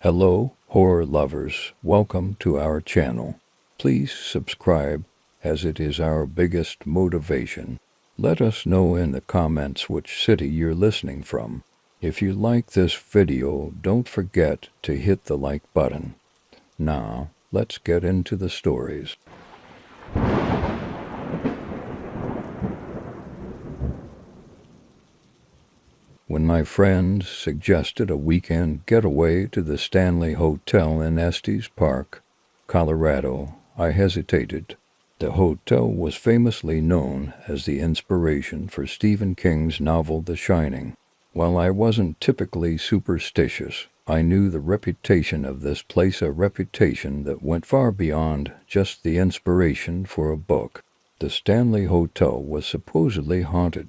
Hello, horror lovers. Welcome to our channel. Please subscribe, as it is our biggest motivation. Let us know in the comments which city you're listening from. If you like this video, don't forget to hit the like button. Now, let's get into the stories. When my friends suggested a weekend getaway to the Stanley Hotel in Estes Park, Colorado, I hesitated. The hotel was famously known as the inspiration for Stephen King's novel The Shining. While I wasn't typically superstitious, I knew the reputation of this place, a reputation that went far beyond just the inspiration for a book. The Stanley Hotel was supposedly haunted,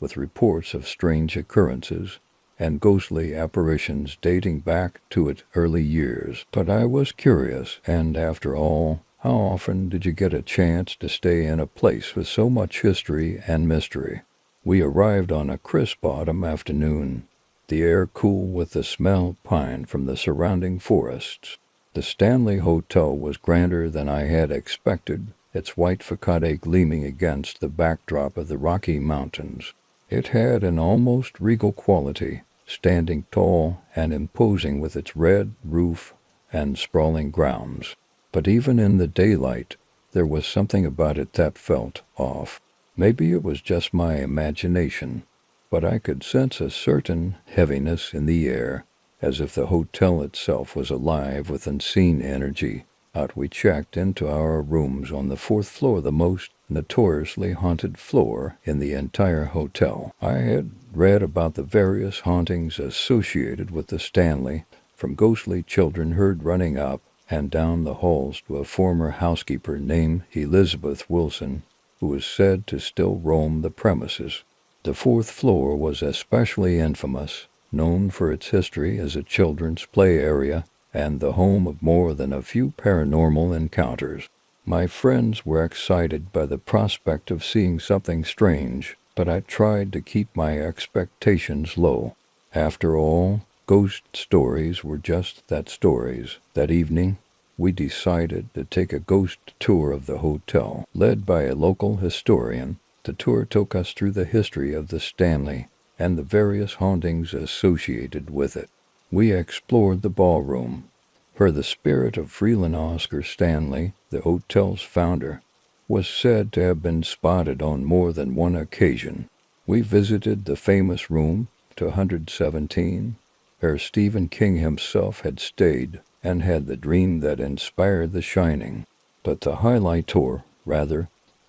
with reports of strange occurrences and ghostly apparitions dating back to its early years. But I was curious, and after all, how often did you get a chance to stay in a place with so much history and mystery? We arrived on a crisp autumn afternoon, the air cool with the smell of pine from the surrounding forests. The Stanley Hotel was grander than I had expected, its white facade gleaming against the backdrop of the Rocky Mountains. It had an almost regal quality, standing tall and imposing with its red roof and sprawling grounds. But even in the daylight, there was something about it that felt off. Maybe it was just my imagination, but I could sense a certain heaviness in the air, as if the hotel itself was alive with unseen energy. Out we checked into our rooms on the fourth floor, the most notoriously haunted floor in the entire hotel. I had read about the various hauntings associated with the Stanley, from ghostly children heard running up and down the halls to a former housekeeper named Elizabeth Wilson, who was said to still roam the premises. The fourth floor was especially infamous, known for its history as a children's play area and the home of more than a few paranormal encounters. My friends were excited by the prospect of seeing something strange, but I tried to keep my expectations low. After all, ghost stories were just that, stories. That evening, we decided to take a ghost tour of the hotel. Led by a local historian, the tour took us through the history of the Stanley and the various hauntings associated with it. We explored the ballroom, where the spirit of Freeland Oscar Stanley, the hotel's founder, was said to have been spotted on more than one occasion. We visited the famous room 217, where Stephen King himself had stayed and had the dream that inspired The Shining. But the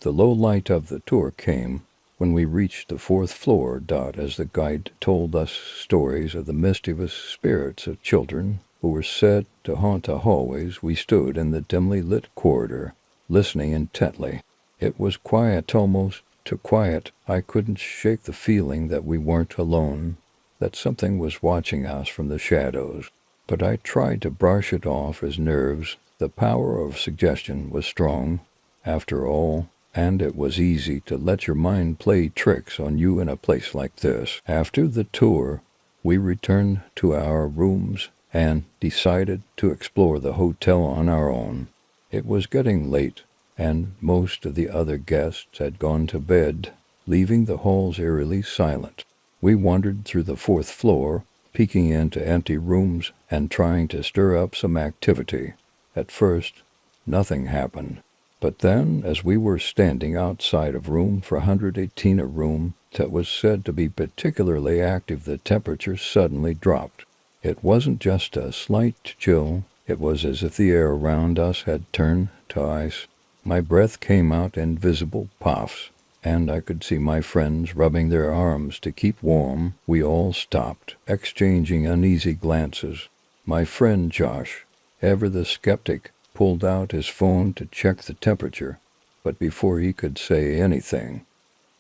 low light of the tour came when we reached the fourth floor. As the guide told us stories of the mischievous spirits of children who were said to haunt the hallways, we stood in the dimly lit corridor, listening intently. It was quiet, almost too quiet. I couldn't shake the feeling that we weren't alone, that something was watching us from the shadows. But I tried to brush it off as nerves. The power of suggestion was strong, after all, and it was easy to let your mind play tricks on you in a place like this. After the tour, we returned to our rooms and decided to explore the hotel on our own. It was getting late, and most of the other guests had gone to bed, leaving the halls eerily silent. We wandered through the fourth floor, peeking into empty rooms and trying to stir up some activity. At first, nothing happened. But then, as we were standing outside of room 418, a room that was said to be particularly active, the temperature suddenly dropped. It wasn't just a slight chill, it was as if the air around us had turned to ice. My breath came out in visible puffs, and I could see my friends rubbing their arms to keep warm. We all stopped, exchanging uneasy glances. My friend Josh, ever the skeptic, pulled out his phone to check the temperature, but before he could say anything,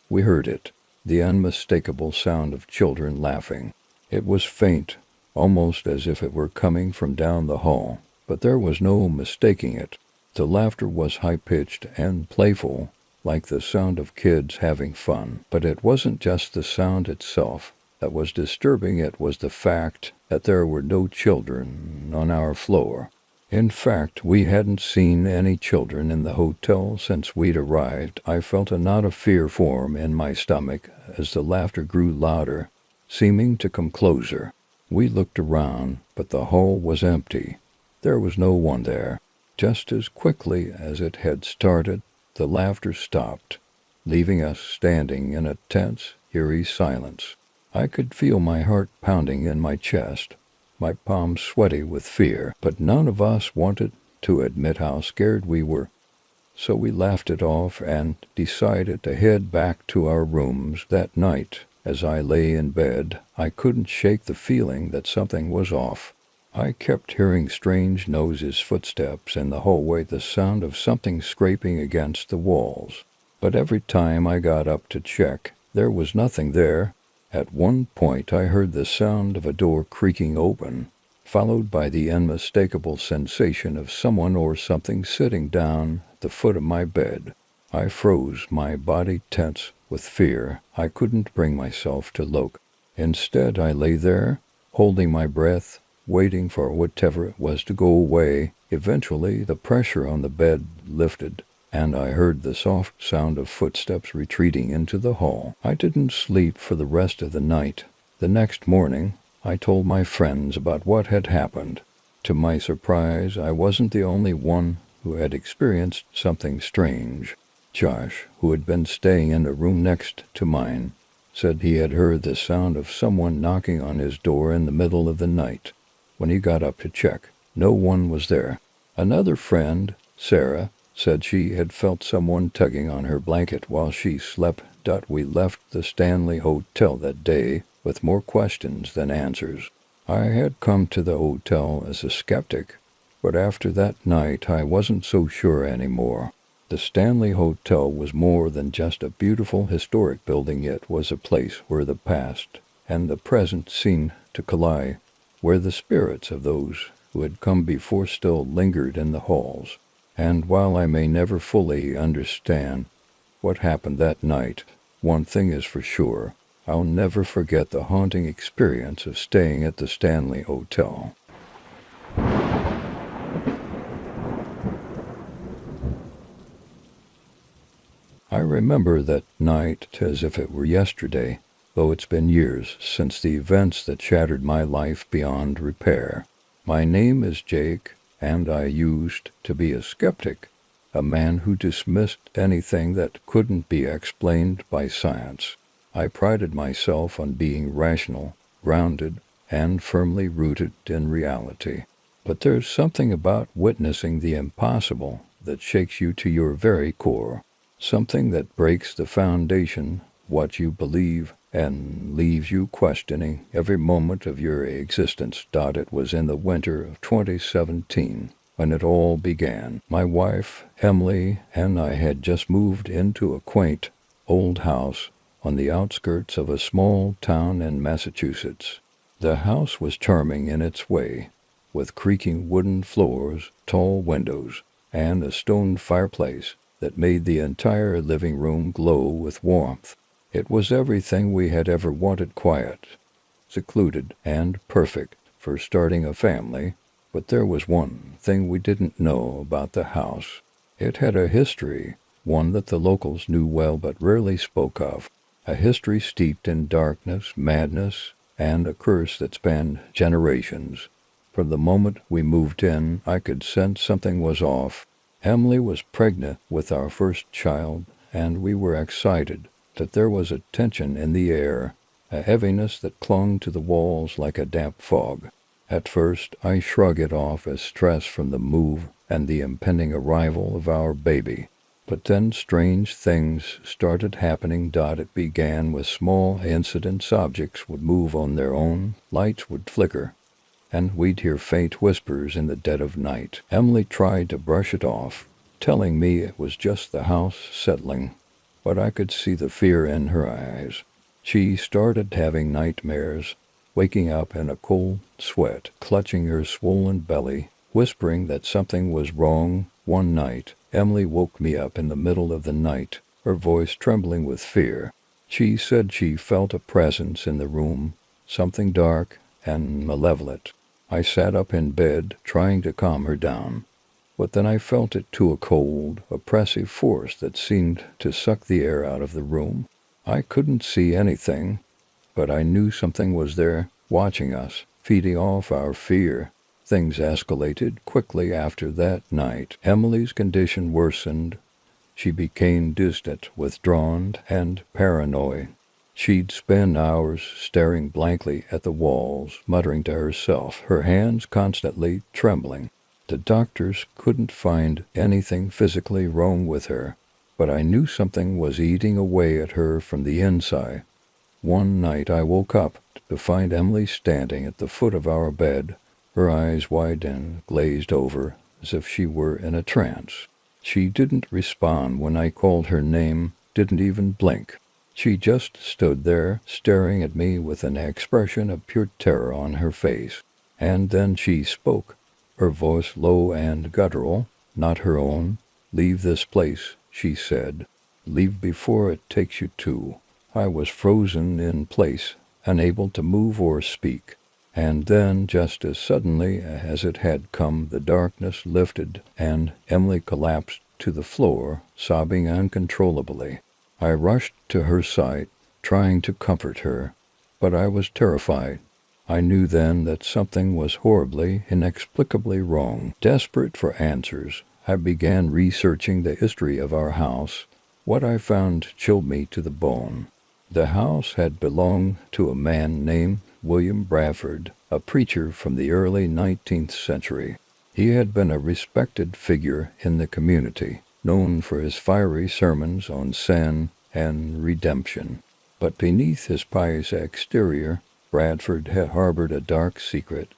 we heard it, the unmistakable sound of children laughing. It was faint, almost as if it were coming from down the hall, but there was no mistaking it. The laughter was high-pitched and playful, like the sound of kids having fun. But it wasn't just the sound itself that was disturbing it was the fact that there were no children on our floor. In fact, we hadn't seen any children in the hotel since we'd arrived. I felt a knot of fear form in my stomach as the laughter grew louder, seeming to come closer. We looked around, but the hall was empty. There was no one there. Just as quickly as it had started, the laughter stopped, leaving us standing in a tense, eerie silence. I could feel my heart pounding in my chest, my palms sweaty with fear, but none of us wanted to admit how scared we were. So we laughed it off and decided to head back to our rooms that night. As I lay in bed, I couldn't shake the feeling that something was off. I kept hearing strange noses' footsteps in the hallway, the sound of something scraping against the walls. But every time I got up to check, there was nothing there. At one point I heard the sound of a door creaking open, followed by the unmistakable sensation of someone or something sitting down at the foot of my bed. I froze, my body tense with fear. I couldn't bring myself to look. Instead, I lay there, holding my breath, waiting for whatever it was to go away. Eventually, the pressure on the bed lifted, and I heard the soft sound of footsteps retreating into the hall. I didn't sleep for the rest of the night. The next morning, I told my friends about what had happened. To my surprise, I wasn't the only one who had experienced something strange. Josh, who had been staying in the room next to mine, said he had heard the sound of someone knocking on his door in the middle of the night. When he got up to check, no one was there. Another friend, Sarah, said she had felt someone tugging on her blanket while she slept. We left the Stanley Hotel that day with more questions than answers. I had come to the hotel as a skeptic, but after that night I wasn't so sure anymore. The Stanley Hotel was more than just a beautiful historic building. It was a place where the past and the present seemed to collide, where the spirits of those who had come before still lingered in the halls. And while I may never fully understand what happened that night, one thing is for sure: I'll never forget the haunting experience of staying at the Stanley Hotel. I remember that night as if it were yesterday, though it's been years since the events that shattered my life beyond repair. My name is Jake, and I used to be a skeptic, a man who dismissed anything that couldn't be explained by science. I prided myself on being rational, grounded, and firmly rooted in reality. But there's something about witnessing the impossible that shakes you to your very core, something that breaks the foundation of what you believe and leaves you questioning every moment of your existence. It was in the winter of 2017 when it all began. My wife, Emily, and I had just moved into a quaint old house on the outskirts of a small town in Massachusetts. The house was charming in its way, with creaking wooden floors, tall windows, and a stone fireplace that made the entire living room glow with warmth. It was everything we had ever wanted: quiet, secluded, and perfect for starting a family. But there was one thing we didn't know about the house. It had a history, one that the locals knew well but rarely spoke of. A history steeped in darkness, madness, and a curse that spanned generations. From the moment we moved in, I could sense something was off. Emily was pregnant with our first child, and we were excited that there was a tension in the air, a heaviness that clung to the walls like a damp fog. At first, I shrugged it off as stress from the move and the impending arrival of our baby. But then strange things started happening. It began with small incidents. Objects would move on their own, lights would flicker, and we'd hear faint whispers in the dead of night. Emily tried to brush it off, telling me it was just the house settling, but I could see the fear in her eyes. She started having nightmares, waking up in a cold sweat, clutching her swollen belly, whispering that something was wrong. One night, Emily woke me up in the middle of the night, her voice trembling with fear. She said she felt a presence in the room, something dark and malevolent. I sat up in bed, trying to calm her down, but then I felt it too, a cold, oppressive force that seemed to suck the air out of the room. I couldn't see anything, but I knew something was there, watching us, feeding off our fear. Things escalated quickly after that night. Emily's condition worsened. She became distant, withdrawn, and paranoid. She'd spend hours staring blankly at the walls, muttering to herself, her hands constantly trembling. The doctors couldn't find anything physically wrong with her, but I knew something was eating away at her from the inside. One night I woke up to find Emily standing at the foot of our bed, her eyes wide and glazed over, as if she were in a trance. She didn't respond when I called her name, didn't even blink. She just stood there, staring at me with an expression of pure terror on her face. And then she spoke, her voice low and guttural, not her own. "Leave this place," she said. "Leave before it takes you to." I was frozen in place, unable to move or speak. And then, just as suddenly as it had come, the darkness lifted, and Emily collapsed to the floor, sobbing uncontrollably. I rushed to her side, trying to comfort her, but I was terrified. I knew then that something was horribly, inexplicably wrong. Desperate for answers, I began researching the history of our house. What I found chilled me to the bone. The house had belonged to a man named William Bradford, a preacher from the early 19th century. He had been a respected figure in the community, known for his fiery sermons on sin and redemption. But beneath his pious exterior, Bradford had harbored a dark secret.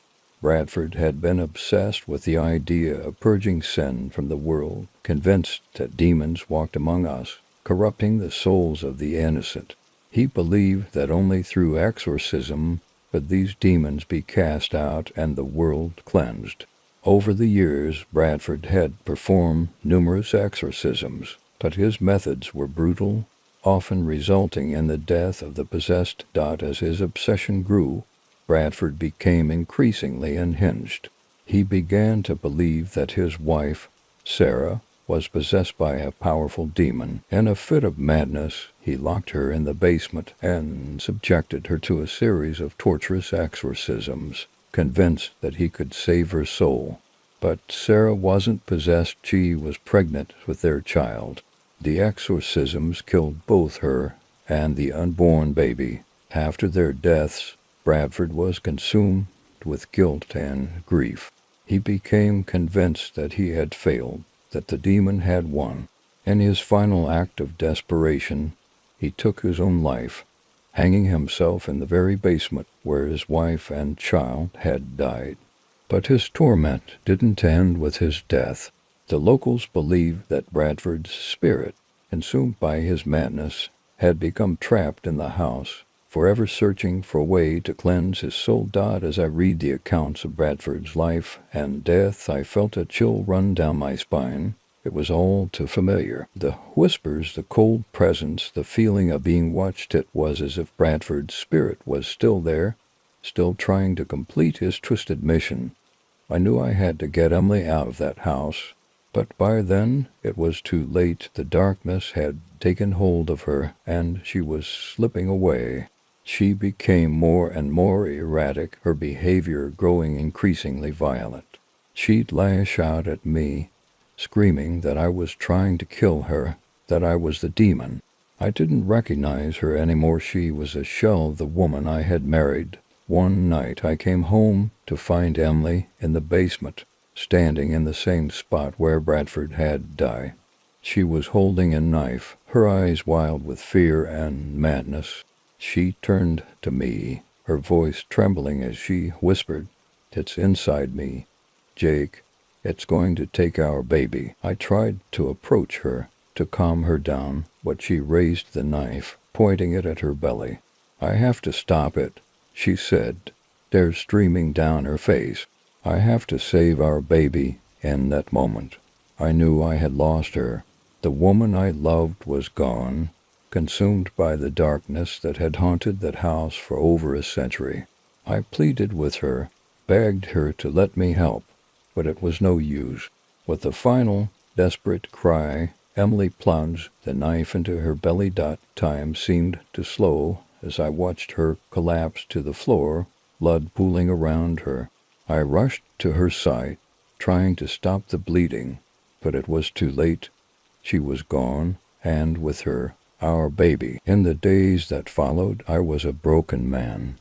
Bradford had been obsessed with the idea of purging sin from the world, convinced that demons walked among us, corrupting the souls of the innocent. He believed that only through exorcism could these demons be cast out and the world cleansed. Over the years, Bradford had performed numerous exorcisms, but his methods were brutal, often resulting in the death of the possessed. As his obsession grew, Bradford became increasingly unhinged. He began to believe that his wife, Sarah, was possessed by a powerful demon. In a fit of madness, he locked her in the basement and subjected her to a series of torturous exorcisms, convinced that he could save her soul. But Sarah wasn't possessed, she was pregnant with their child. The exorcisms killed both her and the unborn baby. After their deaths, Bradford was consumed with guilt and grief. He became convinced that he had failed, that the demon had won. In his final act of desperation, he took his own life, hanging himself in the very basement where his wife and child had died. But his torment didn't end with his death. The locals believed that Bradford's spirit, consumed by his madness, had become trapped in the house, forever searching for a way to cleanse his soul. As I read the accounts of Bradford's life and death, I felt a chill run down my spine. It was all too familiar. The whispers, the cold presence, the feeling of being watched. It was as if Bradford's spirit was still there, still trying to complete his twisted mission. I knew I had to get Emily out of that house, but by then it was too late. The darkness had taken hold of her, and she was slipping away. She became more and more erratic, her behavior growing increasingly violent. She'd lash out at me, screaming that I was trying to kill her, that I was the demon. I didn't recognize her anymore. She was a shell of the woman I had married. One night I came home to find Emily in the basement, standing in the same spot where Bradford had died. She was holding a knife, her eyes wild with fear and madness. She turned to me, her voice trembling as she whispered, "It's inside me, Jake. It's going to take our baby." I tried to approach her, to calm her down, but she raised the knife, pointing it at her belly. "I have to stop it," she said, tears streaming down her face. "I have to save our baby." In that moment, I knew I had lost her. The woman I loved was gone. consumed by the darkness that had haunted that house for over a century. I pleaded with her, begged her to let me help, but it was no use. With a final, desperate cry, Emily plunged the knife into her belly. Time seemed to slow as I watched her collapse to the floor, blood pooling around her. I rushed to her side, trying to stop the bleeding, but it was too late. She was gone, and with her, our baby. In the days that followed, I was a broken man.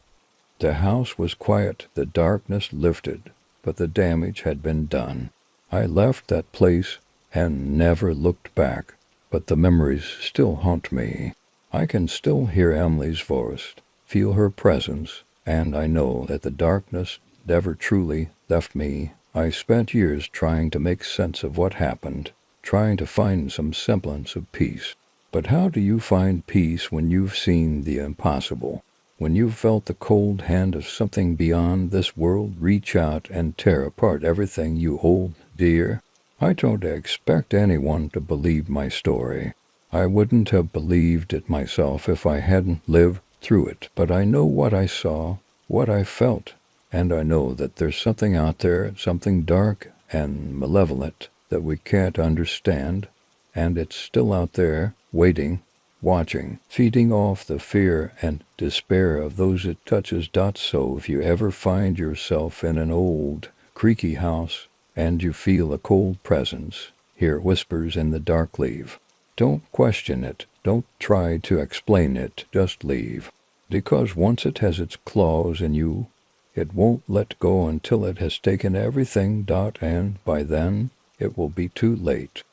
The house was quiet, the darkness lifted, but the damage had been done. I left that place and never looked back, but the memories still haunt me. I can still hear Emily's voice, feel her presence, and I know that the darkness never truly left me. I spent years trying to make sense of what happened, trying to find some semblance of peace. But how do you find peace when you've seen the impossible? When you've felt the cold hand of something beyond this world reach out and tear apart everything you hold dear? I don't expect anyone to believe my story. I wouldn't have believed it myself if I hadn't lived through it. But I know what I saw, what I felt, and I know that there's something out there, something dark and malevolent that we can't understand, and it's still out there, waiting, watching, feeding off the fear and despair of those it touches. So if you ever find yourself in an old, creaky house, and you feel a cold presence, hear whispers in the dark, leave. Don't question it, don't try to explain it, just leave. Because once it has its claws in you, it won't let go until it has taken everything. And by then, it will be too late.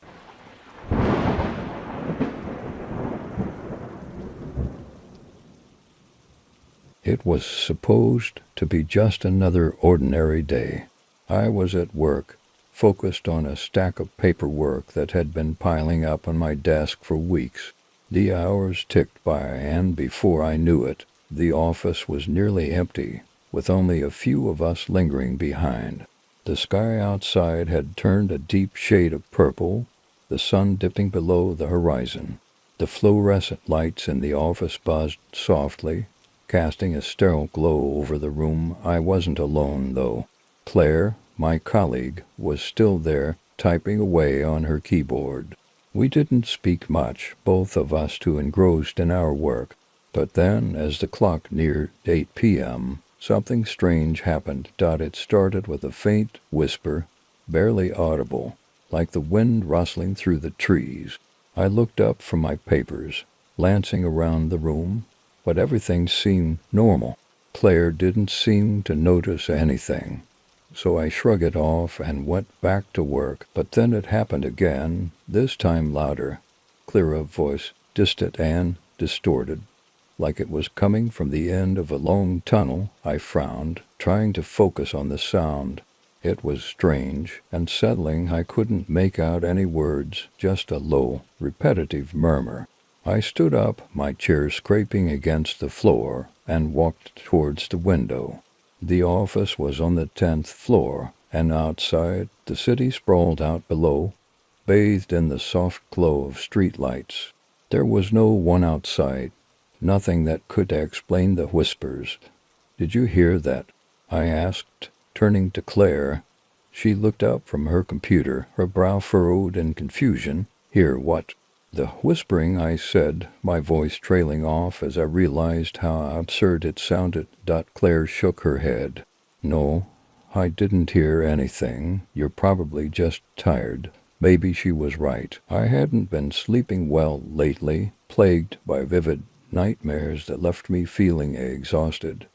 It was supposed to be just another ordinary day. I was at work, focused on a stack of paperwork that had been piling up on my desk for weeks. The hours ticked by, and before I knew it, the office was nearly empty, with only a few of us lingering behind. The sky outside had turned a deep shade of purple, the sun dipping below the horizon. The fluorescent lights in the office buzzed softly, casting a sterile glow over the room. I wasn't alone, though. Claire, my colleague, was still there, typing away on her keyboard. We didn't speak much, both of us too engrossed in our work. But then, as the clock neared 8 p.m., something strange happened. It started with a faint whisper, barely audible, like the wind rustling through the trees. I looked up from my papers, glancing around the room, but everything seemed normal. Claire didn't seem to notice anything, so I shrugged it off and went back to work. But then it happened again, this time louder, clearer voice, distant and distorted, like it was coming from the end of a long tunnel. I frowned, trying to focus on the sound. It was strange, unsettling. I couldn't make out any words, just a low, repetitive murmur. I stood up, my chair scraping against the floor, and walked towards the window. The office was on the 10th floor, and outside, the city sprawled out below, bathed in the soft glow of street lights. There was no one outside, nothing that could explain the whispers. "Did you hear that?" I asked, turning to Claire. She looked up from her computer, her brow furrowed in confusion. "Hear what?" "The whispering," I said, my voice trailing off as I realized how absurd it sounded. Claire shook her head. "No, I didn't hear anything. You're probably just tired." Maybe she was right. I hadn't been sleeping well lately, plagued by vivid nightmares that left me feeling exhausted.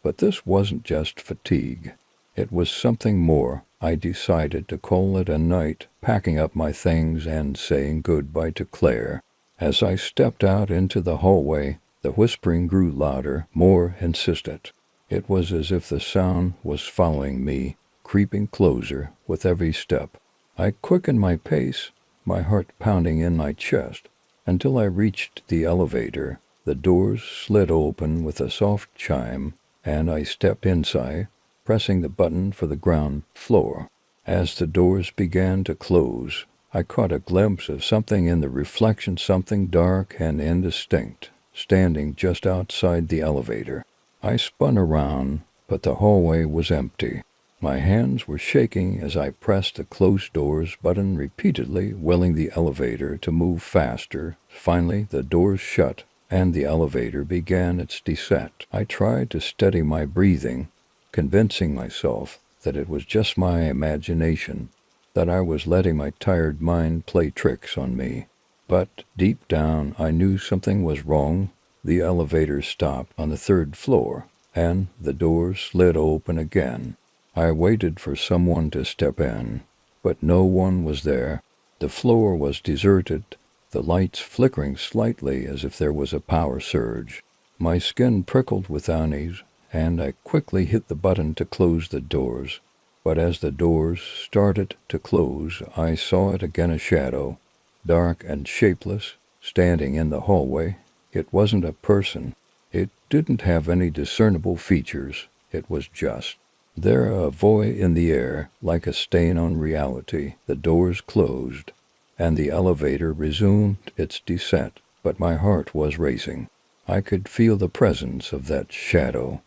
But this wasn't just fatigue. It was something more. I decided to call it a night, packing up my things and saying goodbye to Claire. As I stepped out into the hallway, the whispering grew louder, more insistent. It was as if the sound was following me, creeping closer with every step. I quickened my pace, my heart pounding in my chest, until I reached the elevator. The doors slid open with a soft chime, and I stepped inside, pressing the button for the ground floor. As the doors began to close, I caught a glimpse of something in the reflection, something dark and indistinct, standing just outside the elevator. I spun around, but the hallway was empty. My hands were shaking as I pressed the closed doors button repeatedly, willing the elevator to move faster. Finally, the doors shut, and the elevator began its descent. I tried to steady my breathing, convincing myself that it was just my imagination, that I was letting my tired mind play tricks on me. But deep down, I knew something was wrong. The elevator stopped on the 3rd floor, and the doors slid open again. I waited for someone to step in, but no one was there. The floor was deserted, the lights flickering slightly as if there was a power surge. My skin prickled with unease, and I quickly hit the button to close the doors. But as the doors started to close, I saw it again, a shadow, dark and shapeless, standing in the hallway. It wasn't a person. It didn't have any discernible features. It was just there, a void in the air, like a stain on reality. The doors closed, and the elevator resumed its descent, but my heart was racing. I could feel the presence of that shadow,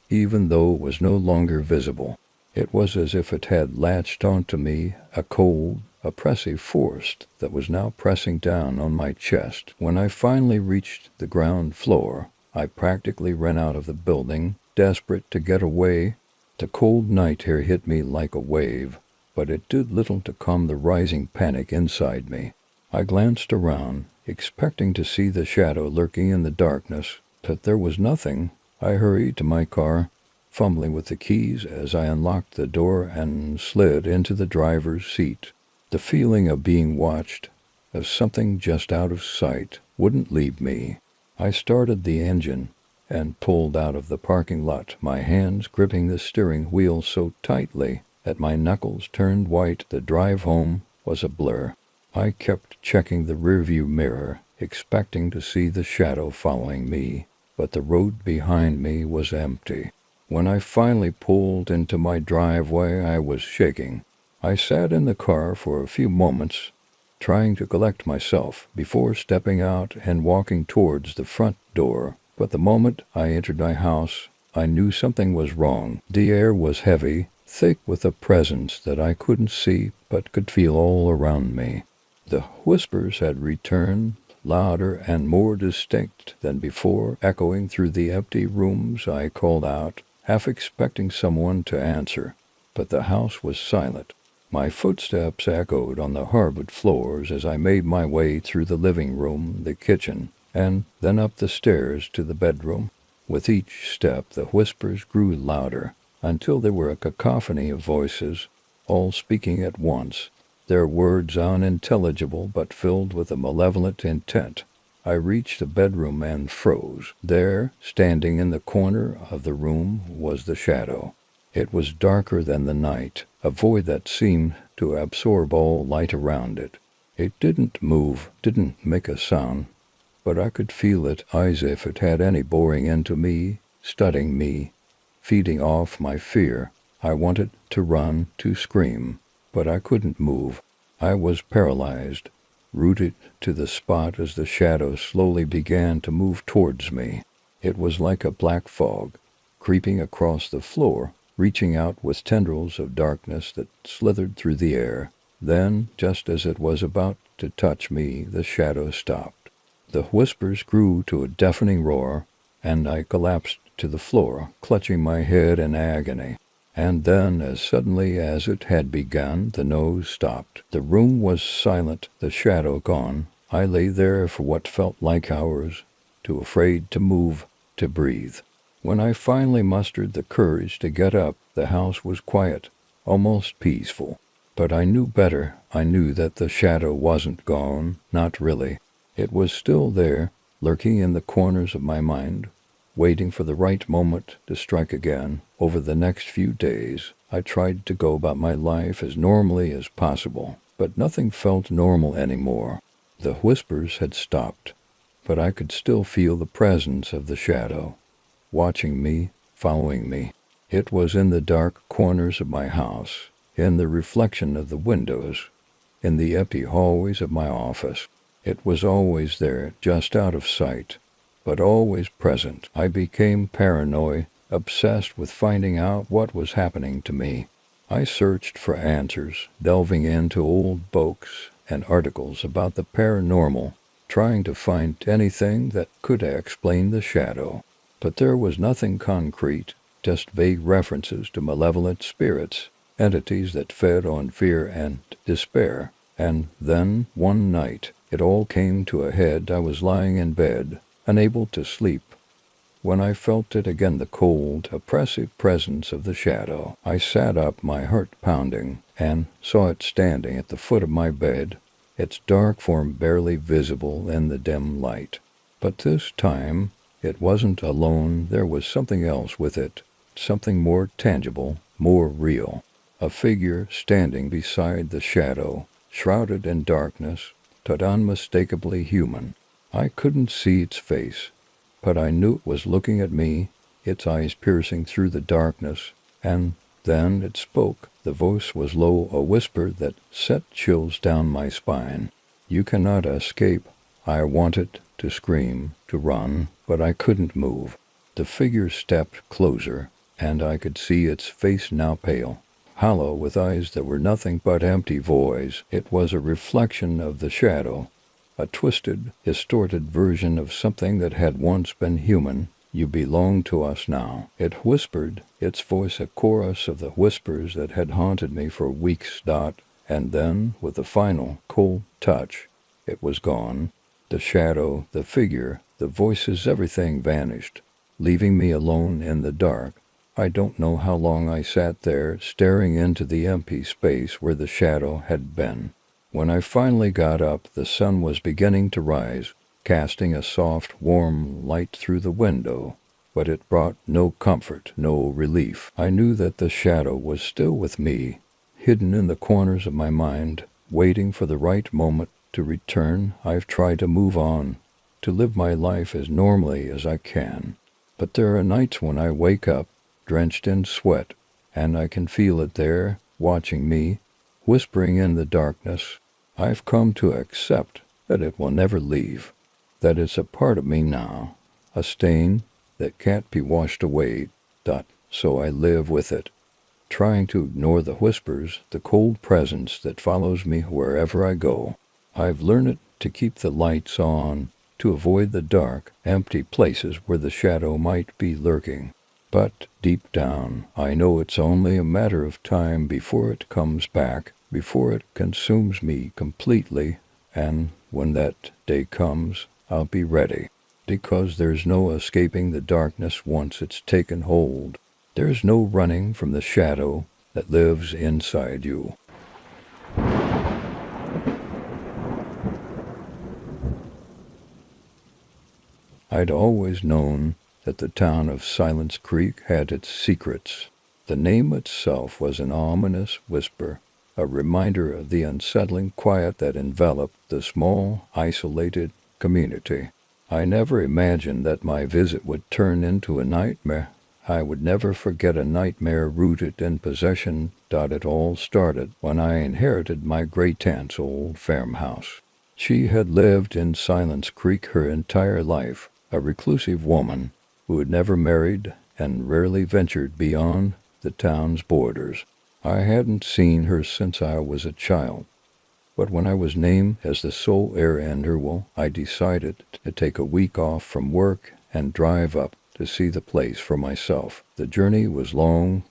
even though it was no longer visible. It was as if it had latched onto me, a cold, oppressive force that was now pressing down on my chest. When I finally reached the ground floor, I practically ran out of the building, desperate to get away. The cold night air hit me like a wave, but it did little to calm the rising panic inside me. I glanced around, expecting to see the shadow lurking in the darkness, but there was nothing. I hurried to my car, fumbling with the keys as I unlocked the door and slid into the driver's seat. The feeling of being watched, of something just out of sight, wouldn't leave me. I started the engine and pulled out of the parking lot, my hands gripping the steering wheel so tightly that my knuckles turned white. The drive home was a blur. I kept checking the rearview mirror, expecting to see the shadow following me, but the road behind me was empty. When I finally pulled into my driveway, I was shaking. I sat in the car for a few moments, trying to collect myself before stepping out and walking towards the front door. But the moment I entered my house, I knew something was wrong. The air was heavy, thick with a presence that I couldn't see but could feel all around me. The whispers had returned, louder and more distinct than before, echoing through the empty rooms. I called out, half expecting someone to answer, but the house was silent. My footsteps echoed on the hardwood floors as I made my way through the living room, the kitchen, and then up the stairs to the bedroom. With each step, the whispers grew louder, until they were a cacophony of voices, all speaking at once, their words unintelligible but filled with a malevolent intent. I reached the bedroom and froze. There, standing in the corner of the room, was the shadow. It was darker than the night, a void that seemed to absorb all light around it. It didn't move, didn't make a sound, but I could feel it, as if it had any boring into me, studying me, feeding off my fear. I wanted to run, to scream, but I couldn't move. I was paralyzed, rooted to the spot as the shadow slowly began to move towards me. It was like a black fog, creeping across the floor, reaching out with tendrils of darkness that slithered through the air. Then, just as it was about to touch me, the shadow stopped. The whispers grew to a deafening roar, and I collapsed to the floor, clutching my head in agony. And then, as suddenly as it had begun, the noise stopped. The room was silent, the shadow gone. I lay there for what felt like hours, too afraid to move, to breathe. When I finally mustered the courage to get up, the house was quiet, almost peaceful. But I knew better. I knew that the shadow wasn't gone, not really. It was still there, lurking in the corners of my mind, waiting for the right moment to strike again. Over the next few days, I tried to go about my life as normally as possible, but nothing felt normal anymore. The whispers had stopped, but I could still feel the presence of the shadow, watching me, following me. It was in the dark corners of my house, in the reflection of the windows, in the empty hallways of my office. It was always there, just out of sight, but always present. I became paranoid, obsessed with finding out what was happening to me. I searched for answers, delving into old books and articles about the paranormal, trying to find anything that could explain the shadow. But there was nothing concrete, just vague references to malevolent spirits, entities that fed on fear and despair. And then, one night, it all came to a head. I was lying in bed, unable to sleep, when I felt it again, the cold, oppressive presence of the shadow. I sat up, my heart pounding, and saw it standing at the foot of my bed, its dark form barely visible in the dim light. But this time, it wasn't alone. There was something else with it, something more tangible, more real. A figure standing beside the shadow, shrouded in darkness, but unmistakably human. I couldn't see its face, but I knew it was looking at me, its eyes piercing through the darkness, and then it spoke. The voice was low, a whisper that set chills down my spine. "You cannot escape." I wanted to scream, to run, but I couldn't move. The figure stepped closer, and I could see its face, now pale, hollow, with eyes that were nothing but empty voids. It was a reflection of the shadow, a twisted, distorted version of something that had once been human. "You belong to us now," it whispered, its voice a chorus of the whispers that had haunted me for weeks. And then, with a final, cold touch, it was gone. The shadow, the figure, the voices, everything vanished, leaving me alone in the dark. I don't know how long I sat there, staring into the empty space where the shadow had been. When I finally got up, the sun was beginning to rise, casting a soft, warm light through the window, but it brought no comfort, no relief. I knew that the shadow was still with me, hidden in the corners of my mind, waiting for the right moment to return. I've tried to move on, to live my life as normally as I can, but there are nights when I wake up, drenched in sweat, and I can feel it there, watching me, whispering in the darkness. I've come to accept that it will never leave, that it's a part of me now, a stain that can't be washed away. So I live with it, trying to ignore the whispers, the cold presence that follows me wherever I go. I've learned to keep the lights on, to avoid the dark, empty places where the shadow might be lurking. But deep down, I know it's only a matter of time before it comes back, before it consumes me completely, and when that day comes, I'll be ready, because there's no escaping the darkness once it's taken hold. There's no running from the shadow that lives inside you. I'd always known that the town of Silence Creek had its secrets. The name itself was an ominous whisper, a reminder of the unsettling quiet that enveloped the small, isolated community. I never imagined that my visit would turn into a nightmare. I would never forget a nightmare rooted in possession. It all started when I inherited my great-aunt's old farmhouse. She had lived in Silence Creek her entire life, a reclusive woman who had never married and rarely ventured beyond the town's borders. I hadn't seen her since I was a child, but when I was named as the sole heir and her will, I decided to take a week off from work and drive up to see the place for myself. The journey was long,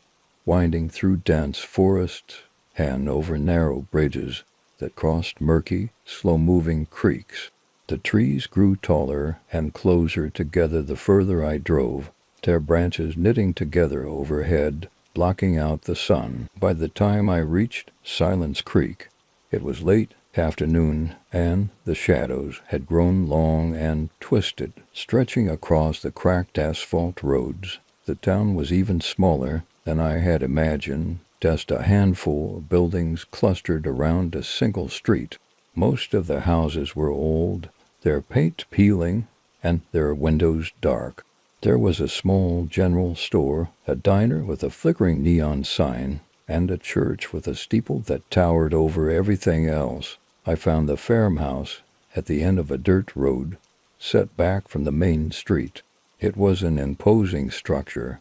winding through dense forests and over narrow bridges that crossed murky, slow-moving creeks. The trees grew taller and closer together the further I drove, their branches knitting together overhead, blocking out the sun. By the time I reached Silence Creek, it was late afternoon, and the shadows had grown long and twisted, stretching across the cracked asphalt roads. The town was even smaller than I had imagined, just a handful of buildings clustered around a single street. Most of the houses were old, their paint peeling, and their windows dark. There was a small general store, a diner with a flickering neon sign, and a church with a steeple that towered over everything else. I found the farmhouse at the end of a dirt road, set back from the main street. It was an imposing structure,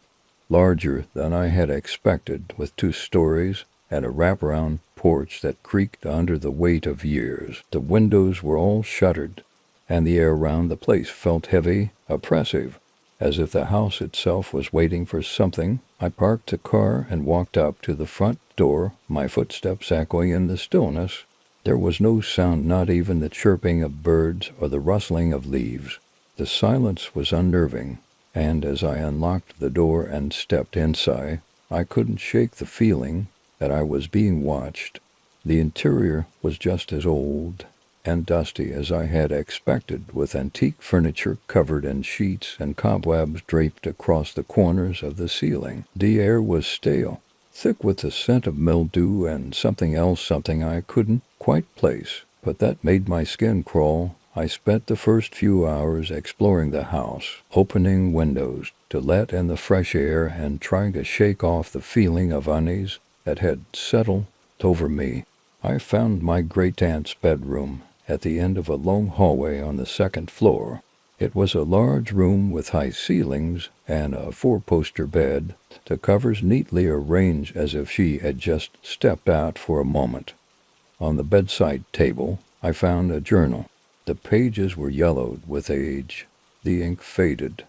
larger than I had expected, with 2 stories and a wraparound porch that creaked under the weight of years. The windows were all shuttered, and the air round the place felt heavy, oppressive, as if the house itself was waiting for something. I parked the car and walked up to the front door, my footsteps echoing in the stillness. There was no sound, not even the chirping of birds or the rustling of leaves. The silence was unnerving, and as I unlocked the door and stepped inside, I couldn't shake the feeling that I was being watched. The interior was just as old and dusty as I had expected, with antique furniture covered in sheets and cobwebs draped across the corners of the ceiling. The air was stale, thick with the scent of mildew and something else, something I couldn't quite place, but that made my skin crawl. I spent the first few hours exploring the house, opening windows to let in the fresh air and trying to shake off the feeling of unease that had settled over me. I found my great-aunt's bedroom at the end of a long hallway on the 2nd floor. It was a large room with high ceilings and a 4-poster bed, the covers neatly arranged as if she had just stepped out for a moment. On the bedside table, I found a journal. The pages were yellowed with age, the ink faded,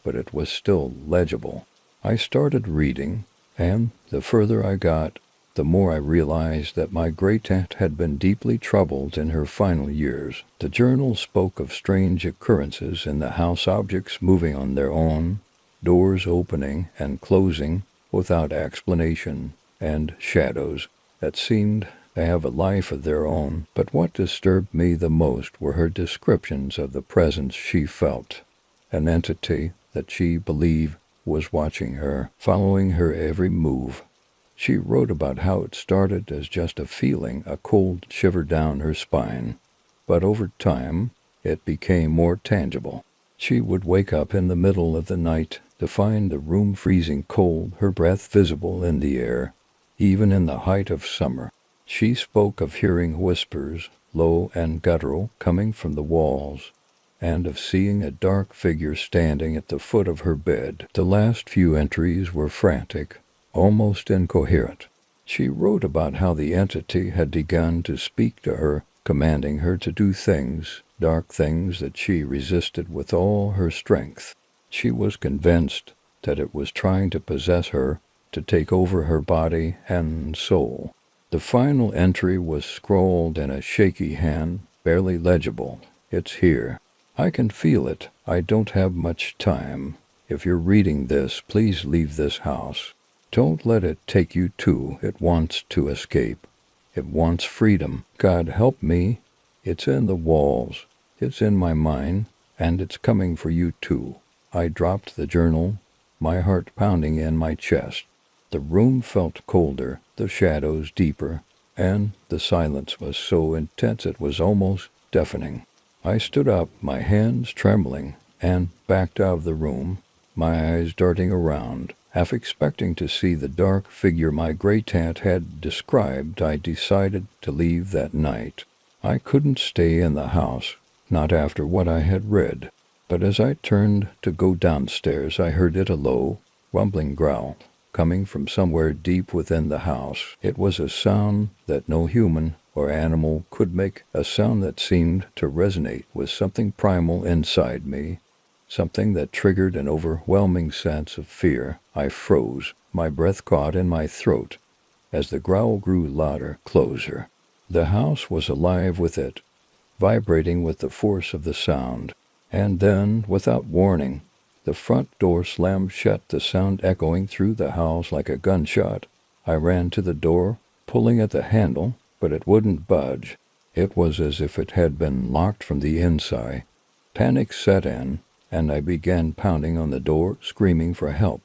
but it was still legible. I started reading, and the further I got, the more I realized that my great-aunt had been deeply troubled in her final years. The journal spoke of strange occurrences in the house, objects moving on their own, doors opening and closing without explanation, and shadows that seemed to have a life of their own. But what disturbed me the most were her descriptions of the presence she felt, an entity that she believed was watching her, following her every move. She wrote about how it started as just a feeling, a cold shiver down her spine, but over time it became more tangible. She would wake up in the middle of the night to find the room freezing cold, her breath visible in the air, even in the height of summer. She spoke of hearing whispers, low and guttural, coming from the walls, and of seeing a dark figure standing at the foot of her bed. The last few entries were frantic, almost incoherent. She wrote about how the entity had begun to speak to her, commanding her to do things, dark things that she resisted with all her strength. She was convinced that it was trying to possess her, to take over her body and soul. The final entry was scrawled in a shaky hand, barely legible. "It's here. I can feel it. I don't have much time. If you're reading this, please leave this house. Don't let it take you too. It wants to escape. It wants freedom. God help me. It's in the walls. It's in my mind, and it's coming for you too." I dropped the journal, my heart pounding in my chest. The room felt colder, the shadows deeper, and the silence was so intense it was almost deafening. I stood up, my hands trembling, and backed out of the room, my eyes darting around, half expecting to see the dark figure my great-aunt had described. I decided to leave that night. I couldn't stay in the house, not after what I had read. But as I turned to go downstairs, I heard a low, rumbling growl coming from somewhere deep within the house. It was a sound that no human or animal could make, a sound that seemed to resonate with something primal inside me, something that triggered an overwhelming sense of fear. I froze, my breath caught in my throat as the growl grew louder, closer. The house was alive with it, vibrating with the force of the sound. And then, without warning, the front door slammed shut, the sound echoing through the house like a gunshot. I ran to the door, pulling at the handle, but it wouldn't budge. It was as if it had been locked from the inside. Panic set in, and I began pounding on the door, screaming for help.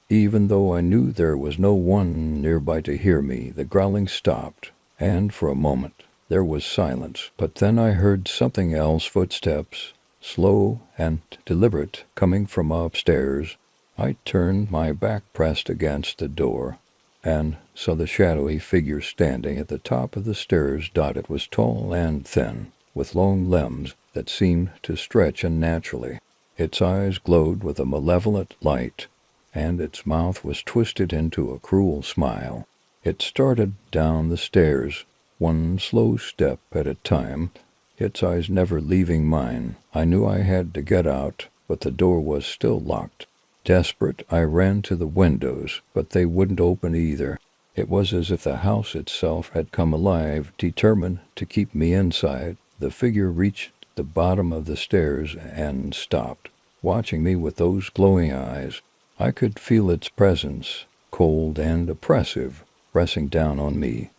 Even though I knew there was no one nearby to hear me, the growling stopped, and for a moment there was silence. But then I heard something else, footsteps, slow and deliberate, coming from upstairs. I turned, my back pressed against the door, and saw the shadowy figure standing at the top of the stairs. It was tall and thin, with long limbs that seemed to stretch unnaturally. Its eyes glowed with a malevolent light, and its mouth was twisted into a cruel smile. It started down the stairs, one slow step at a time, its eyes never leaving mine. I knew I had to get out, but the door was still locked. Desperate, I ran to the windows, but they wouldn't open either. It was as if the house itself had come alive, determined to keep me inside. The figure reached the bottom of the stairs and stopped, watching me with those glowing eyes. I could feel its presence, cold and oppressive, pressing down on me,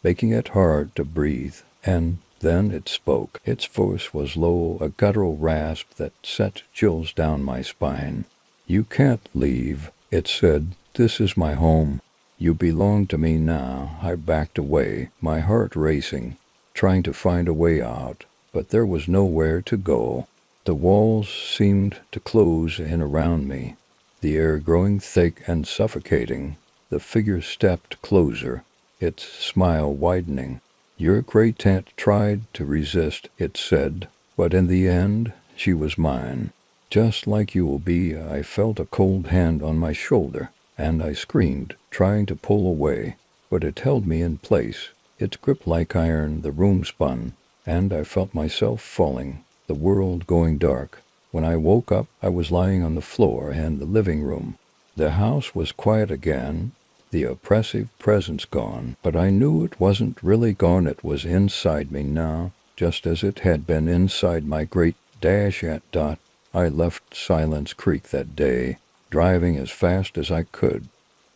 making it hard to breathe. And then it spoke. Its voice was low, a guttural rasp that sent chills down my spine. "You can't leave," it said. "This is my home. You belong to me now." I backed away, my heart racing, trying to find a way out, but there was nowhere to go. The walls seemed to close in around me, the air growing thick and suffocating. The figure stepped closer, its smile widening. "Your great aunt tried to resist," it said, "but in the end, she was mine. Just like you will be." I felt a cold hand on my shoulder, and I screamed, trying to pull away, but it held me in place. Its grip like iron. The room spun, and I felt myself falling, the world going dark. When I woke up, I was lying on the floor in the living room. The house was quiet again, the oppressive presence gone, but I knew it wasn't really gone. It was inside me now, just as it had been inside my great dash at dot. I left Silence Creek that day, driving as fast as I could,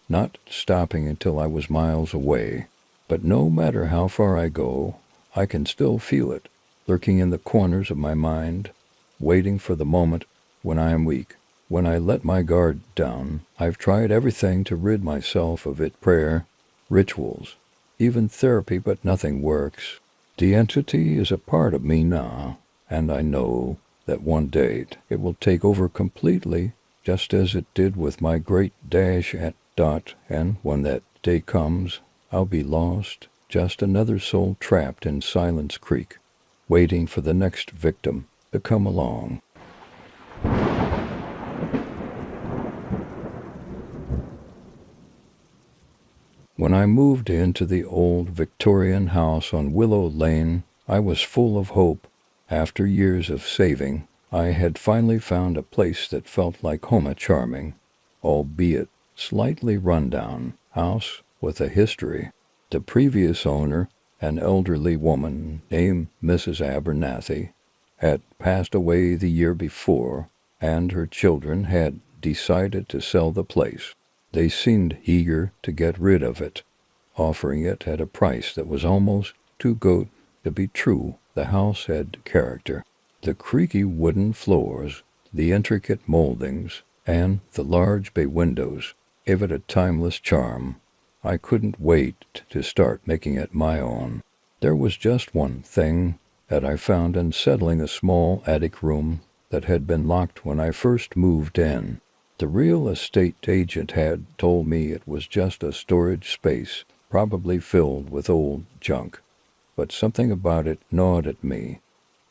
not stopping until I was miles away. But no matter how far I go, I can still feel it, lurking in the corners of my mind, waiting for the moment when I am weak, when I let my guard down. I've tried everything to rid myself of it: prayer, rituals, even therapy, but nothing works. The entity is a part of me now, and I know that one day it will take over completely, just as it did with my great dash at dot. And when that day comes, I'll be lost, just another soul trapped in Silence Creek, waiting for the next victim to come along. When I moved into the old Victorian house on Willow Lane, I was full of hope. After years of saving, I had finally found a place that felt like home. A charming, albeit slightly run-down, house with a history. The previous owner, an elderly woman named Mrs. Abernathy, had passed away the year before, and her children had decided to sell the place. They seemed eager to get rid of it, offering it at a price that was almost too good to be true. The house had character. The creaky wooden floors, the intricate moldings, and the large bay windows gave it a timeless charm. I couldn't wait to start making it my own. There was just one thing that I found unsettling: a small attic room that had been locked when I first moved in. The real estate agent had told me it was just a storage space, probably filled with old junk. But something about it gnawed at me.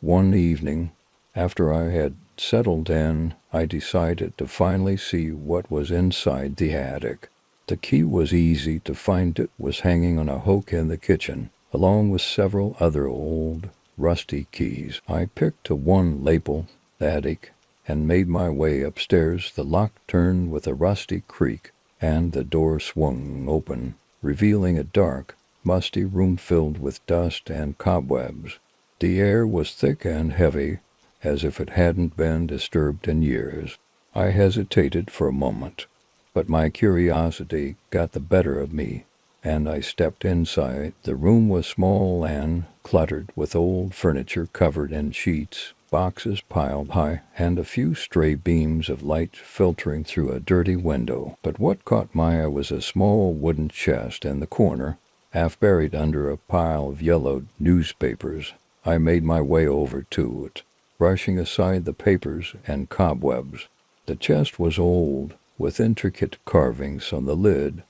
One evening, after I had settled in, I decided to finally see what was inside the attic. The key was easy to find. It was hanging on a hook in the kitchen, along with several other old, rusty keys. I picked a one labeled attic and made my way upstairs. The lock turned with a rusty creak, and the door swung open, revealing a dark, musty room filled with dust and cobwebs. The air was thick and heavy, as if it hadn't been disturbed in years. I hesitated for a moment, but my curiosity got the better of me, and I stepped inside. The room was small and cluttered, with old furniture covered in sheets, boxes piled high, and a few stray beams of light filtering through a dirty window. But what caught my eye was a small wooden chest in the corner, half buried under a pile of yellowed newspapers. I made my way over to it, brushing aside the papers and cobwebs. The chest was old, with intricate carvings on the lid,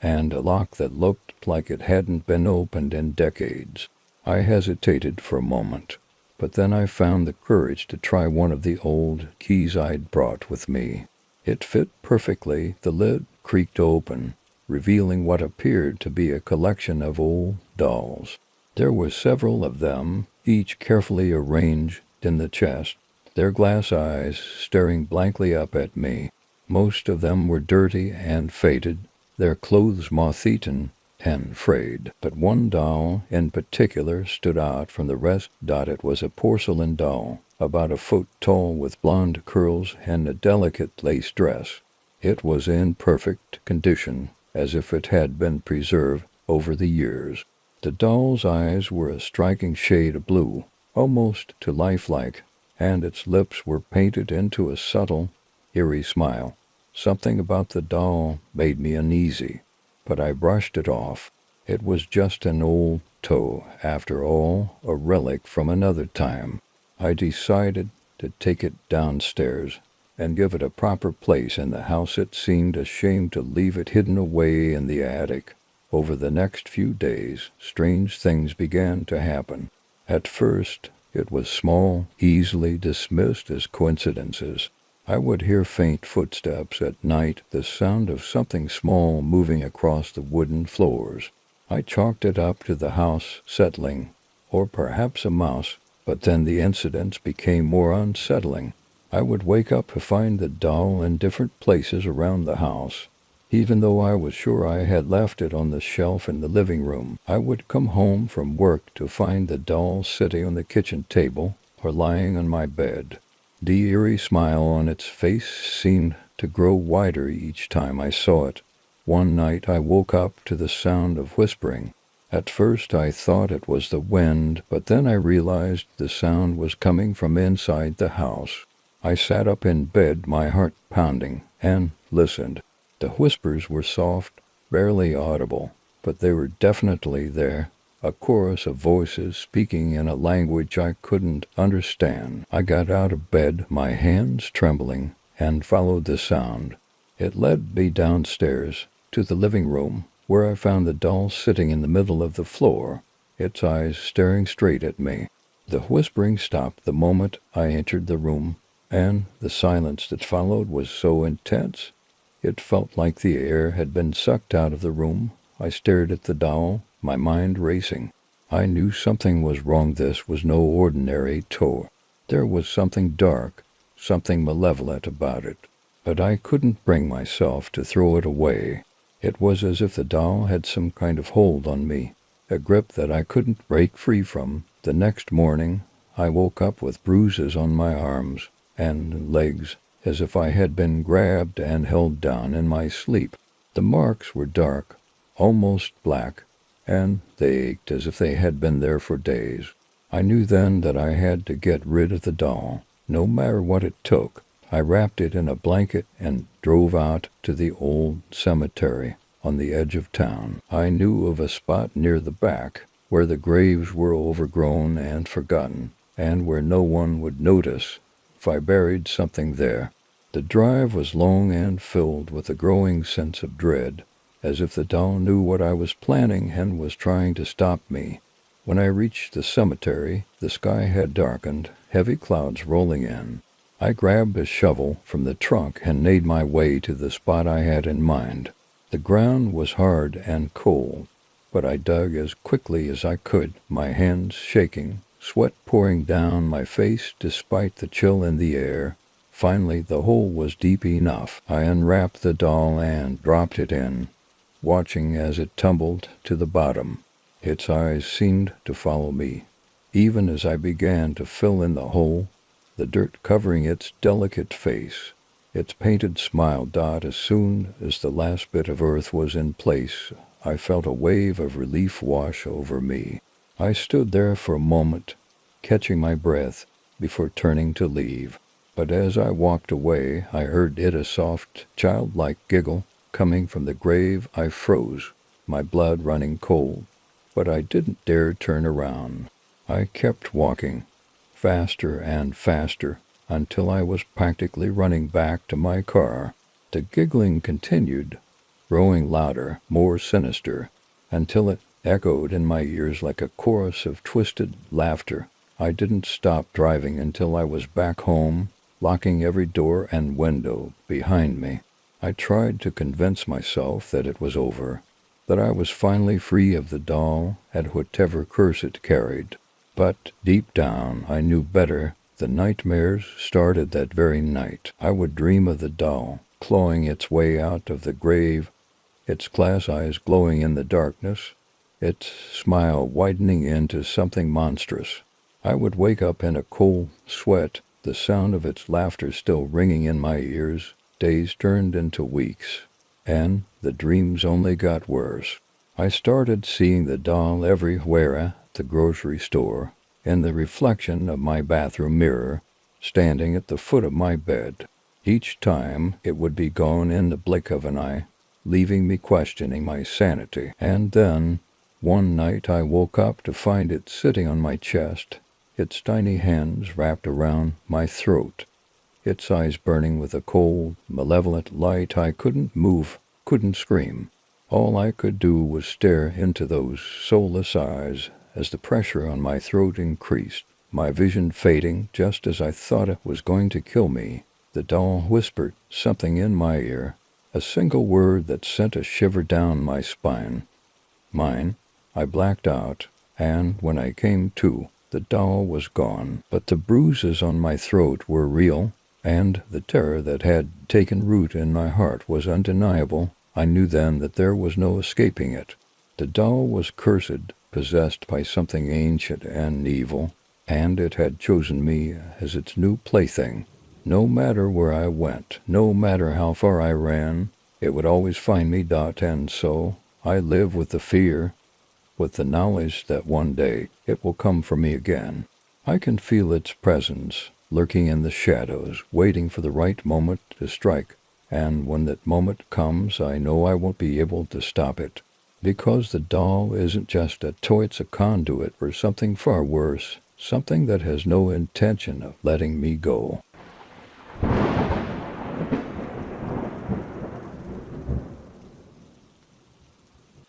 and a lock that looked like it hadn't been opened in decades. I hesitated for a moment, but then I found the courage to try one of the old keys I'd brought with me. It fit perfectly. The lid creaked open, revealing what appeared to be a collection of old dolls. There were several of them, each carefully arranged in the chest, their glass eyes staring blankly up at me. Most of them were dirty and faded, their clothes moth-eaten and frayed, but one doll in particular stood out from the rest. It was a porcelain doll, about a foot tall, with blonde curls and a delicate lace dress. It was in perfect condition, as if it had been preserved over the years. The doll's eyes were a striking shade of blue, almost too lifelike, and its lips were painted into a subtle, eerie smile. Something about the doll made me uneasy, but I brushed it off. It was just an old toe, after all, a relic from another time. I decided to take it downstairs and give it a proper place in the house. It seemed a shame to leave it hidden away in the attic. Over the next few days, strange things began to happen. At first, it was small, easily dismissed as coincidences. I would hear faint footsteps at night, the sound of something small moving across the wooden floors. I chalked it up to the house settling, or perhaps a mouse, but then the incidents became more unsettling. I would wake up to find the doll in different places around the house. Even though I was sure I had left it on the shelf in the living room, I would come home from work to find the doll sitting on the kitchen table or lying on my bed. The eerie smile on its face seemed to grow wider each time I saw it. One night I woke up to the sound of whispering. At first I thought it was the wind, but then I realized the sound was coming from inside the house. I sat up in bed, my heart pounding, and listened. The whispers were soft, barely audible, but they were definitely there. A chorus of voices speaking in a language I couldn't understand. I got out of bed, my hands trembling, and followed the sound. It led me downstairs to the living room, where I found the doll sitting in the middle of the floor, its eyes staring straight at me. The whispering stopped the moment I entered the room, and the silence that followed was so intense it felt like the air had been sucked out of the room. I stared at the doll, my mind racing. I knew something was wrong. This was no ordinary toy. There was something dark, something malevolent about it, but I couldn't bring myself to throw it away. It was as if the doll had some kind of hold on me, a grip that I couldn't break free from. The next morning, I woke up with bruises on my arms and legs, as if I had been grabbed and held down in my sleep. The marks were dark, almost black, and they ached as if they had been there for days. I knew then that I had to get rid of the doll, no matter what it took. I wrapped it in a blanket and drove out to the old cemetery on the edge of town. I knew of a spot near the back where the graves were overgrown and forgotten, and where no one would notice if I buried something there. The drive was long and filled with a growing sense of dread, as if the doll knew what I was planning and was trying to stop me. When I reached the cemetery, the sky had darkened, heavy clouds rolling in. I grabbed a shovel from the trunk and made my way to the spot I had in mind. The ground was hard and cold, but I dug as quickly as I could, my hands shaking, sweat pouring down my face despite the chill in the air. Finally, the hole was deep enough. I unwrapped the doll and dropped it in, watching as it tumbled to the bottom. Its eyes seemed to follow me, even as I began to fill in the hole, the dirt covering its delicate face. Its painted smile died as soon as the last bit of earth was in place. I felt a wave of relief wash over me. I stood there for a moment, catching my breath before turning to leave. But as I walked away, I heard a soft, childlike giggle coming from the grave. I froze, my blood running cold, but I didn't dare turn around. I kept walking, faster and faster, until I was practically running back to my car. The giggling continued, growing louder, more sinister, until it echoed in my ears like a chorus of twisted laughter. I didn't stop driving until I was back home, locking every door and window behind me. I tried to convince myself that it was over, that I was finally free of the doll and whatever curse it carried. But deep down I knew better. The nightmares started that very night. I would dream of the doll, clawing its way out of the grave, its glass eyes glowing in the darkness, its smile widening into something monstrous. I would wake up in a cold sweat, the sound of its laughter still ringing in my ears. Days turned into weeks, and the dreams only got worse. I started seeing the doll everywhere, at the grocery store, in the reflection of my bathroom mirror, standing at the foot of my bed. Each time it would be gone in the blink of an eye, leaving me questioning my sanity. And then, one night I woke up to find it sitting on my chest, its tiny hands wrapped around my throat, its eyes burning with a cold, malevolent light. I couldn't move, couldn't scream. All I could do was stare into those soulless eyes as the pressure on my throat increased, my vision fading just as I thought it was going to kill me. The doll whispered something in my ear, a single word that sent a shiver down my spine. Mine. I blacked out, and when I came to, the doll was gone, but the bruises on my throat were real, and the terror that had taken root in my heart was undeniable. I knew then that there was no escaping it. The doll was cursed, possessed by something ancient and evil, and it had chosen me as its new plaything. No matter where I went, no matter how far I ran, it would always find me. And so I live with the fear, with the knowledge that one day it will come for me again. I can feel its presence, lurking in the shadows, waiting for the right moment to strike. And when that moment comes, I know I won't be able to stop it. Because the doll isn't just a toy, it's a conduit for something far worse, something that has no intention of letting me go.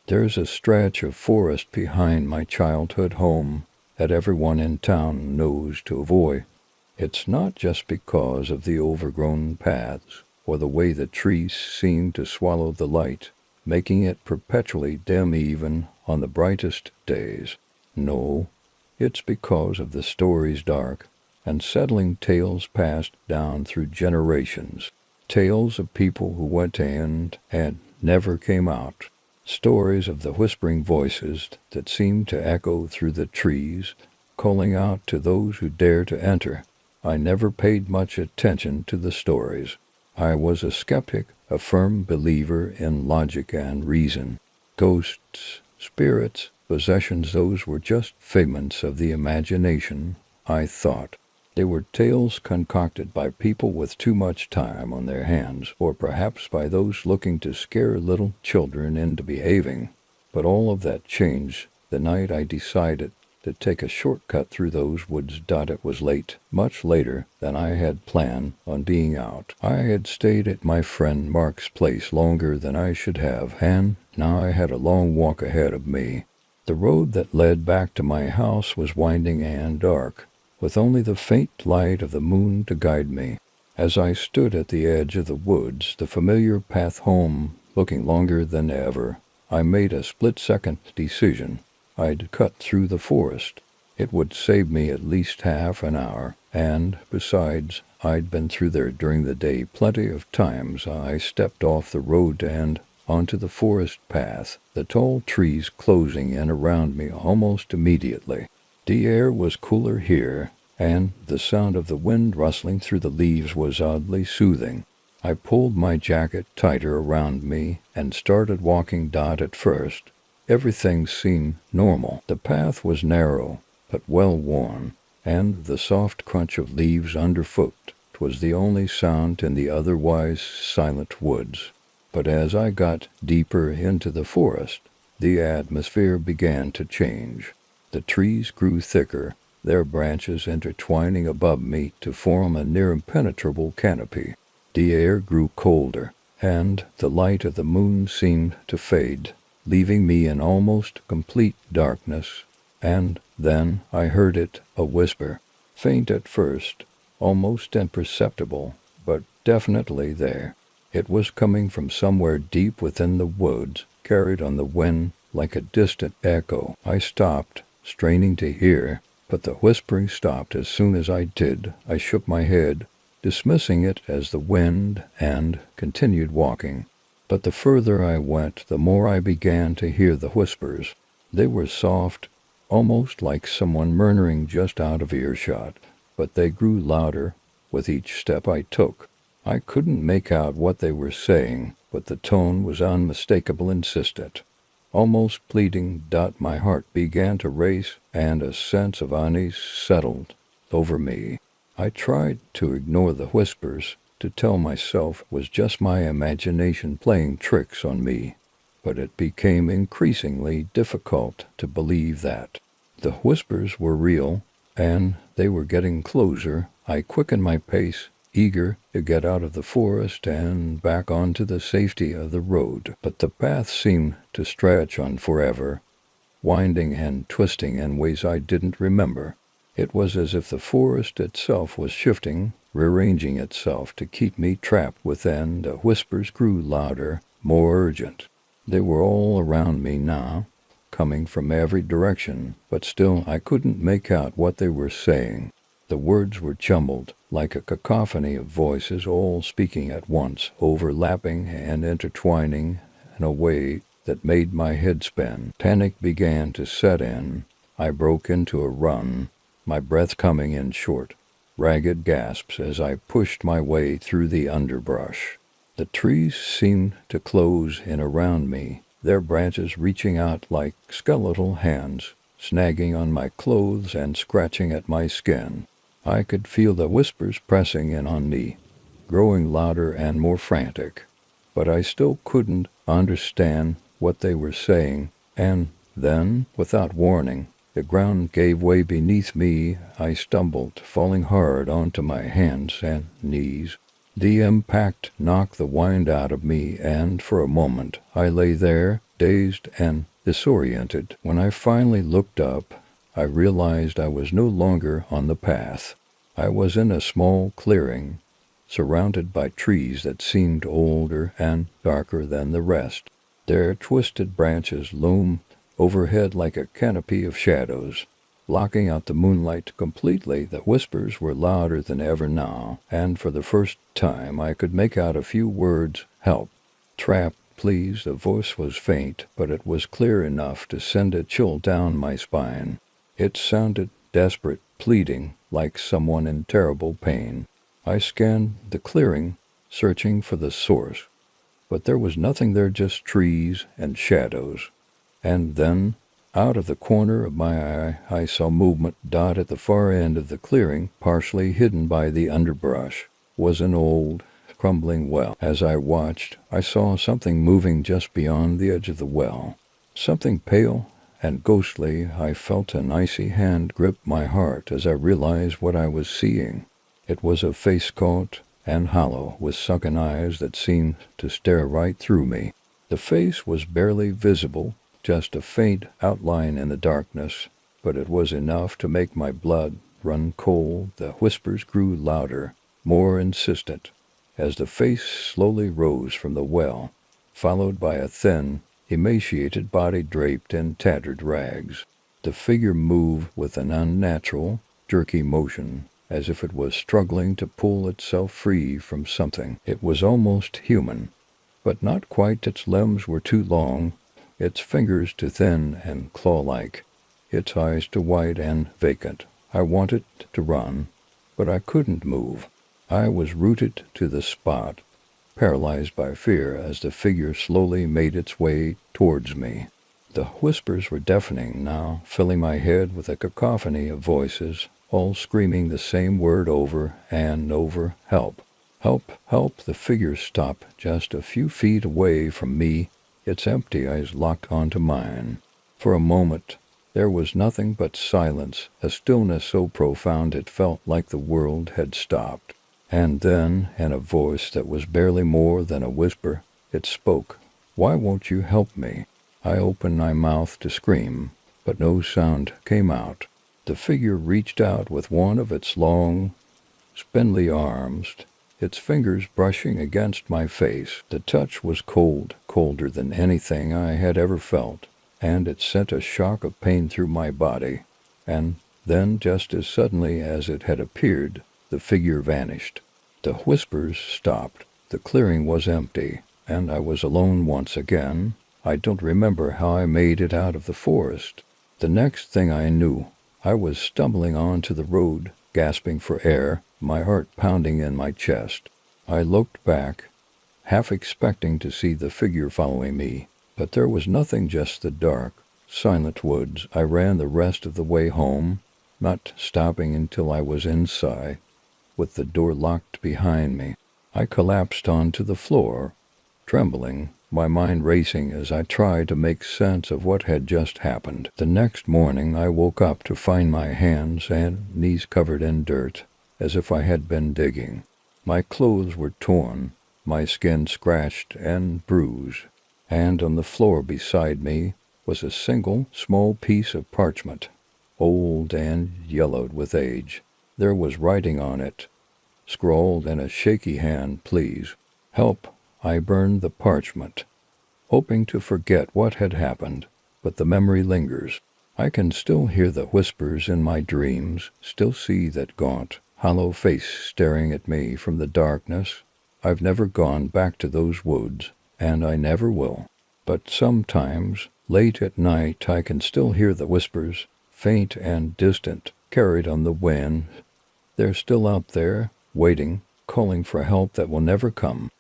There's a stretch of forest behind my childhood home that everyone in town knows to avoid. It's not just because of the overgrown paths or the way the trees seem to swallow the light, making it perpetually dim even on the brightest days. No, it's because of the stories dark, unsettling tales passed down through generations, tales of people who went in and never came out, stories of the whispering voices that seem to echo through the trees, calling out to those who dare to enter. I never paid much attention to the stories. I was a skeptic, a firm believer in logic and reason. Ghosts, spirits, possessions, those were just figments of the imagination, I thought. They were tales concocted by people with too much time on their hands, or perhaps by those looking to scare little children into behaving. But all of that changed the night I decided to take a shortcut through those woods. It was late, much later than I had planned on being out. I had stayed at my friend Mark's place longer than I should have, and now I had a long walk ahead of me. The road that led back to my house was winding and dark, with only the faint light of the moon to guide me. As I stood at the edge of the woods, the familiar path home looking longer than ever, I made a split-second decision. I'd cut through the forest. It would save me at least half an hour, and, besides, I'd been through there during the day plenty of times. I stepped off the road and onto the forest path, the tall trees closing in around me almost immediately. The air was cooler here, and the sound of the wind rustling through the leaves was oddly soothing. I pulled my jacket tighter around me and started walking. At first, everything seemed normal. The path was narrow, but well-worn, and the soft crunch of leaves underfoot was the only sound in the otherwise silent woods. But as I got deeper into the forest, the atmosphere began to change. The trees grew thicker, their branches intertwining above me to form a near impenetrable canopy. The air grew colder, and the light of the moon seemed to fade, leaving me in almost complete darkness. And then I heard it, a whisper, faint at first, almost imperceptible, but definitely there. It was coming from somewhere deep within the woods, carried on the wind like a distant echo. I stopped, straining to hear, but the whispering stopped as soon as I did. I shook my head, dismissing it as the wind, and continued walking. But the further I went, the more I began to hear the whispers. They were soft, almost like someone murmuring just out of earshot, but they grew louder with each step I took. I couldn't make out what they were saying, but the tone was unmistakable, insistent, almost pleading. My heart began to race, and a sense of unease settled over me. I tried to ignore the whispers, to tell myself it was just my imagination playing tricks on me, but it became increasingly difficult to believe that. The whispers were real, and they were getting closer. I quickened my pace, eager to get out of the forest and back onto the safety of the road. But the path seemed to stretch on forever, winding and twisting in ways I didn't remember. It was as if the forest itself was shifting, rearranging itself to keep me trapped within. The whispers grew louder, more urgent. They were all around me now, coming from every direction, but still I couldn't make out what they were saying. The words were jumbled, like a cacophony of voices all speaking at once, overlapping and intertwining in a way that made my head spin. Panic began to set in. I broke into a run, my breath coming in short, ragged gasps as I pushed my way through the underbrush. The trees seemed to close in around me, their branches reaching out like skeletal hands, snagging on my clothes and scratching at my skin. I could feel the whispers pressing in on me, growing louder and more frantic, but I still couldn't understand what they were saying. And then, without warning, the ground gave way beneath me. I stumbled, falling hard onto my hands and knees. The impact knocked the wind out of me, and for a moment I lay there, dazed and disoriented. When I finally looked up, I realized I was no longer on the path. I was in a small clearing, surrounded by trees that seemed older and darker than the rest. Their twisted branches loomed overhead like a canopy of shadows, blocking out the moonlight completely. The whispers were louder than ever now, and for the first time I could make out a few words. Help. Trap, please. The voice was faint, but it was clear enough to send a chill down my spine. It sounded desperate, pleading, like someone in terrible pain. I scanned the clearing, searching for the source, but there was nothing there, just trees and shadows. And then, out of the corner of my eye, I saw movement. At the far end of the clearing, partially hidden by the underbrush, was an old, crumbling well. As I watched, I saw something moving just beyond the edge of the well. Something pale and ghostly. I felt an icy hand grip my heart as I realized what I was seeing. It was a face gaunt and hollow, with sunken eyes that seemed to stare right through me. The face was barely visible, just a faint outline in the darkness, but it was enough to make my blood run cold. The whispers grew louder, more insistent, as the face slowly rose from the well, followed by a thin, emaciated body draped in tattered rags. The figure moved with an unnatural, jerky motion, as if it was struggling to pull itself free from something. It was almost human, but not quite. Its limbs were too long, its fingers too thin and claw-like, its eyes too wide and vacant. I wanted to run, but I couldn't move. I was rooted to the spot, paralyzed by fear as the figure slowly made its way towards me. The whispers were deafening now, filling my head with a cacophony of voices, all screaming the same word over and over. Help! Help! Help! The figure stopped just a few feet away from me, its empty eyes locked onto mine. For a moment, there was nothing but silence, a stillness so profound it felt like the world had stopped. And then, in a voice that was barely more than a whisper, it spoke. "Why won't you help me?" I opened my mouth to scream, but no sound came out. The figure reached out with one of its long, spindly arms, its fingers brushing against my face. The touch was cold, colder than anything I had ever felt, and it sent a shock of pain through my body. And then, just as suddenly as it had appeared, the figure vanished. The whispers stopped. The clearing was empty, and I was alone once again. I don't remember how I made it out of the forest. The next thing I knew, I was stumbling onto the road, gasping for air, my heart pounding in my chest. I looked back, half expecting to see the figure following me, but there was nothing, just the dark, silent woods. I ran the rest of the way home, not stopping until I was inside, with the door locked behind me. I collapsed onto the floor, trembling, my mind racing as I tried to make sense of what had just happened. The next morning I woke up to find my hands and knees covered in dirt, as if I had been digging. My clothes were torn, my skin scratched and bruised, and on the floor beside me was a single small piece of parchment, old and yellowed with age. There was writing on it, scrawled in a shaky hand, "Please help." I burned the parchment, hoping to forget what had happened, but the memory lingers. I can still hear the whispers in my dreams, still see that gaunt, hollow face staring at me from the darkness. I've never gone back to those woods, and I never will. But sometimes, late at night, I can still hear the whispers, faint and distant, carried on the wind. They're still out there, waiting, calling for help that will never come.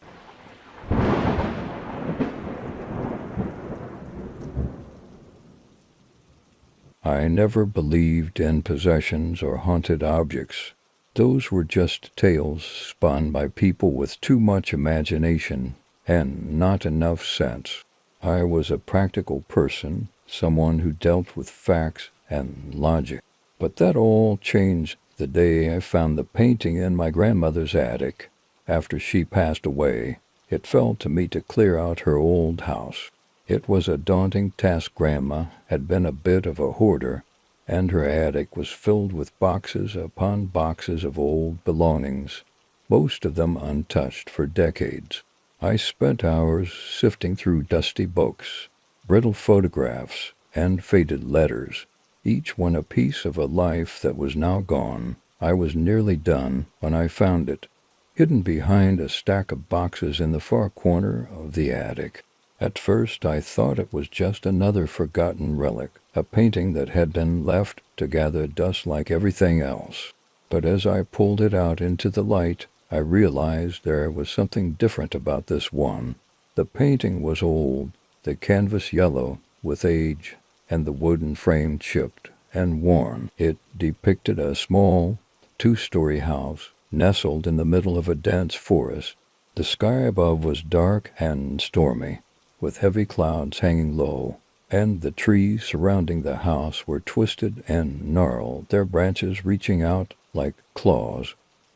I never believed in possessions or haunted objects. Those were just tales spun by people with too much imagination and not enough sense. I was a practical person, someone who dealt with facts and logic. But that all changed the day I found the painting in my grandmother's attic. After she passed away, it fell to me to clear out her old house. It was a daunting task. Grandma had been a bit of a hoarder, and her attic was filled with boxes upon boxes of old belongings, most of them untouched for decades. I spent hours sifting through dusty books, brittle photographs, and faded letters, each one a piece of a life that was now gone. I was nearly done when I found it, hidden behind a stack of boxes in the far corner of the attic. At first I thought it was just another forgotten relic, a painting that had been left to gather dust like everything else. But as I pulled it out into the light, I realized there was something different about this one. The painting was old, the canvas yellow with age, and the wooden frame chipped and worn. It depicted a small, two-story house nestled in the middle of a dense forest. The sky above was dark and stormy, with heavy clouds hanging low, and the trees surrounding the house were twisted and gnarled, their branches reaching out like claws.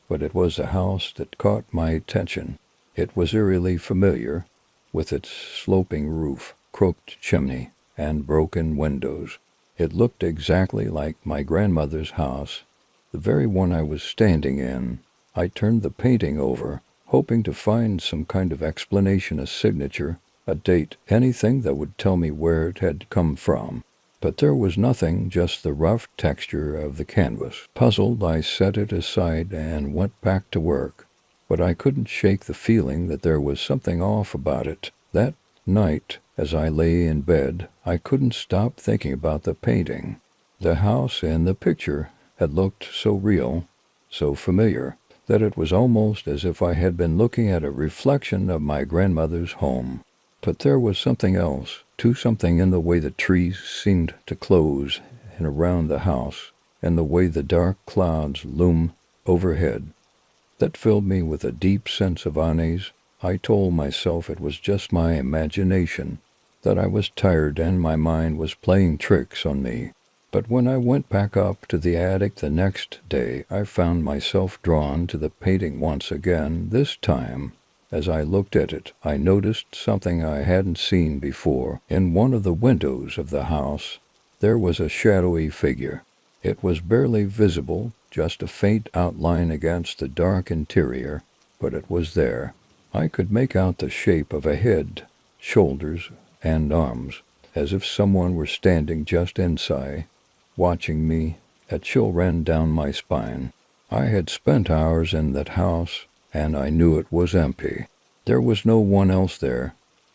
But it was a house that caught my attention. It was eerily familiar, with its sloping roof, crooked chimney, and broken windows. It looked exactly like my grandmother's house, the very one I was standing in. I turned the painting over, hoping to find some kind of explanation, a signature, a date, anything that would tell me where it had come from. But there was nothing, just the rough texture of the canvas. Puzzled, I set it aside and went back to work. But I couldn't shake the feeling that there was something off about it. That night, as I lay in bed, I couldn't stop thinking about the painting. The house in the picture had looked so real, so familiar, that it was almost as if I had been looking at a reflection of my grandmother's home. But there was something else, too, something in the way the trees seemed to close in around the house, and the way the dark clouds loomed overhead, that filled me with a deep sense of unease. I told myself it was just my imagination, that I was tired and my mind was playing tricks on me. But when I went back up to the attic the next day, I found myself drawn to the painting once again. This time, as I looked at it, I noticed something I hadn't seen before. In one of the windows of the house, there was a shadowy figure. It was barely visible, just a faint outline against the dark interior, but it was there. I could make out the shape of a head, shoulders, and arms, as if someone were standing just inside, watching me. A chill ran down my spine. I had spent hours in that house, and I knew it was empty. There was no one else there,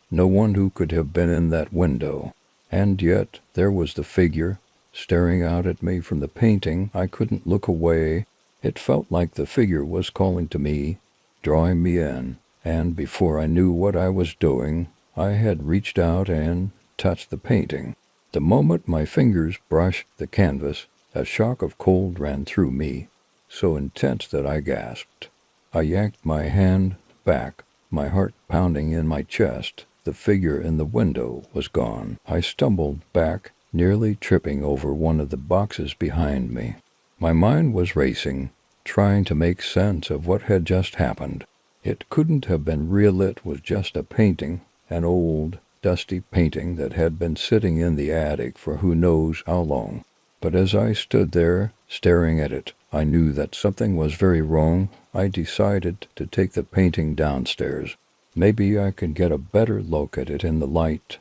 no one who could have been in that window. And yet there was the figure, staring out at me from the painting. I couldn't look away. It felt like the figure was calling to me, drawing me in, and before I knew what I was doing, I had reached out and touched the painting. The moment my fingers brushed the canvas, a shock of cold ran through me, so intense that I gasped. I yanked my hand back, my heart pounding in my chest. The figure in the window was gone. I stumbled back, nearly tripping over one of the boxes behind me. My mind was racing, trying to make sense of what had just happened. It couldn't have been real. It was just a painting, an old, dusty painting that had been sitting in the attic for who knows how long. But as I stood there, staring at it, I knew that something was very wrong. I decided to take the painting downstairs. Maybe I could get a better look at it in the light,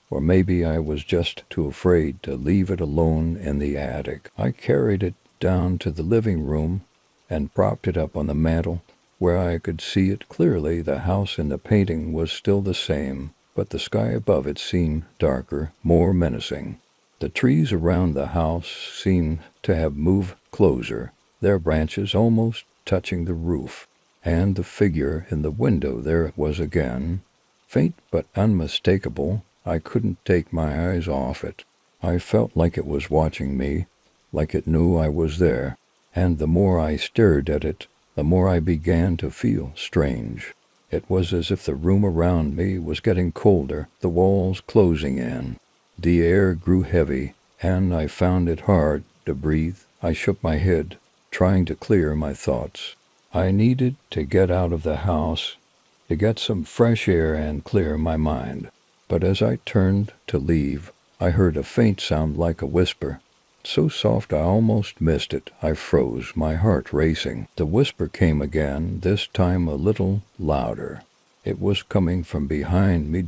or maybe I was just too afraid to leave it alone in the attic. I carried it down to the living room and propped it up on the mantel, where I could see it clearly. The house in the painting was still the same, but the sky above it seemed darker, more menacing. The trees around the house seemed to have moved closer, their branches almost touching the roof. And the figure in the window, there it was again, faint but unmistakable. I couldn't take my eyes off it. I felt like it was watching me, like it knew I was there. And the more I stared at it, the more I began to feel strange. It was as if the room around me was getting colder, the walls closing in. The air grew heavy, and I found it hard to breathe. I shook my head, trying to clear my thoughts. I needed to get out of the house, to get some fresh air and clear my mind. But as I turned to leave, I heard a faint sound like a whisper, so soft I almost missed it. I froze, my heart racing. The whisper came again, this time a little louder. It was coming from behind me.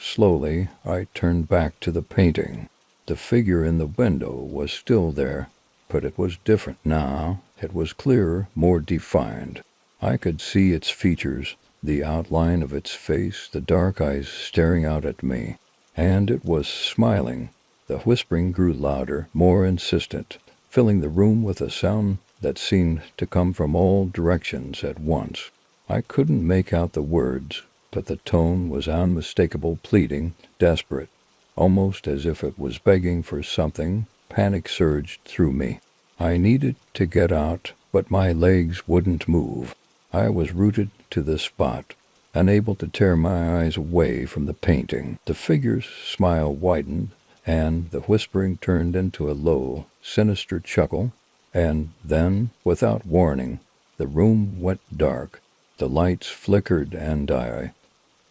Slowly, I turned back to the painting. The figure in the window was still there, but it was different now. It was clearer, more defined. I could see its features, the outline of its face, the dark eyes staring out at me. And it was smiling. The whispering grew louder, more insistent, filling the room with a sound that seemed to come from all directions at once. I couldn't make out the words, but the tone was unmistakable, pleading, desperate, almost as if it was begging for something. Panic surged through me. I needed to get out, but my legs wouldn't move. I was rooted to the spot, unable to tear my eyes away from the painting. The figure's smile widened, and the whispering turned into a low, sinister chuckle, and then, without warning, the room went dark. The lights flickered and died,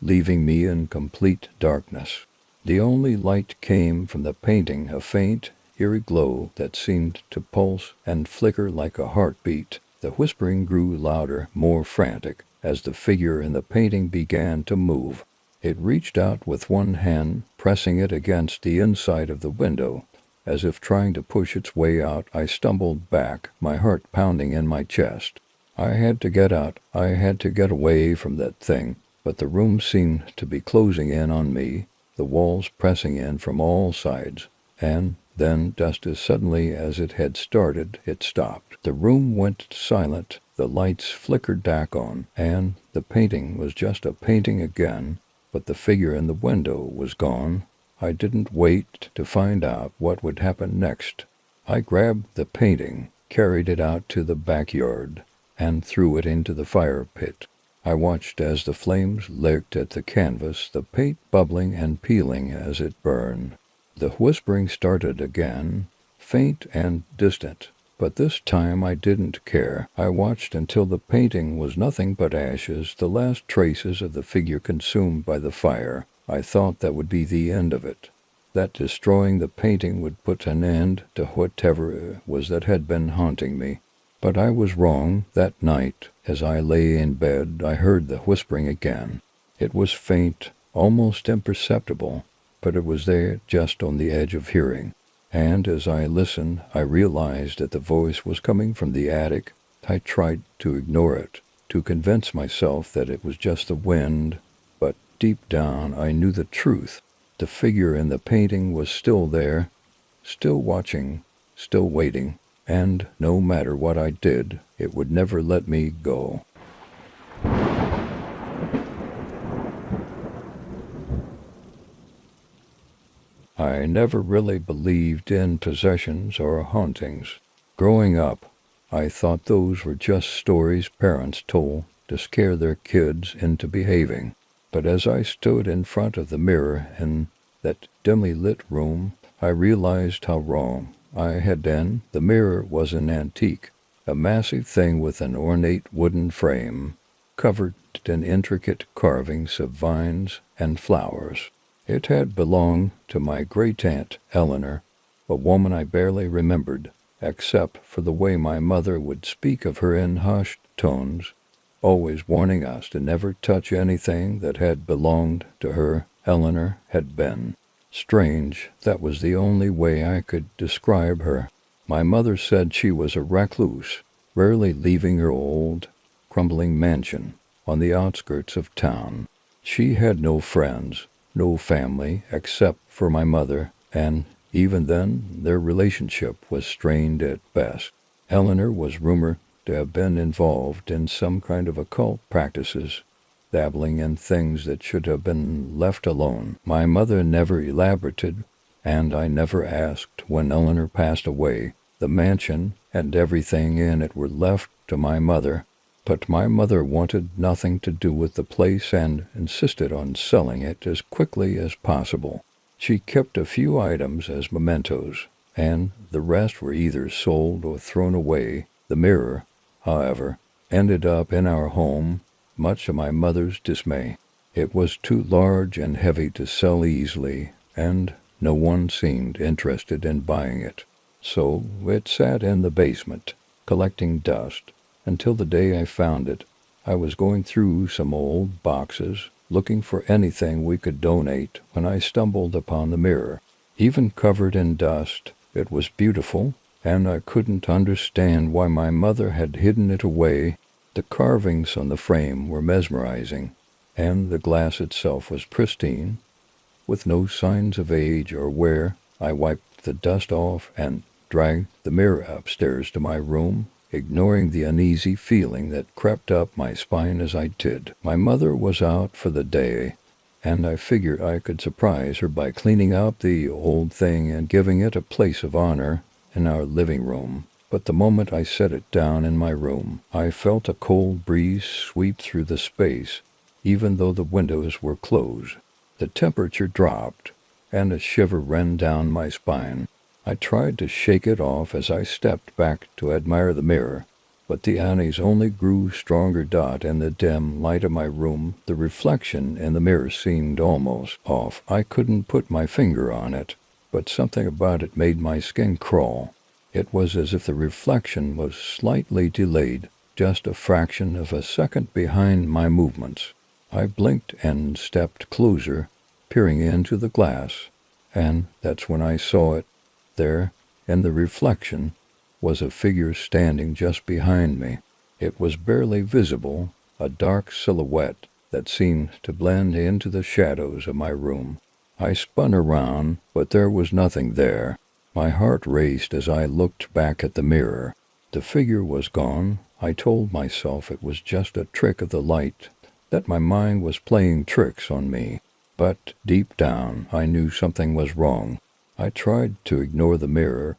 leaving me in complete darkness. The only light came from the painting, a faint, eerie glow that seemed to pulse and flicker like a heartbeat. The whispering grew louder, more frantic, as the figure in the painting began to move. It reached out with one hand, pressing it against the inside of the window, as if trying to push its way out. I stumbled back, my heart pounding in my chest. I had to get out. I had to get away from that thing, but the room seemed to be closing in on me, the walls pressing in from all sides, and then, just as suddenly as it had started, it stopped. The room went silent, the lights flickered back on, and the painting was just a painting again, but the figure in the window was gone. I didn't wait to find out what would happen next. I grabbed the painting, carried it out to the backyard, and threw it into the fire pit. I watched as the flames licked at the canvas, the paint bubbling and peeling as it burned. The whispering started again, faint and distant. But this time I didn't care. I watched until the painting was nothing but ashes, the last traces of the figure consumed by the fire. I thought that would be the end of it, that destroying the painting would put an end to whatever it was that had been haunting me. But I was wrong. That night, as I lay in bed, I heard the whispering again. It was faint, almost imperceptible, but it was there just on the edge of hearing. And as I listened, I realized that the voice was coming from the attic. I tried to ignore it, to convince myself that it was just the wind, but deep down I knew the truth. The figure in the painting was still there, still watching, still waiting, and no matter what I did, it would never let me go. I never really believed in possessions or hauntings. Growing up, I thought those were just stories parents told to scare their kids into behaving. But as I stood in front of the mirror in that dimly lit room, I realized how wrong I had been. The mirror was an antique, a massive thing with an ornate wooden frame, covered in intricate carvings of vines and flowers. It had belonged to my great-aunt Eleanor, a woman I barely remembered, except for the way my mother would speak of her in hushed tones, always warning us to never touch anything that had belonged to her. Eleanor had been strange. That was the only way I could describe her. My mother said she was a recluse, rarely leaving her old, crumbling mansion on the outskirts of town. She had no friends, no family except for my mother, and even then their relationship was strained at best. Eleanor was rumored to have been involved in some kind of occult practices, dabbling in things that should have been left alone. My mother never elaborated, and I never asked when Eleanor passed away. The mansion and everything in it were left to my mother, but my mother wanted nothing to do with the place and insisted on selling it as quickly as possible. She kept a few items as mementos, and the rest were either sold or thrown away. The mirror, however, ended up in our home, much to my mother's dismay. It was too large and heavy to sell easily, and no one seemed interested in buying it. So it sat in the basement, collecting dust, until the day I found it. I was going through some old boxes, looking for anything we could donate, when I stumbled upon the mirror. Even covered in dust, it was beautiful, and I couldn't understand why my mother had hidden it away. The carvings on the frame were mesmerizing, and the glass itself was pristine, with no signs of age or wear. I wiped the dust off and dragged the mirror upstairs to my room, ignoring the uneasy feeling that crept up my spine as I did. My mother was out for the day, and I figured I could surprise her by cleaning up the old thing and giving it a place of honor in our living room. But the moment I set it down in my room, I felt a cold breeze sweep through the space, even though the windows were closed. The temperature dropped, and a shiver ran down my spine. I tried to shake it off as I stepped back to admire the mirror, but the unease only grew stronger. In the dim light of my room, the reflection in the mirror seemed almost off. I couldn't put my finger on it, but something about it made my skin crawl. It was as if the reflection was slightly delayed, just a fraction of a second behind my movements. I blinked and stepped closer, peering into the glass, and that's when I saw it. There, in the reflection, was a figure standing just behind me. It was barely visible, a dark silhouette that seemed to blend into the shadows of my room. I spun around, but there was nothing there. My heart raced as I looked back at the mirror. The figure was gone. I told myself it was just a trick of the light, that my mind was playing tricks on me. But deep down, I knew something was wrong. I tried to ignore the mirror,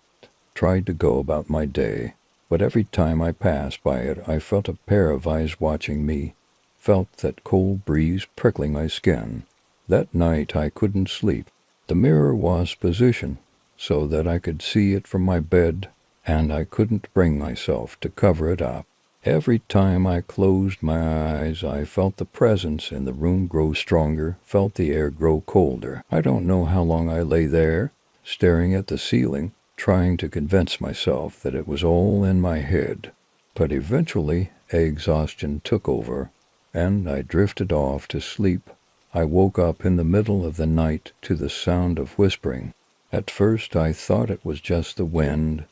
tried to go about my day, but every time I passed by it, I felt a pair of eyes watching me, felt that cold breeze prickling my skin. That night I couldn't sleep. The mirror was positioned so that I could see it from my bed, and I couldn't bring myself to cover it up. Every time I closed my eyes, I felt the presence in the room grow stronger, felt the air grow colder. I don't know how long I lay there, staring at the ceiling, trying to convince myself that it was all in my head. But eventually, exhaustion took over, and I drifted off to sleep. I woke up in the middle of the night to the sound of whispering. At first, I thought it was just the wind,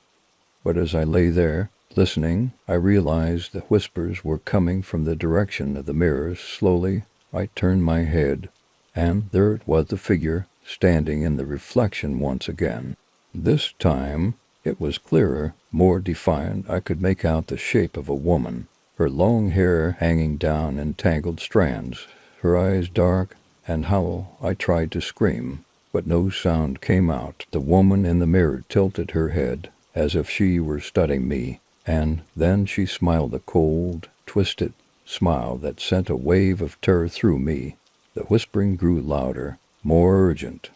but as I lay there, listening, I realized the whispers were coming from the direction of the mirrors. Slowly, I turned my head, and there it was, the figure standing in the reflection once again. This time, it was clearer, more defined. I could make out the shape of a woman, her long hair hanging down in tangled strands, her eyes dark and hollow. I tried to scream, but no sound came out. The woman in the mirror tilted her head, as if she were studying me, and then she smiled a cold, twisted smile that sent a wave of terror through me. The whispering grew louder, more urgent,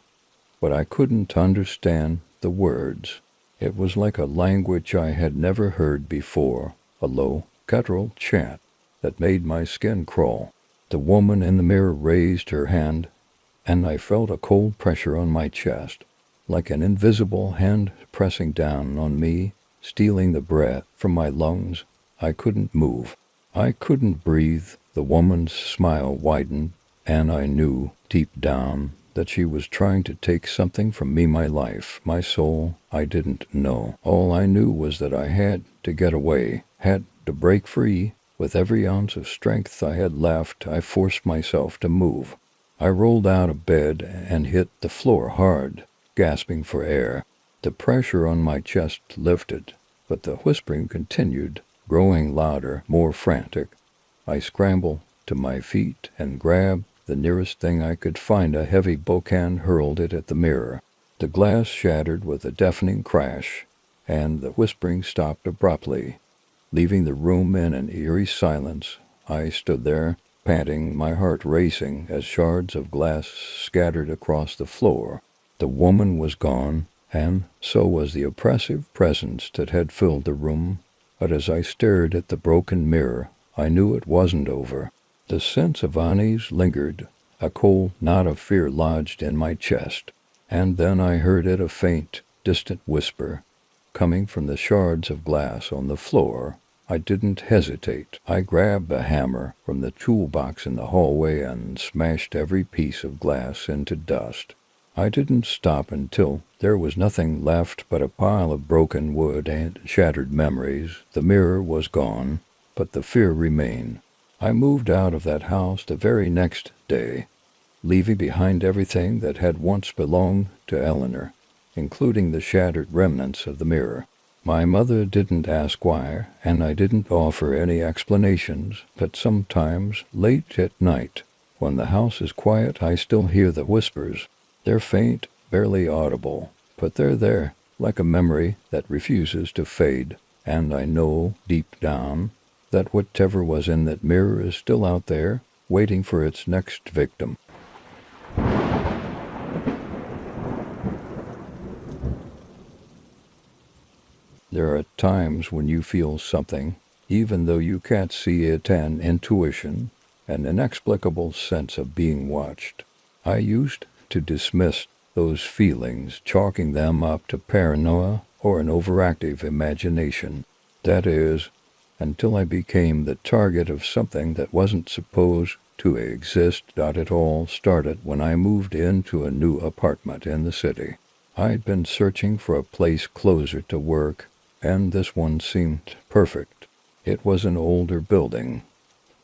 but I couldn't understand the words. It was like a language I had never heard before, a low, guttural chant that made my skin crawl. The woman in the mirror raised her hand, and I felt a cold pressure on my chest, like an invisible hand pressing down on me, stealing the breath from my lungs. I couldn't move. I couldn't breathe. The woman's smile widened, and I knew, deep down, that she was trying to take something from me, my life, my soul. I didn't know. All I knew was that I had to get away, had to break free. With every ounce of strength I had left, I forced myself to move. I rolled out of bed and hit the floor hard, gasping for air. The pressure on my chest lifted, but the whispering continued, growing louder, more frantic. I scrambled to my feet and grabbed the nearest thing I could find, a heavy book, and hurled it at the mirror. The glass shattered with a deafening crash, and the whispering stopped abruptly, leaving the room in an eerie silence. I stood there, panting, my heart racing, as shards of glass scattered across the floor. The woman was gone, and so was the oppressive presence that had filled the room. But as I stared at the broken mirror, I knew it wasn't over. The sense of unease lingered. A cold knot of fear lodged in my chest. And then I heard it, a faint, distant whisper, coming from the shards of glass on the floor. I didn't hesitate. I grabbed a hammer from the toolbox in the hallway and smashed every piece of glass into dust. I didn't stop until there was nothing left but a pile of broken wood and shattered memories. The mirror was gone, but the fear remained. I moved out of that house the very next day, leaving behind everything that had once belonged to Eleanor, including the shattered remnants of the mirror. My mother didn't ask why, and I didn't offer any explanations, but sometimes, late at night, when the house is quiet, I still hear the whispers. They're faint, barely audible, but they're there, like a memory that refuses to fade, and I know, deep down, that whatever was in that mirror is still out there, waiting for its next victim. There are times when you feel something, even though you can't see it, an intuition, an inexplicable sense of being watched. I used to dismiss those feelings, chalking them up to paranoia or an overactive imagination. That is, until I became the target of something that wasn't supposed to exist. It all started when I moved into a new apartment in the city. I'd been searching for a place closer to work, and this one seemed perfect. It was an older building,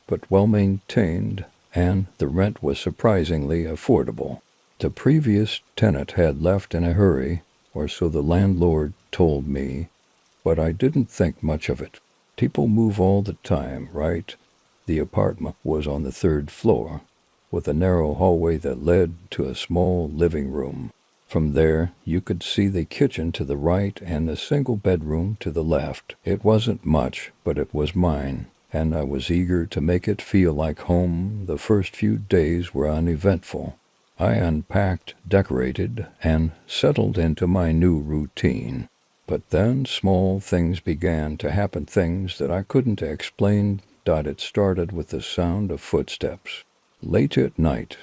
but well-maintained, and the rent was surprisingly affordable. The previous tenant had left in a hurry, or so the landlord told me, but I didn't think much of it. People move all the time, right? The apartment was on the 3rd floor, with a narrow hallway that led to a small living room. From there, you could see the kitchen to the right and a single bedroom to the left. It wasn't much, but it was mine, and I was eager to make it feel like home. The first few days were uneventful. I unpacked, decorated, and settled into my new routine. But then small things began to happen, things that I couldn't explain. It started with the sound of footsteps. Late at night,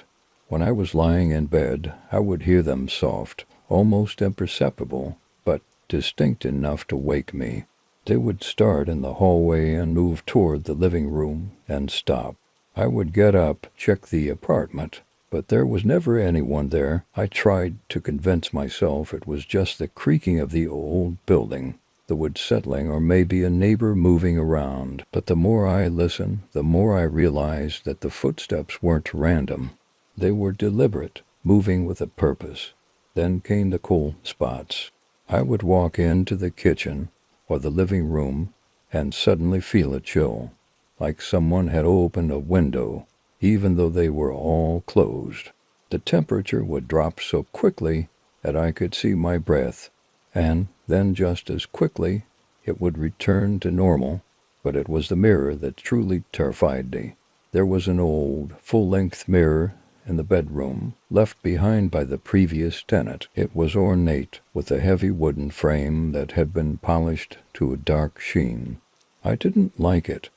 when I was lying in bed, I would hear them soft, almost imperceptible, but distinct enough to wake me. They would start in the hallway and move toward the living room and stop. I would get up, check the apartment, but there was never anyone there. I tried to convince myself it was just the creaking of the old building, the wood settling, or maybe a neighbor moving around. But the more I listened, the more I realized that the footsteps weren't random. They were deliberate, moving with a purpose. Then came the cold spots. I would walk into the kitchen or the living room and suddenly feel a chill, like someone had opened a window, even though they were all closed. The temperature would drop so quickly that I could see my breath, and then just as quickly it would return to normal. But it was the mirror that truly terrified me. There was an old, full-length mirror in the bedroom, left behind by the previous tenant. It was ornate, with a heavy wooden frame that had been polished to a dark sheen. I didn't like it,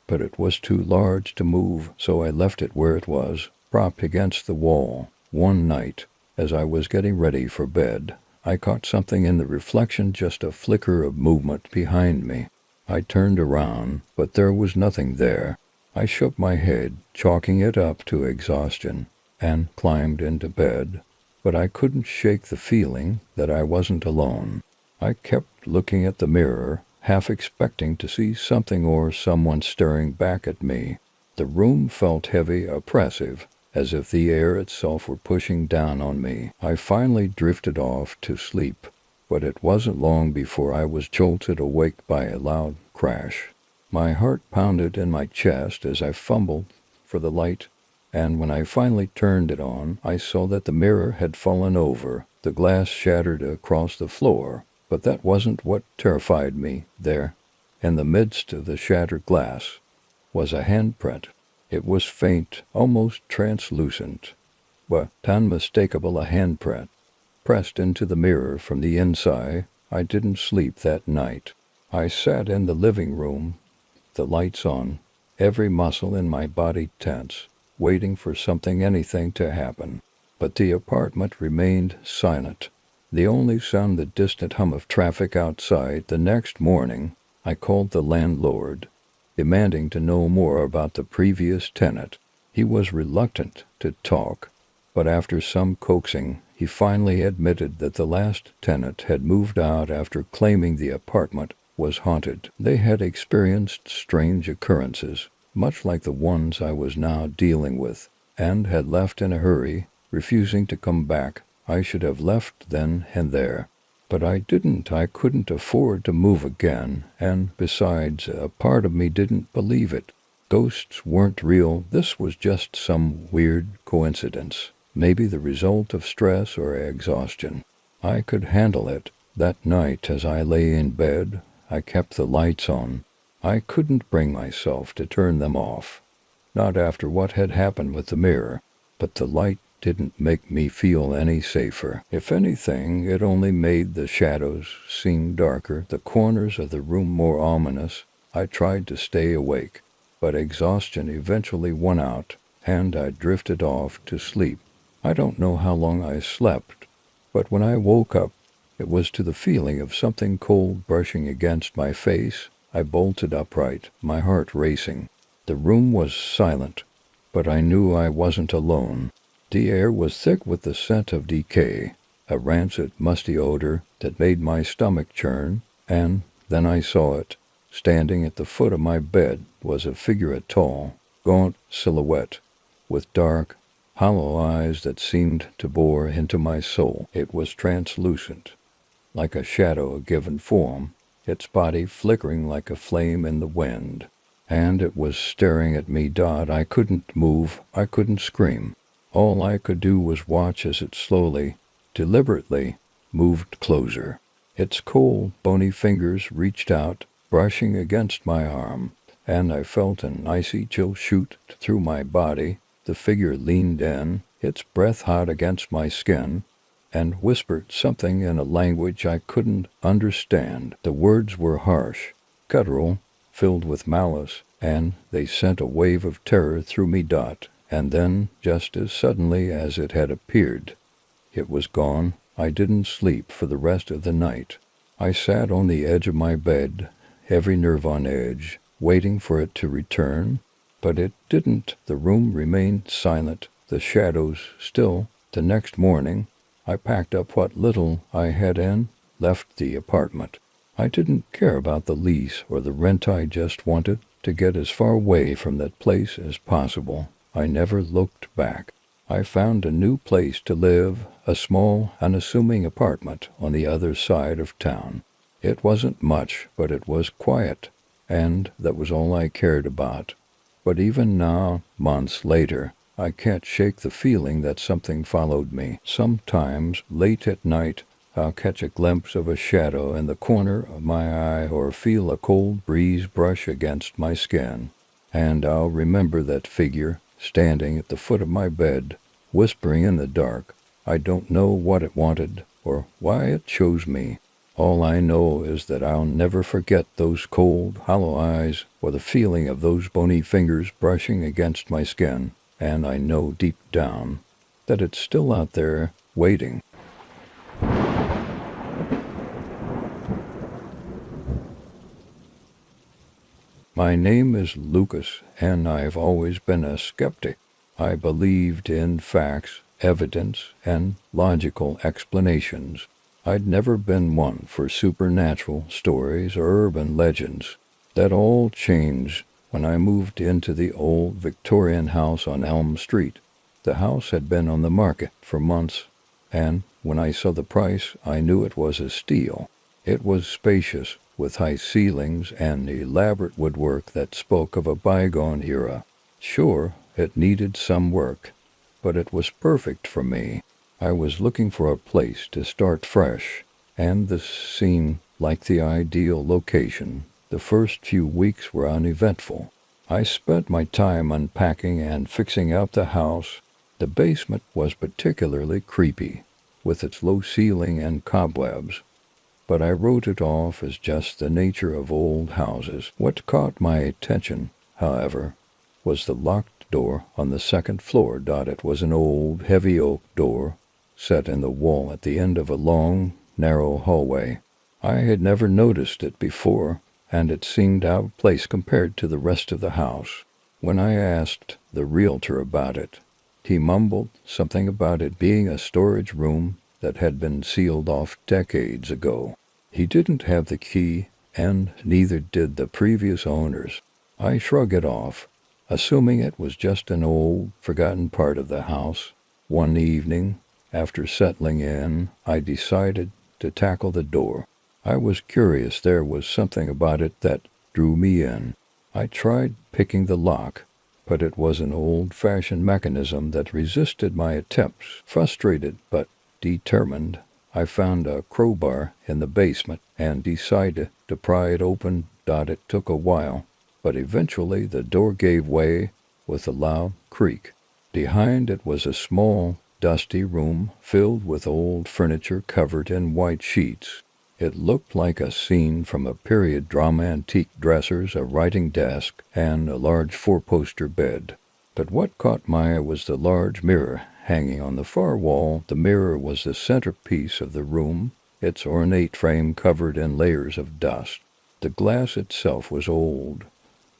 but it was too large to move, so I left it where it was, propped against the wall. One night, as I was getting ready for bed, I caught something in the reflection, just a flicker of movement behind me. I turned around, but there was nothing there. I shook my head, chalking it up to exhaustion, and climbed into bed, but I couldn't shake the feeling that I wasn't alone. I kept looking at the mirror, half expecting to see something or someone staring back at me. The room felt heavy, oppressive, as if the air itself were pushing down on me. I finally drifted off to sleep, but it wasn't long before I was jolted awake by a loud crash. My heart pounded in my chest as I fumbled for the light, and when I finally turned it on, I saw that the mirror had fallen over. The glass shattered across the floor, but that wasn't what terrified me. There, in the midst of the shattered glass, was a handprint. It was faint, almost translucent, but unmistakable, a handprint, pressed into the mirror from the inside. I didn't sleep that night. I sat in the living room, the lights on, every muscle in my body tense, waiting for something, anything to happen. But the apartment remained silent. The only sound, the distant hum of traffic outside. The next morning, I called the landlord, demanding to know more about the previous tenant. He was reluctant to talk, but after some coaxing, he finally admitted that the last tenant had moved out after claiming the apartment was haunted. They had experienced strange occurrences, much like the ones I was now dealing with, and had left in a hurry, refusing to come back. I should have left then and there. But I didn't. I couldn't afford to move again, and besides, a part of me didn't believe it. Ghosts weren't real. This was just some weird coincidence, maybe the result of stress or exhaustion. I could handle it. That night, as I lay in bed, I kept the lights on. I couldn't bring myself to turn them off, not after what had happened with the mirror, but the light didn't make me feel any safer. If anything, it only made the shadows seem darker, the corners of the room more ominous. I tried to stay awake, but exhaustion eventually won out, and I drifted off to sleep. I don't know how long I slept, but when I woke up, it was to the feeling of something cold brushing against my face. I bolted upright, my heart racing. The room was silent, but I knew I wasn't alone. The air was thick with the scent of decay, a rancid, musty odor that made my stomach churn, and then I saw it. Standing at the foot of my bed was a figure, a tall, gaunt silhouette, with dark, hollow eyes that seemed to bore into my soul. It was translucent, like a shadow given form, its body flickering like a flame in the wind, and it was staring at me. I couldn't move, I couldn't scream. All I could do was watch as it slowly, deliberately, moved closer. Its cold, bony fingers reached out, brushing against my arm, and I felt an icy chill shoot through my body. The figure leaned in, its breath hot against my skin, and whispered something in a language I couldn't understand. The words were harsh, guttural, filled with malice, and they sent a wave of terror through me. And then, just as suddenly as it had appeared, it was gone. I didn't sleep for the rest of the night. I sat on the edge of my bed, every nerve on edge, waiting for it to return, but it didn't. The room remained silent, the shadows still. The next morning, I packed up what little I had and left the apartment. I didn't care about the lease or the rent. I just wanted to get as far away from that place as possible. I never looked back. I found a new place to live, a small, unassuming apartment on the other side of town. It wasn't much, but it was quiet, and that was all I cared about. But even now, months later, I can't shake the feeling that something followed me. Sometimes, late at night, I'll catch a glimpse of a shadow in the corner of my eye or feel a cold breeze brush against my skin, and I'll remember that figure standing at the foot of my bed, whispering in the dark. I don't know what it wanted or why it chose me. All I know is that I'll never forget those cold, hollow eyes or the feeling of those bony fingers brushing against my skin, and I know deep down that it's still out there waiting. My name is Lucas, and I've always been a skeptic. I believed in facts, evidence, and logical explanations. I'd never been one for supernatural stories or urban legends. That all changed when I moved into the old Victorian house on Elm Street. The house had been on the market for months, and when I saw the price, I knew it was a steal. It was spacious, with high ceilings and elaborate woodwork that spoke of a bygone era. Sure, it needed some work, but it was perfect for me. I was looking for a place to start fresh, and this seemed like the ideal location. The first few weeks were uneventful. I spent my time unpacking and fixing out the house. The basement was particularly creepy, with its low ceiling and cobwebs, but I wrote it off as just the nature of old houses. What caught my attention, however, was the locked door on the second floor. It was an old, heavy oak door set in the wall at the end of a long, narrow hallway. I had never noticed it before, and it seemed out of place compared to the rest of the house. When I asked the realtor about it, he mumbled something about it being a storage room that had been sealed off decades ago. He didn't have the key, and neither did the previous owners. I shrugged it off, assuming it was just an old, forgotten part of the house. One evening, after settling in, I decided to tackle the door. I was curious. There was something about it that drew me in. I tried picking the lock, but it was an old-fashioned mechanism that resisted my attempts. Frustrated but determined, I found a crowbar in the basement and decided to pry it open. It took a while, but eventually the door gave way with a loud creak. Behind it was a small, dusty room filled with old furniture covered in white sheets. It looked like a scene from a period drama: antique dressers, a writing desk, and a large four-poster bed. But what caught my eye was the large mirror hanging on the far wall. The mirror was the centerpiece of the room, its ornate frame covered in layers of dust. The glass itself was old,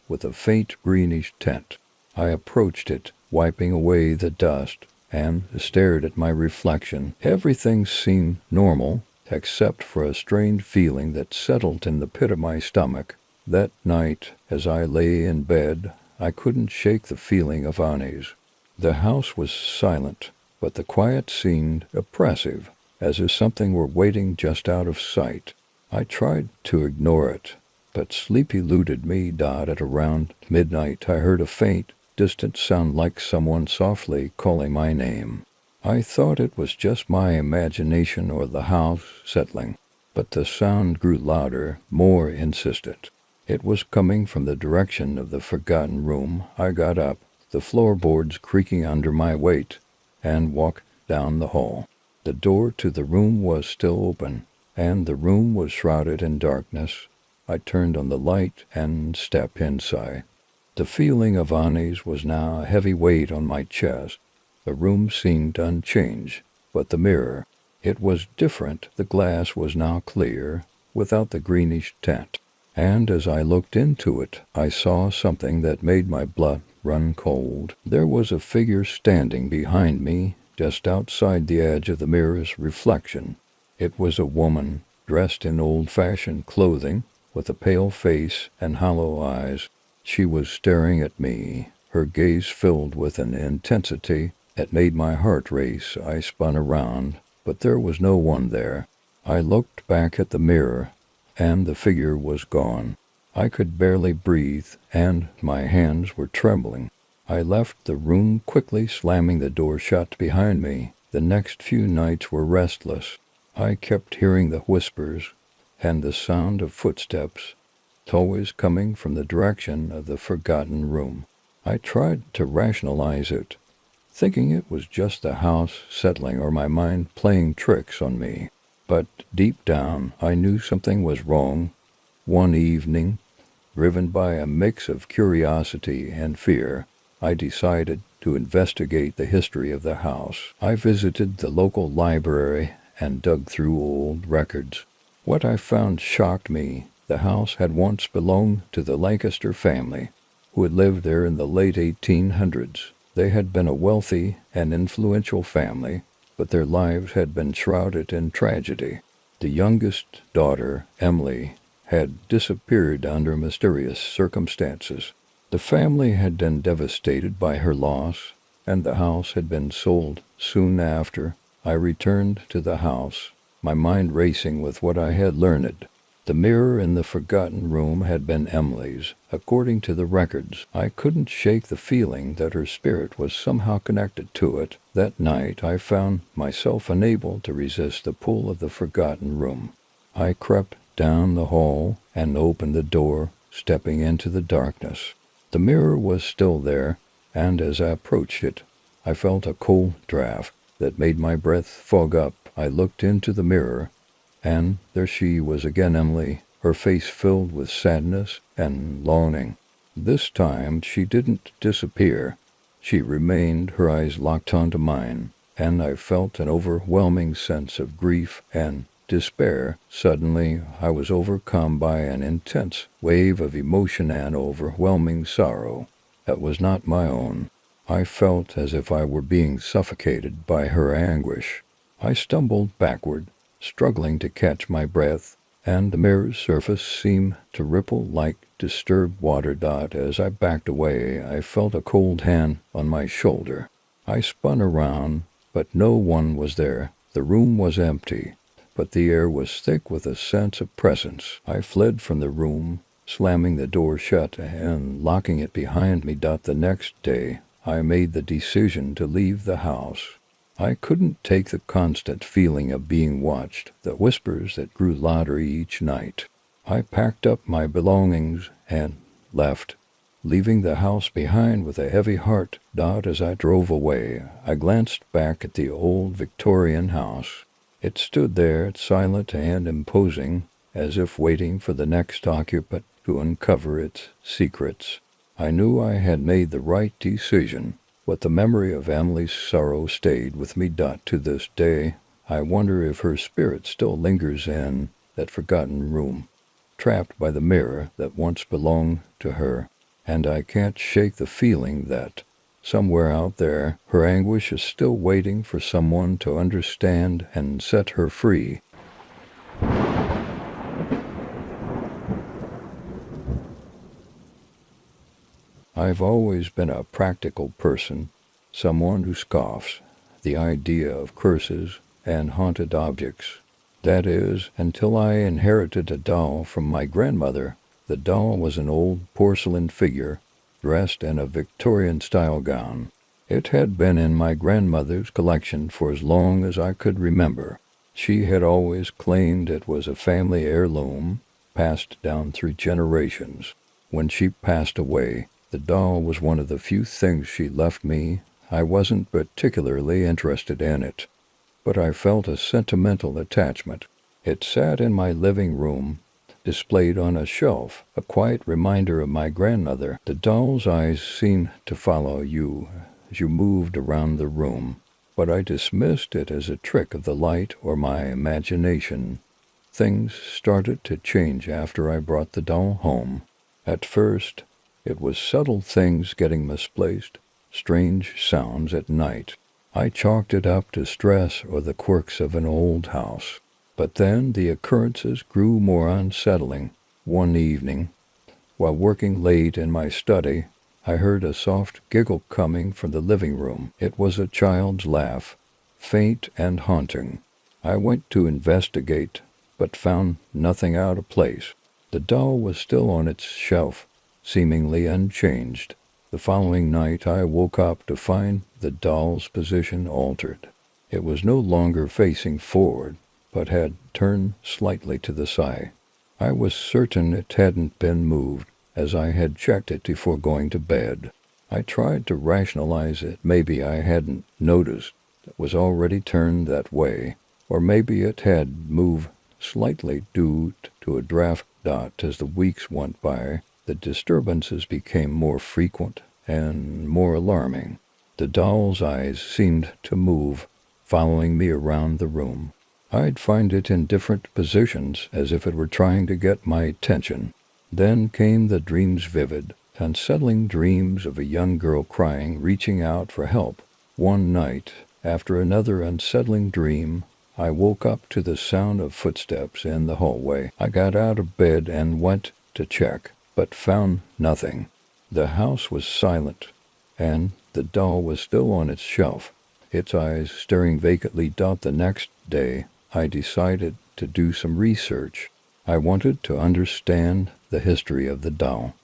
with a faint greenish tint. I approached it, wiping away the dust, and stared at my reflection. Everything seemed normal, except for a strange feeling that settled in the pit of my stomach. That night, as I lay in bed, I couldn't shake the feeling of unease. The house was silent, but the quiet seemed oppressive, as if something were waiting just out of sight. I tried to ignore it, but sleep eluded me. At around midnight, I heard a faint, distant sound like someone softly calling my name. I thought it was just my imagination or the house settling, but the sound grew louder, more insistent. It was coming from the direction of the forgotten room. I got up, the floorboards creaking under my weight. and walked down the hall. The door to the room was still open, and the room was shrouded in darkness. I turned on the light and stepped inside. The feeling of unease was now a heavy weight on my chest. The room seemed unchanged, but the mirror, it was different. The glass was now clear, without the greenish tint, and as I looked into it, I saw something that made my blood run cold. There was a figure standing behind me, just outside the edge of the mirror's reflection. It was a woman, dressed in old-fashioned clothing, with a pale face and hollow eyes. She was staring at me, her gaze filled with an intensity that made my heart race. I spun around, but there was no one there. I looked back at the mirror, and the figure was gone. I could barely breathe, and my hands were trembling. I left the room quickly, slamming the door shut behind me. The next few nights were restless. I kept hearing the whispers and the sound of footsteps, always coming from the direction of the forgotten room. I tried to rationalize it, thinking it was just the house settling or my mind playing tricks on me. But deep down, I knew something was wrong. One evening, driven by a mix of curiosity and fear, I decided to investigate the history of the house. I visited the local library and dug through old records. What I found shocked me. The house had once belonged to the Lancaster family, who had lived there in the late 1800s. They had been a wealthy and influential family, but their lives had been shrouded in tragedy. The youngest daughter, Emily, had disappeared under mysterious circumstances. The family had been devastated by her loss, and the house had been sold soon after. I returned to the house, my mind racing with what I had learned. The mirror in the forgotten room had been Emily's, according to the records. I couldn't shake the feeling that her spirit was somehow connected to it. That night I found myself unable to resist the pull of the forgotten room. I crept down the hall and opened the door, stepping into the darkness. The mirror was still there, and as I approached it, I felt a cold draft that made my breath fog up. I looked into the mirror, and there she was again, Emily, her face filled with sadness and longing. This time she didn't disappear. She remained, her eyes locked onto mine, and I felt an overwhelming sense of grief and despair. Suddenly I was overcome by an intense wave of emotion and overwhelming sorrow that was not my own. I felt as if I were being suffocated by her anguish. I stumbled backward, struggling to catch my breath, and the mirror's surface seemed to ripple like disturbed water. As I backed away, I felt a cold hand on my shoulder. I spun around, but no one was there. The room was empty, but the air was thick with a sense of presence. I fled from the room, slamming the door shut and locking it behind me. The next day, I made the decision to leave the house. I couldn't take the constant feeling of being watched, the whispers that grew louder each night. I packed up my belongings and left, leaving the house behind with a heavy heart. As I drove away, I glanced back at the old Victorian house. It stood there, silent and imposing, as if waiting for the next occupant to uncover its secrets. I knew I had made the right decision, but the memory of Emily's sorrow stayed with me. To this day, I wonder if her spirit still lingers in that forgotten room, trapped by the mirror that once belonged to her. And I can't shake the feeling that, somewhere out there, her anguish is still waiting for someone to understand and set her free. I've always been a practical person, someone who scoffs the idea of curses and haunted objects. That is, until I inherited a doll from my grandmother. The doll was an old porcelain figure, dressed in a Victorian-style gown. It had been in my grandmother's collection for as long as I could remember. She had always claimed it was a family heirloom, passed down through generations. When she passed away, the doll was one of the few things she left me. I wasn't particularly interested in it, but I felt a sentimental attachment. It sat in my living room, displayed on a shelf, a quiet reminder of my grandmother. The doll's eyes seemed to follow you as you moved around the room, but I dismissed it as a trick of the light or my imagination. Things started to change after I brought the doll home. At first, it was subtle things getting misplaced, strange sounds at night. I chalked it up to stress or the quirks of an old house. But then the occurrences grew more unsettling. One evening, while working late in my study, I heard a soft giggle coming from the living room. It was a child's laugh, faint and haunting. I went to investigate, but found nothing out of place. The doll was still on its shelf, seemingly unchanged. The following night I woke up to find the doll's position altered. It was no longer facing forward, but had turned slightly to the side. I was certain it hadn't been moved, as I had checked it before going to bed. I tried to rationalize it. Maybe I hadn't noticed it was already turned that way, or maybe it had moved slightly due to a draft dot. As the weeks went by, the disturbances became more frequent and more alarming. The doll's eyes seemed to move, following me around the room. I'd find it in different positions, as if it were trying to get my attention. Then came the dreams, vivid, unsettling dreams of a young girl crying, reaching out for help. One night, after another unsettling dream, I woke up to the sound of footsteps in the hallway. I got out of bed and went to check, but found nothing. The house was silent, and the doll was still on its shelf, its eyes staring vacantly. The next day, I decided to do some research. I wanted to understand the history of the doll,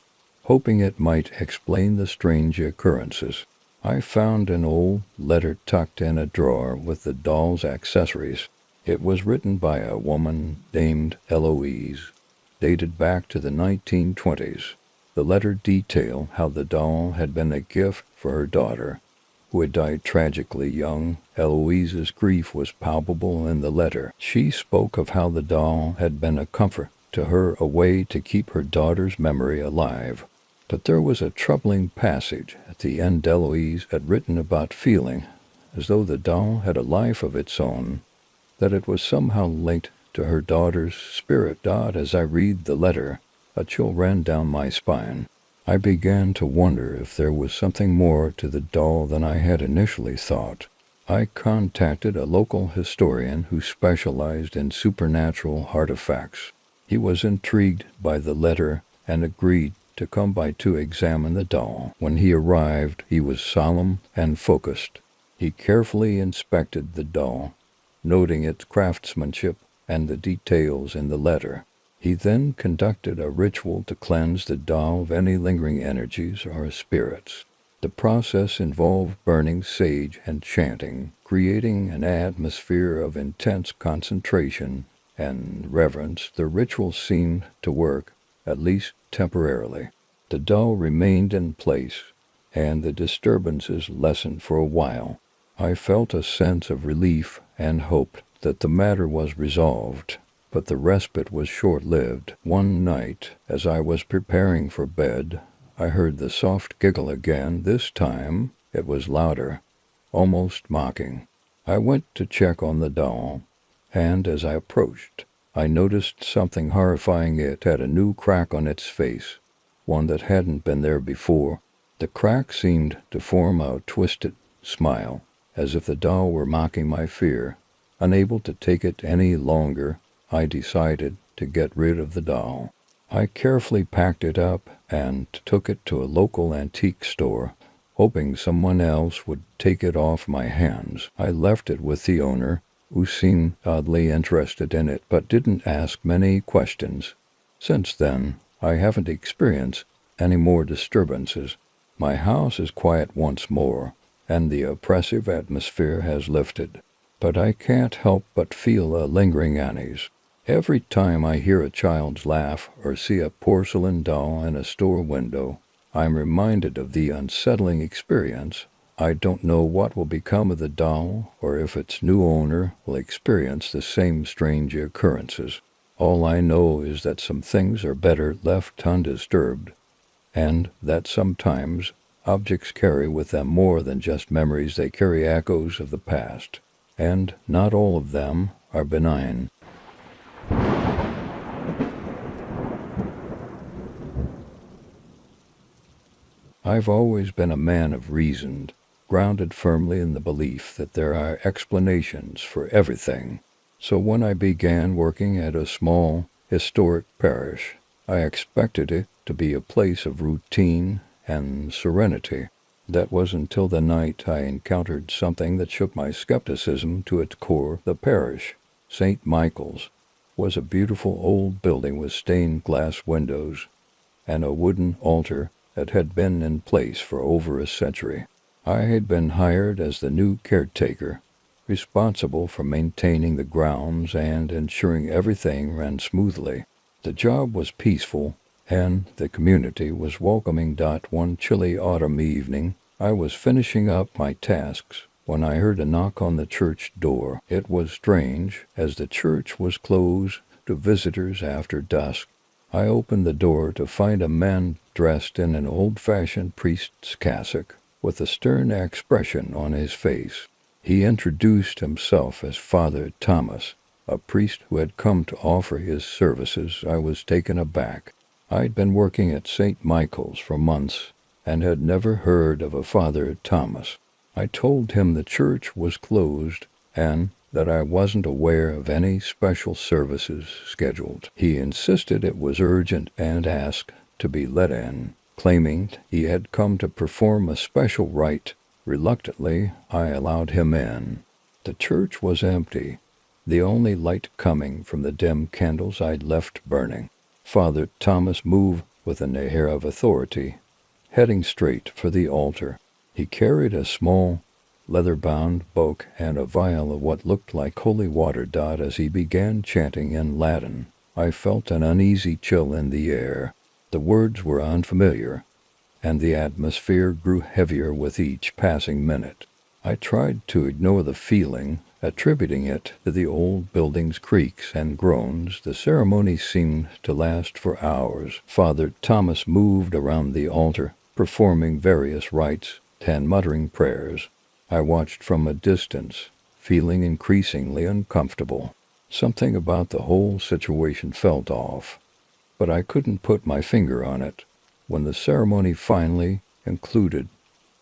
hoping it might explain the strange occurrences. I found an old letter tucked in a drawer with the doll's accessories. It was written by a woman named Eloise, dated back to the 1920s. The letter detailed how the doll had been a gift for her daughter, who had died tragically young. Eloise's grief was palpable in the letter. She spoke of how the doll had been a comfort to her, a way to keep her daughter's memory alive. But there was a troubling passage at the end. Eloise had written about feeling as though the doll had a life of its own, that it was somehow linked to her daughter's spirit. As I read the letter, a chill ran down my spine. I began to wonder if there was something more to the doll than I had initially thought. I contacted a local historian who specialized in supernatural artifacts. He was intrigued by the letter and agreed to come by to examine the doll. When he arrived, he was solemn and focused. He carefully inspected the doll, noting its craftsmanship and the details in the letter. He then conducted a ritual to cleanse the doll of any lingering energies or spirits. The process involved burning sage and chanting, creating an atmosphere of intense concentration and reverence. The ritual seemed to work, at least temporarily. The doll remained in place, and the disturbances lessened for a while. I felt a sense of relief and hoped that the matter was resolved, but the respite was short-lived. One night, as I was preparing for bed, I heard the soft giggle again. This time it was louder, almost mocking. I went to check on the doll, and as I approached, I noticed something horrifying. It had a new crack on its face, one that hadn't been there before. The crack seemed to form a twisted smile, as if the doll were mocking my fear. Unable to take it any longer, I decided to get rid of the doll. I carefully packed it up and took it to a local antique store, hoping someone else would take it off my hands. I left it with the owner, who seemed oddly interested in it, but didn't ask many questions. Since then, I haven't experienced any more disturbances. My house is quiet once more, and the oppressive atmosphere has lifted. But I can't help but feel a lingering unease. Every time I hear a child's laugh or see a porcelain doll in a store window, I'm reminded of the unsettling experience I don't know what will become of the doll, or if its new owner will experience the same strange occurrences. All I know is that some things are better left undisturbed, and that sometimes objects carry with them more than just memories. They carry echoes of the past, and not all of them are benign. I've always been a man of reason, grounded firmly in the belief that there are explanations for everything. So when I began working at a small, historic parish, I expected it to be a place of routine and serenity. That was until the night I encountered something that shook my skepticism to its core. The parish, St. Michael's, was a beautiful old building with stained glass windows and a wooden altar that had been in place for over a century. I had been hired as the new caretaker, responsible for maintaining the grounds and ensuring everything ran smoothly. The job was peaceful, and the community was welcoming. One chilly autumn evening, I was finishing up my tasks when I heard a knock on the church door. It was strange, as the church was closed to visitors after dusk. I opened the door to find a man dressed in an old-fashioned priest's cassock, with a stern expression on his face. He introduced himself as Father Thomas, a priest who had come to offer his services. I was taken aback. I'd been working at St. Michael's for months and had never heard of a Father Thomas. I told him the church was closed and that I wasn't aware of any special services scheduled. He insisted it was urgent and asked to be let in, claiming he had come to perform a special rite. Reluctantly, I allowed him in. The church was empty, the only light coming from the dim candles I'd left burning. Father Thomas moved with an air of authority, heading straight for the altar. He carried a small, leather-bound book and a vial of what looked like holy water. As he began chanting in Latin, I felt an uneasy chill in the air. The words were unfamiliar, and the atmosphere grew heavier with each passing minute. I tried to ignore the feeling, attributing it to the old building's creaks and groans. The ceremony seemed to last for hours. Father Thomas moved around the altar, performing various rites and muttering prayers. I watched from a distance, feeling increasingly uncomfortable. Something about the whole situation felt off, but I couldn't put my finger on it. When the ceremony finally concluded,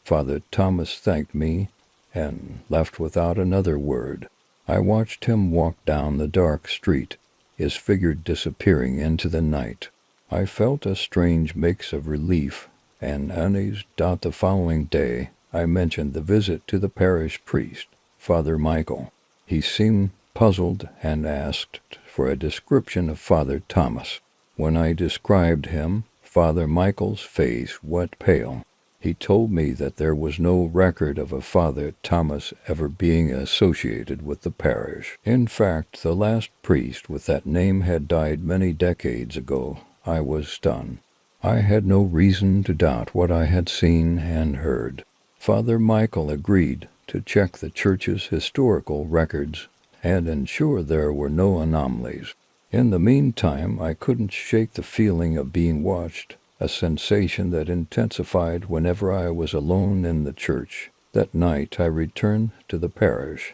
Father Thomas thanked me and left without another word. I watched him walk down the dark street, his figure disappearing into the night. I felt a strange mix of relief and unease. The following day, I mentioned the visit to the parish priest, Father Michael. He seemed puzzled and asked for a description of Father Thomas. When I described him, Father Michael's face went pale. He told me that there was no record of a Father Thomas ever being associated with the parish. In fact, the last priest with that name had died many decades ago. I was stunned. I had no reason to doubt what I had seen and heard. Father Michael agreed to check the church's historical records and ensure there were no anomalies. In the meantime, I couldn't shake the feeling of being watched, a sensation that intensified whenever I was alone in the church. That night I returned to the parish,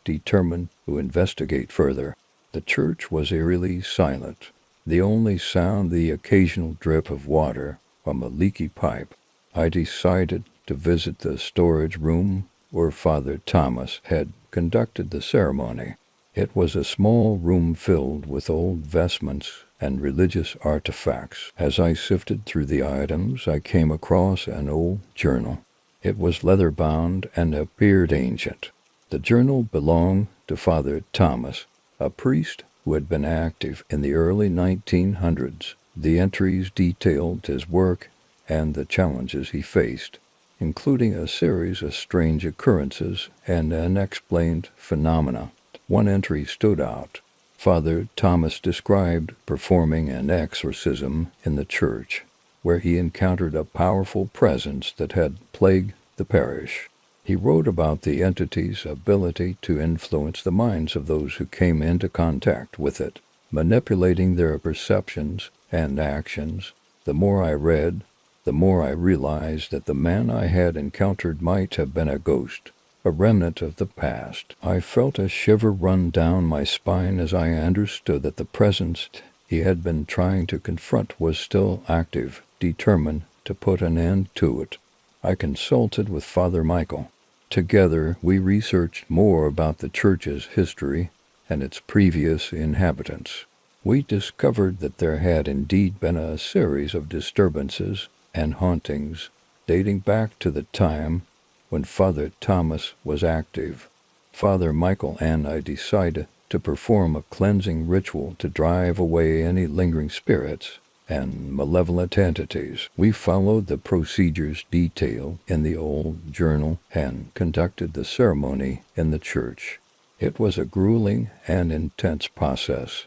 determined to investigate further. The church was eerily silent, the only sound the occasional drip of water from a leaky pipe. I decided to visit the storage room where Father Thomas had conducted the ceremony. It was a small room filled with old vestments and religious artifacts. As I sifted through the items, I came across an old journal. It was leather-bound and appeared ancient. The journal belonged to Father Thomas, a priest who had been active in the early 1900s. The entries detailed his work and the challenges he faced, including a series of strange occurrences and unexplained phenomena. One entry stood out. Father Thomas described performing an exorcism in the church, where he encountered a powerful presence that had plagued the parish. He wrote about the entity's ability to influence the minds of those who came into contact with it, manipulating their perceptions and actions. The more I read, the more I realized that the man I had encountered might have been a ghost, a remnant of the past. I felt a shiver run down my spine as I understood that the presence he had been trying to confront was still active, determined to put an end to it. I consulted with Father Michael. Together, we researched more about the church's history and its previous inhabitants. We discovered that there had indeed been a series of disturbances and hauntings dating back to the time when Father Thomas was active. Father Michael and I decided to perform a cleansing ritual to drive away any lingering spirits and malevolent entities. We followed the procedures detailed in the old journal and conducted the ceremony in the church. It was a grueling and intense process,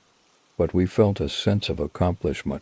but we felt a sense of accomplishment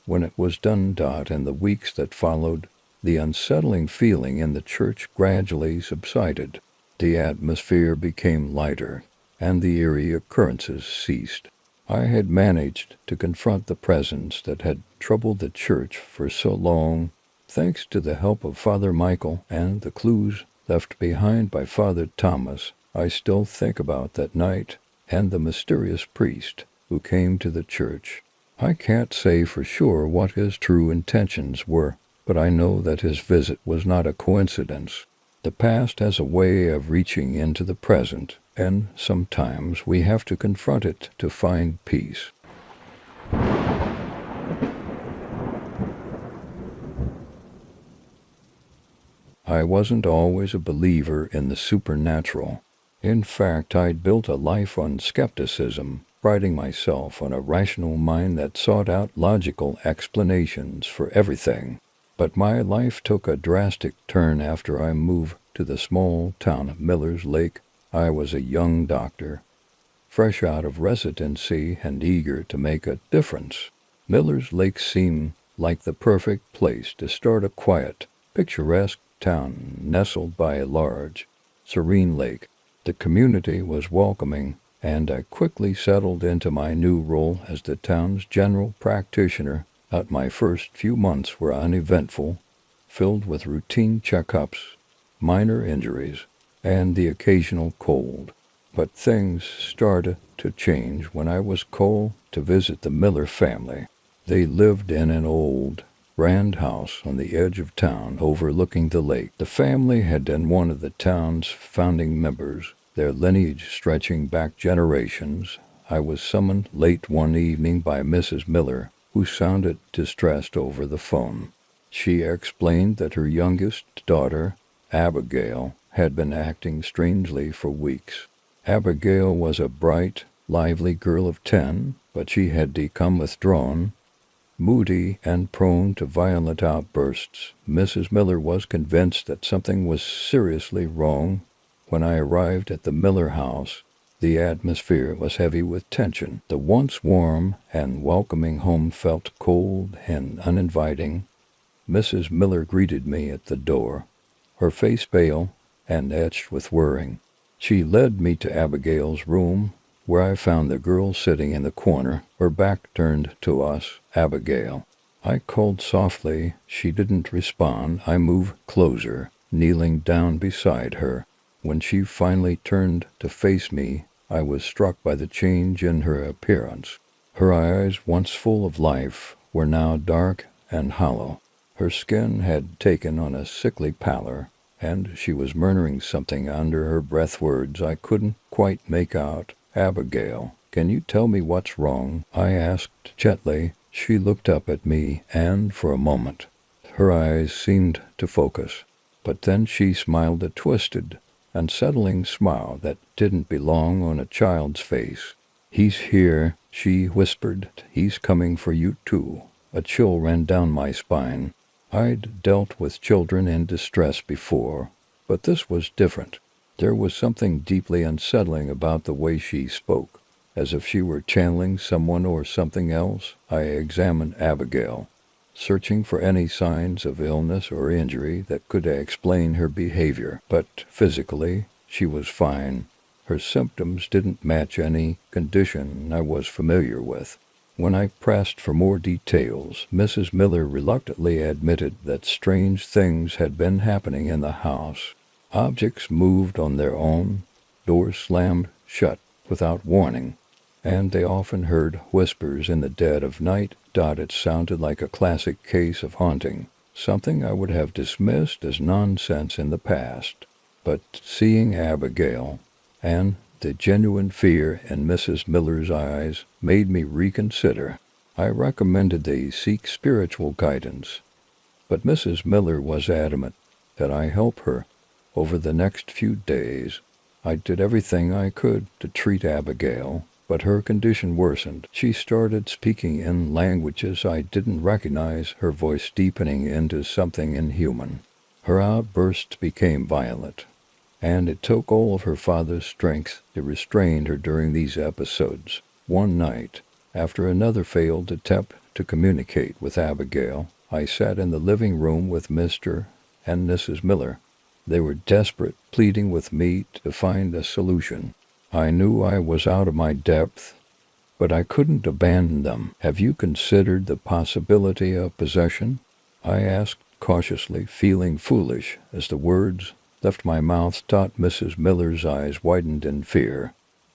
when it was done. In the weeks that followed, the unsettling feeling in the church gradually subsided. The atmosphere became lighter, and the eerie occurrences ceased. I had managed to confront the presence that had troubled the church for so long, thanks to the help of Father Michael and the clues left behind by Father Thomas. I still think about that night and the mysterious priest who came to the church. I can't say for sure what his true intentions were, but I know that his visit was not a coincidence. The past has a way of reaching into the present, and sometimes we have to confront it to find peace. I wasn't always a believer in the supernatural. In fact, I'd built a life on skepticism, priding myself on a rational mind that sought out logical explanations for everything. But my life took a drastic turn after I moved to the small town of Miller's Lake. I was a young doctor, fresh out of residency and eager to make a difference. Miller's Lake seemed like the perfect place to start a quiet, picturesque town nestled by a large, serene lake. The community was welcoming, and I quickly settled into my new role as the town's general practitioner. My first few months were uneventful, filled with routine checkups, minor injuries, and the occasional cold. But things started to change when I was called to visit the Miller family. They lived in an old, grand house on the edge of town overlooking the lake. The family had been one of the town's founding members, their lineage stretching back generations. I was summoned late one evening by Mrs. Miller, who sounded distressed over the phone. She explained that her youngest daughter, Abigail, had been acting strangely for weeks. Abigail was a bright, lively girl of 10, but she had become withdrawn, moody, and prone to violent outbursts. Mrs. Miller was convinced that something was seriously wrong. When I arrived at the Miller house, the atmosphere was heavy with tension. The once warm and welcoming home felt cold and uninviting. Mrs. Miller greeted me at the door, her face pale and etched with worrying. She led me to Abigail's room, where I found the girl sitting in the corner, her back turned to us. Abigail. I called softly. She didn't respond. I moved closer, kneeling down beside her. When she finally turned to face me, I was struck by the change in her appearance. Her eyes, once full of life, were now dark and hollow. Her skin had taken on a sickly pallor, and she was murmuring something under her breath, words I couldn't quite make out. "Abigail, can you tell me what's wrong?" I asked gently. She looked up at me, and for a moment her eyes seemed to focus. But then she smiled, a twisted, unsettling smile that didn't belong on a child's face. "He's here," she whispered. "He's coming for you too." A chill ran down my spine. I'd dealt with children in distress before, but this was different. There was something deeply unsettling about the way she spoke, as if she were channeling someone or something else. I examined Abigail. searching for any signs of illness or injury that could explain her behavior. But physically, she was fine. Her symptoms didn't match any condition I was familiar with. When I pressed for more details, Mrs. Miller reluctantly admitted that strange things had been happening in the house. Objects moved on their own, doors slammed shut without warning, and they often heard whispers in the dead of night. It sounded like a classic case of haunting, something I would have dismissed as nonsense in the past. But seeing Abigail, and the genuine fear in Mrs. Miller's eyes, made me reconsider. I recommended they seek spiritual guidance, but Mrs. Miller was adamant that I help her. Over the next few days, I did everything I could to treat Abigail, but her condition worsened. She started speaking in languages I didn't recognize, her voice deepening into something inhuman. Her outbursts became violent, and it took all of her father's strength to restrain her during these episodes. One night, after another failed attempt to communicate with Abigail, I sat in the living room with Mr. and Mrs. Miller. They were desperate, pleading with me to find a solution. I knew I was out of my depth, but I couldn't abandon them. "Have you considered the possibility of possession?" I asked cautiously, feeling foolish as the words left my mouth. Mrs. Miller's eyes widened in fear,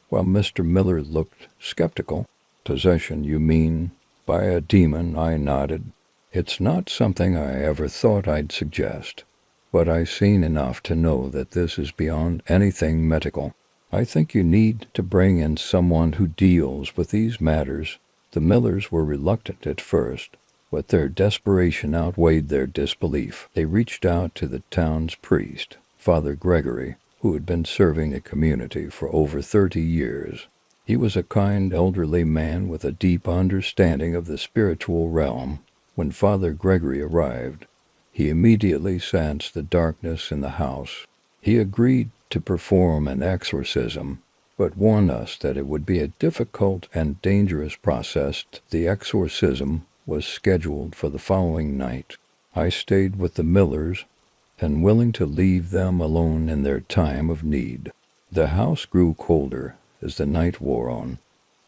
while Mr. Miller looked skeptical. "Possession, you mean by a demon?" I nodded. "It's not something I ever thought I'd suggest, but I've seen enough to know that this is beyond anything medical. I think you need to bring in someone who deals with these matters." The Millers were reluctant at first, but their desperation outweighed their disbelief. They reached out to the town's priest, Father Gregory, who had been serving the community for over 30 years. He was a kind, elderly man with a deep understanding of the spiritual realm. When Father Gregory arrived, he immediately sensed the darkness in the house. He agreed to perform an exorcism, but warned us that it would be a difficult and dangerous process. The exorcism was scheduled for the following night. I stayed with the Millers, unwilling to leave them alone in their time of need. The house grew colder as the night wore on,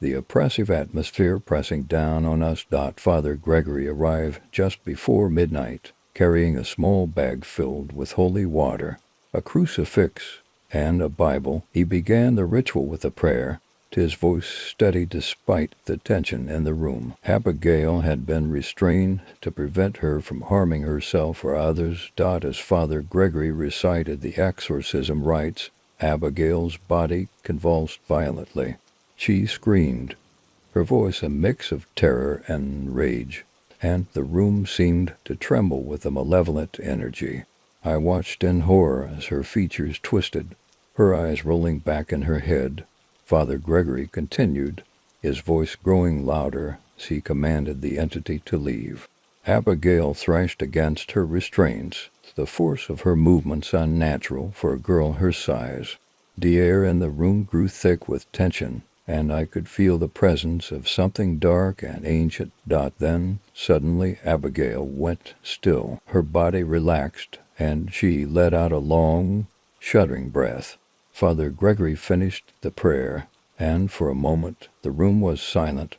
the oppressive atmosphere pressing down on us. Father Gregory arrived just before midnight, carrying a small bag filled with holy water, a crucifix, and a Bible. He began the ritual with a prayer, his voice steady despite the tension in the room. Abigail had been restrained to prevent her from harming herself or others. As Father Gregory recited the exorcism rites, Abigail's body convulsed violently. She screamed, her voice a mix of terror and rage, and the room seemed to tremble with a malevolent energy. I watched in horror as her features twisted, her eyes rolling back in her head. Father Gregory continued, his voice growing louder as he commanded the entity to leave. Abigail thrashed against her restraints, the force of her movements unnatural for a girl her size. The air in the room grew thick with tension, and I could feel the presence of something dark and ancient. Then, suddenly, Abigail went still. Her body relaxed, and she let out a long, shuddering breath. Father Gregory finished the prayer, and for a moment the room was silent.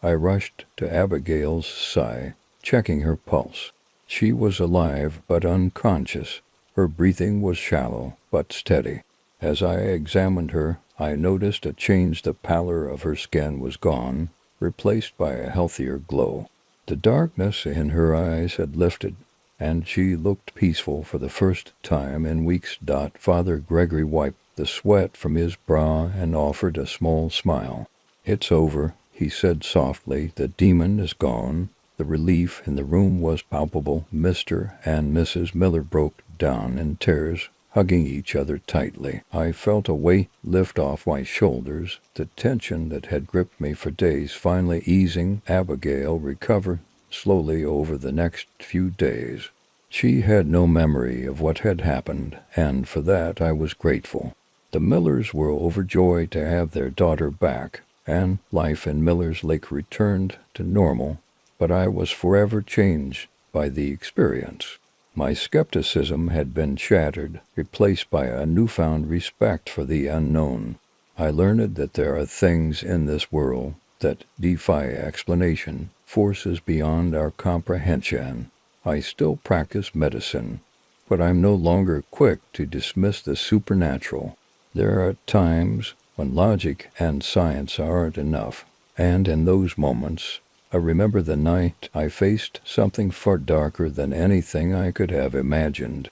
I rushed to Abigail's side, checking her pulse. She was alive but unconscious. Her breathing was shallow but steady. As I examined her, I noticed a change. The pallor of her skin was gone, replaced by a healthier glow. The darkness in her eyes had lifted, and she looked peaceful for the first time in weeks. Father Gregory wiped the sweat from his brow and offered a small smile. "It's over," he said softly. "The demon is gone." The relief in the room was palpable. Mr. and Mrs. Miller broke down in tears, hugging each other tightly. I felt a weight lift off my shoulders, the tension that had gripped me for days finally easing. Abigail recovered slowly over the next few days. She had no memory of what had happened, and for that I was grateful. The Millers were overjoyed to have their daughter back, and life in Miller's Lake returned to normal. but I was forever changed by the experience. My skepticism had been shattered, replaced by a newfound respect for the unknown. I learned that there are things in this world that defy explanation, forces beyond our comprehension. I still practice medicine, but I'm no longer quick to dismiss the supernatural. There are times when logic and science aren't enough, and in those moments, I remember the night I faced something far darker than anything I could have imagined.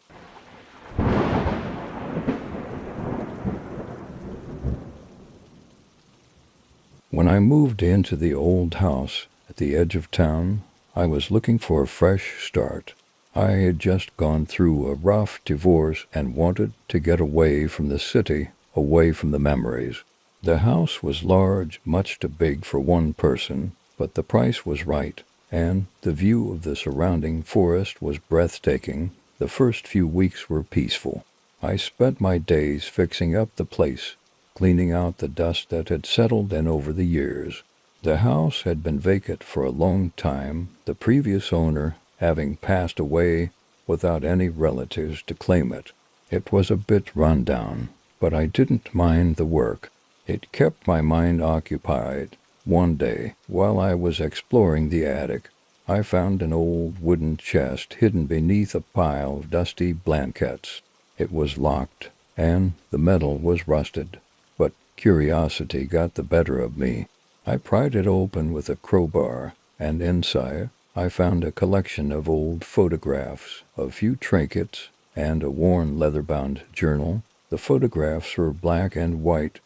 When I moved into the old house at the edge of town, I was looking for a fresh start. I had just gone through a rough divorce and wanted to get away from the city, away from the memories. The house was large, much too big for one person, but the price was right, and the view of the surrounding forest was breathtaking. The first few weeks were peaceful. I spent my days fixing up the place, cleaning out the dust that had settled in over the years. The house had been vacant for a long time, the previous owner having passed away without any relatives to claim it. It was a bit run down, but I didn't mind the work. It kept my mind occupied. One day, while I was exploring the attic, I found an old wooden chest hidden beneath a pile of dusty blankets. It was locked, and the metal was rusted, but curiosity got the better of me. I pried it open with a crowbar, and inside I found a collection of old photographs, a few trinkets, and a worn leather-bound journal. The photographs were black and white,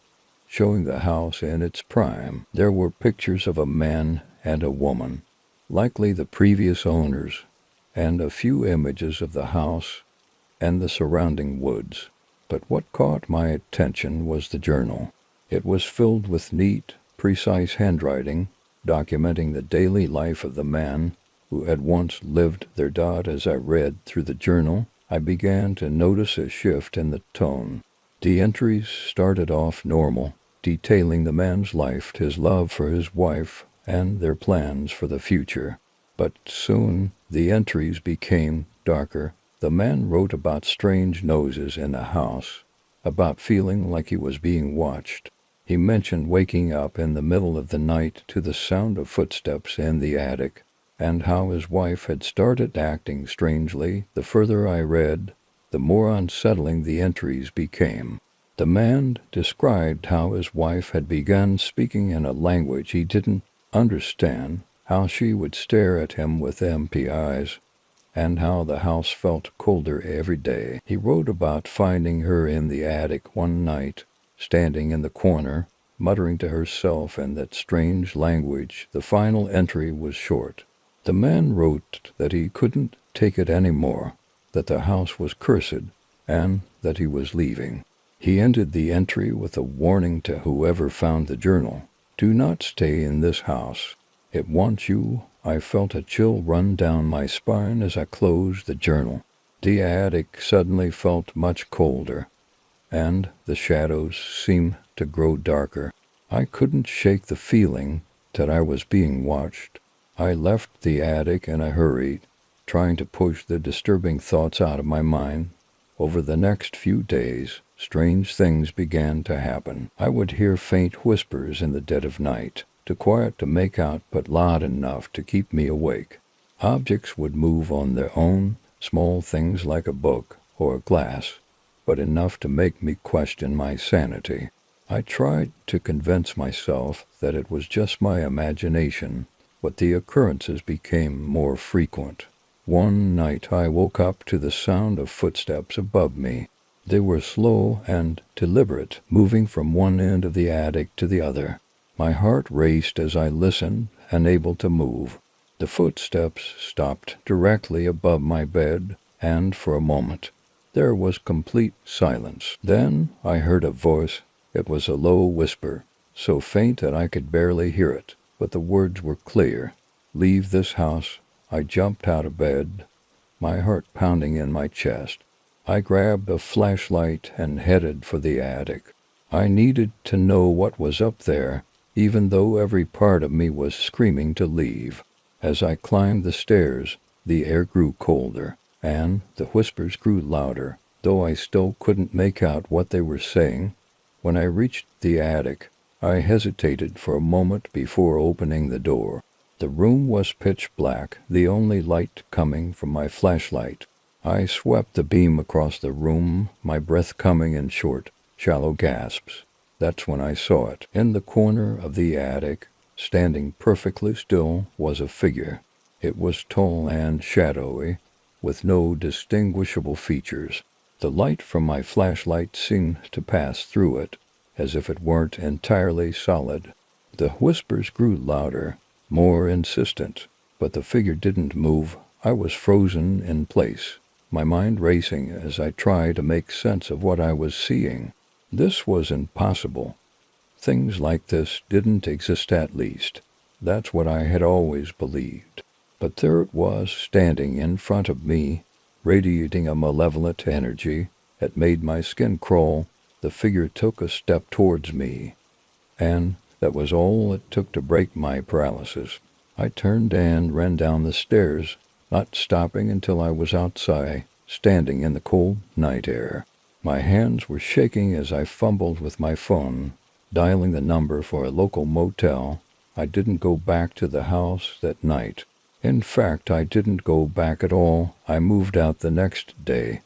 showing the house in its prime. There were pictures of a man and a woman, likely the previous owners, and a few images of the house and the surrounding woods. But what caught my attention was the journal. It was filled with neat, precise handwriting, documenting the daily life of the man who had once lived there. As I read through the journal, I began to notice a shift in the tone. The entries started off normal, detailing the man's life, his love for his wife, and their plans for the future. But soon the entries became darker. The man wrote about strange noises in the house, about feeling like he was being watched. He mentioned waking up in the middle of the night to the sound of footsteps in the attic, and how his wife had started acting strangely. The further I read, the more unsettling the entries became. The man described how his wife had begun speaking in a language he didn't understand, how she would stare at him with empty eyes, and how the house felt colder every day. He wrote about finding her in the attic one night, standing in the corner, muttering to herself in that strange language. The final entry was short. The man wrote that he couldn't take it anymore, that the house was cursed, and that he was leaving. He ended the entry with a warning to whoever found the journal: "Do not stay in this house. It wants you." I felt a chill run down my spine as I closed the journal. The attic suddenly felt much colder, and the shadows seemed to grow darker. I couldn't shake the feeling that I was being watched. I left the attic in a hurry, trying to push the disturbing thoughts out of my mind. Over the next few days, strange things began to happen. I would hear faint whispers in the dead of night, too quiet to make out but loud enough to keep me awake. Objects would move on their own, small things like a book or a glass, but enough to make me question my sanity. I tried to convince myself that it was just my imagination, but the occurrences became more frequent. One night I woke up to the sound of footsteps above me. They were slow and deliberate, moving from one end of the attic to the other. My heart raced as I listened, unable to move. The footsteps stopped directly above my bed, and for a moment there was complete silence. Then I heard a voice. It was a low whisper, so faint that I could barely hear it, but the words were clear. "Leave this house." I jumped out of bed, my heart pounding in my chest. I grabbed a flashlight and headed for the attic. I needed to know what was up there, even though every part of me was screaming to leave. As I climbed the stairs, the air grew colder, and the whispers grew louder, though I still couldn't make out what they were saying. When I reached the attic, I hesitated for a moment before opening the door. The room was pitch black, the only light coming from my flashlight. I swept the beam across the room, my breath coming in short, shallow gasps. That's when I saw it. In the corner of the attic, standing perfectly still, was a figure. It was tall and shadowy, with no distinguishable features. The light from my flashlight seemed to pass through it, as if it weren't entirely solid. The whispers grew louder, more insistent, but the figure didn't move. I was frozen in place, my mind racing as I tried to make sense of what I was seeing. This was impossible. Things like this didn't exist, at least. That's what I had always believed. But there it was, standing in front of me, radiating a malevolent energy that made my skin crawl. The figure took a step towards me, and that was all it took to break my paralysis. I turned and ran down the stairs, not stopping until I was outside, standing in the cold night air. My hands were shaking as I fumbled with my phone, dialing the number for a local motel. I didn't go back to the house that night. In fact, I didn't go back at all. I moved out the next day,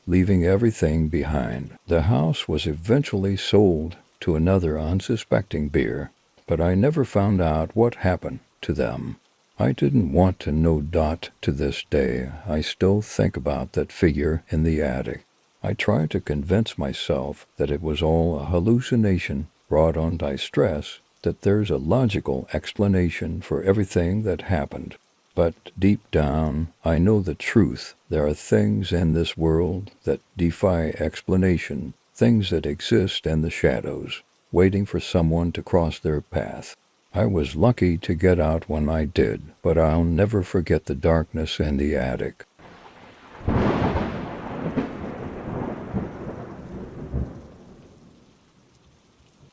leaving everything behind. The house was eventually sold to another unsuspecting beer, but I never found out what happened to them. I didn't want to know. To this day, I still think about that figure in the attic. I try to convince myself that it was all a hallucination brought on by stress, that there's a logical explanation for everything that happened. But deep down, I know the truth. There are things in this world that defy explanation, things that exist in the shadows, waiting for someone to cross their path. I was lucky to get out when I did, but I'll never forget the darkness in the attic.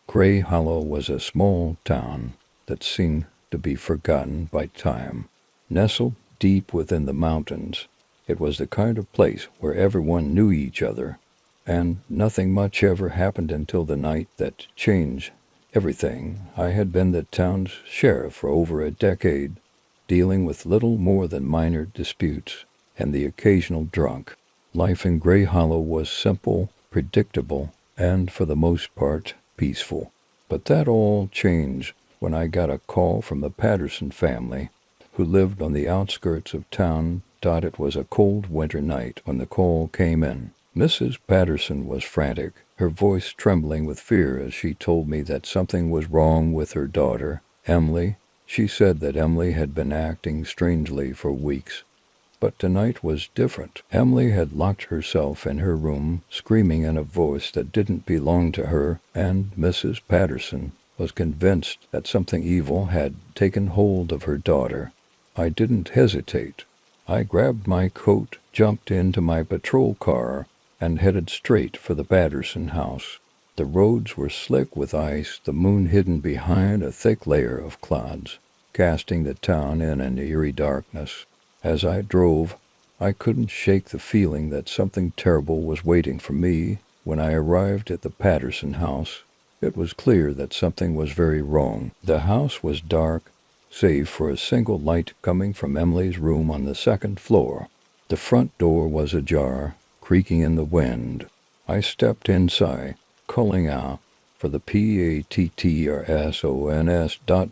Gray Hollow was a small town that seemed to be forgotten by time. Nestled deep within the mountains, it was the kind of place where everyone knew each other, and nothing much ever happened until the night that changed everything. I had been the town's sheriff for over a decade, dealing with little more than minor disputes and the occasional drunk. Life in Gray Hollow was simple, predictable, and for the most part peaceful. But that all changed when I got a call from the Patterson family, who lived on the outskirts of town. It was a cold winter night when the call came in. Mrs. Patterson was frantic, her voice trembling with fear as she told me that something was wrong with her daughter, Emily. She said that Emily had been acting strangely for weeks, but tonight was different. Emily had locked herself in her room, screaming in a voice that didn't belong to her, and Mrs. Patterson was convinced that something evil had taken hold of her daughter. I didn't hesitate. I grabbed my coat, jumped into my patrol car, and headed straight for the Patterson house. The roads were slick with ice, the moon hidden behind a thick layer of clouds, casting the town in an eerie darkness. As I drove, I couldn't shake the feeling that something terrible was waiting for me. When I arrived at the Patterson house, it was clear that something was very wrong. The house was dark, save for a single light coming from Emily's room on the second floor. The front door was ajar, creaking in the wind. I stepped inside, calling out for the Pattrsons.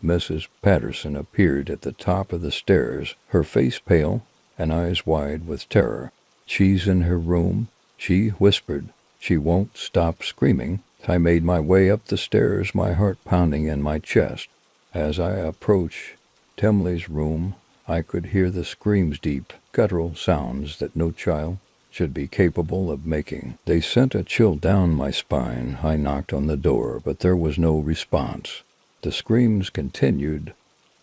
Mrs. Patterson appeared at the top of the stairs, her face pale and eyes wide with terror. "She's in her room," she whispered. "She won't stop screaming." I made my way up the stairs, my heart pounding in my chest. As I approached Emily's room, I could hear the screams, deep, guttural sounds that no child should be capable of making. They sent a chill down my spine. I knocked on the door, but there was no response. The screams continued,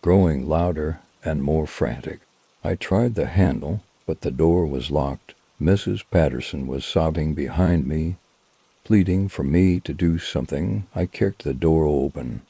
growing louder and more frantic. I tried the handle, but the door was locked. Mrs. Patterson was sobbing behind me, pleading for me to do something. I kicked the door open.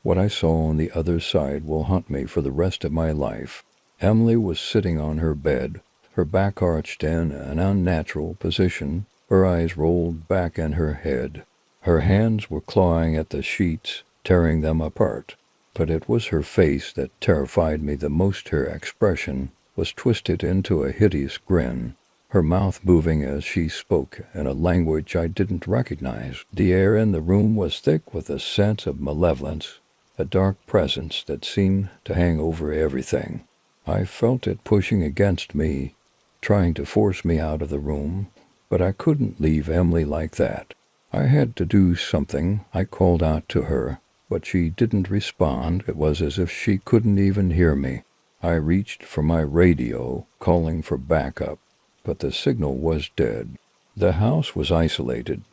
What I saw on the other side will haunt me for the rest of my life. Emily was sitting on her bed, her back arched in an unnatural position, her eyes rolled back in her head. Her hands were clawing at the sheets, tearing them apart. But it was her face that terrified me the most. Her expression was twisted into a hideous grin, her mouth moving as she spoke in a language I didn't recognize. The air in the room was thick with a sense of malevolence, a dark presence that seemed to hang over everything. I felt it pushing against me, trying to force me out of the room, but I couldn't leave Emily like that. I had to do something. I called out to her, but she didn't respond. It was as if she couldn't even hear me. I reached for my radio, calling for backup, but the signal was dead. The house was isolated,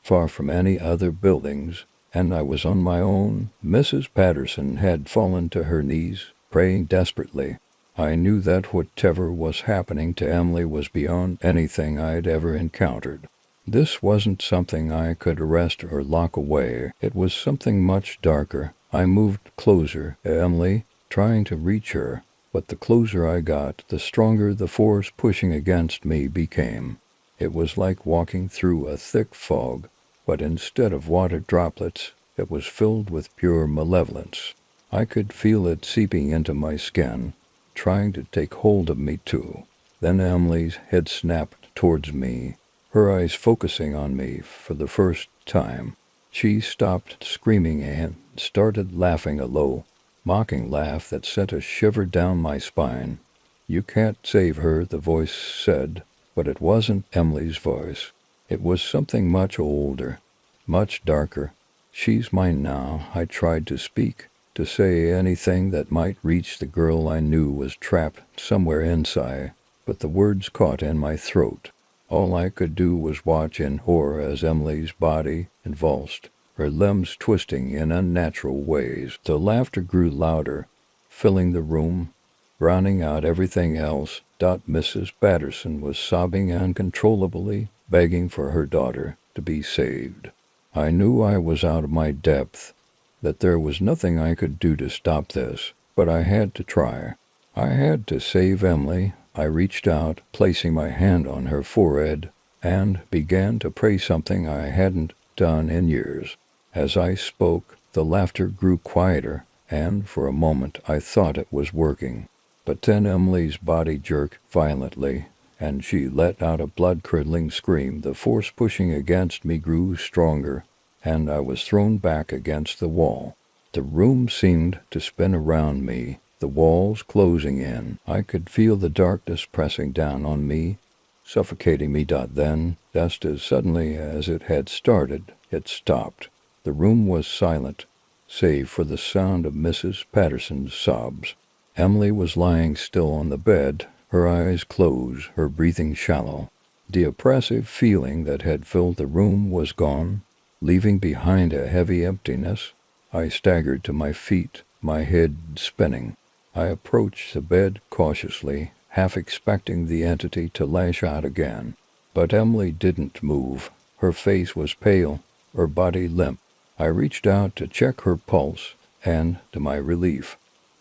far from any other buildings, and I was on my own. Mrs. Patterson had fallen to her knees, praying desperately. I knew that whatever was happening to Emily was beyond anything I'd ever encountered. This wasn't something I could arrest or lock away. It was something much darker. I moved closer to Emily, trying to reach her, but the closer I got, the stronger the force pushing against me became. It was like walking through a thick fog, but instead of water droplets, it was filled with pure malevolence. I could feel it seeping into my skin, trying to take hold of me too. Then Emily's head snapped towards me, her eyes focusing on me for the first time. She stopped screaming and started laughing, a low, mocking laugh that sent a shiver down my spine. "You can't save her," the voice said, but it wasn't Emily's voice. It was something much older, much darker. "She's mine now." I tried to speak, to say anything that might reach the girl I knew was trapped somewhere inside, but the words caught in my throat. All I could do was watch in horror as Emily's body convulsed, her limbs twisting in unnatural ways. The laughter grew louder, filling the room, drowning out everything else. Mrs. Patterson was sobbing uncontrollably, begging for her daughter to be saved. I knew I was out of my depth, that there was nothing I could do to stop this, but I had to try. I had to save Emily. I reached out, placing my hand on her forehead, and began to pray, something I hadn't done in years. As I spoke, the laughter grew quieter, and for a moment I thought it was working. But then Emily's body jerked violently, and she let out a blood-curdling scream. The force pushing against me grew stronger, and I was thrown back against the wall. The room seemed to spin around me, the walls closing in. I could feel the darkness pressing down on me, suffocating me. Then, just as suddenly as it had started, it stopped. The room was silent, save for the sound of Mrs. Patterson's sobs. Emily was lying still on the bed, her eyes closed, her breathing shallow. The oppressive feeling that had filled the room was gone, leaving behind a heavy emptiness. I staggered to my feet, my head spinning. I approached the bed cautiously, half expecting the entity to lash out again. But Emily didn't move. Her face was pale, her body limp. I reached out to check her pulse, and, to my relief,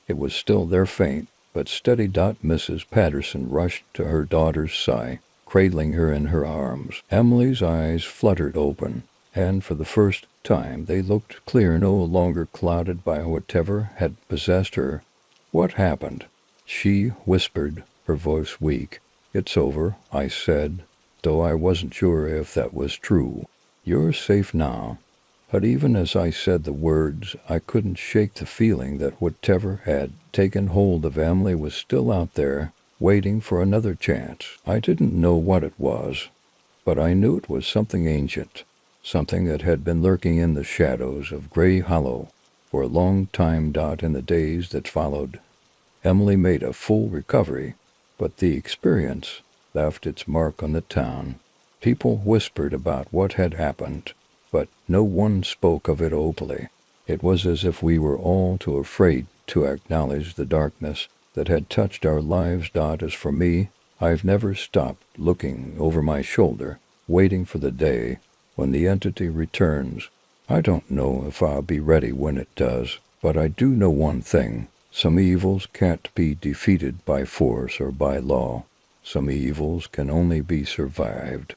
it was still there, faint but steady. Mrs. Patterson rushed to her daughter's side, cradling her in her arms. Emily's eyes fluttered open, and for the first time they looked clear, no longer clouded by whatever had possessed her. "What happened?" she whispered, her voice weak. "It's over," I said, though I wasn't sure if that was true. "You're safe now." But even as I said the words, I couldn't shake the feeling that whatever had taken hold of Emily was still out there, waiting for another chance. I didn't know what it was, but I knew it was something ancient, something that had been lurking in the shadows of Gray Hollow for a long time. In the days that followed, Emily made a full recovery, but the experience left its mark on the town. People whispered about what had happened, but no one spoke of it openly. It was as if we were all too afraid to acknowledge the darkness that had touched our lives. As for me, I've never stopped looking over my shoulder, waiting for the day when the entity returns. I don't know if I'll be ready when it does, but I do know one thing. Some evils can't be defeated by force or by law. Some evils can only be survived.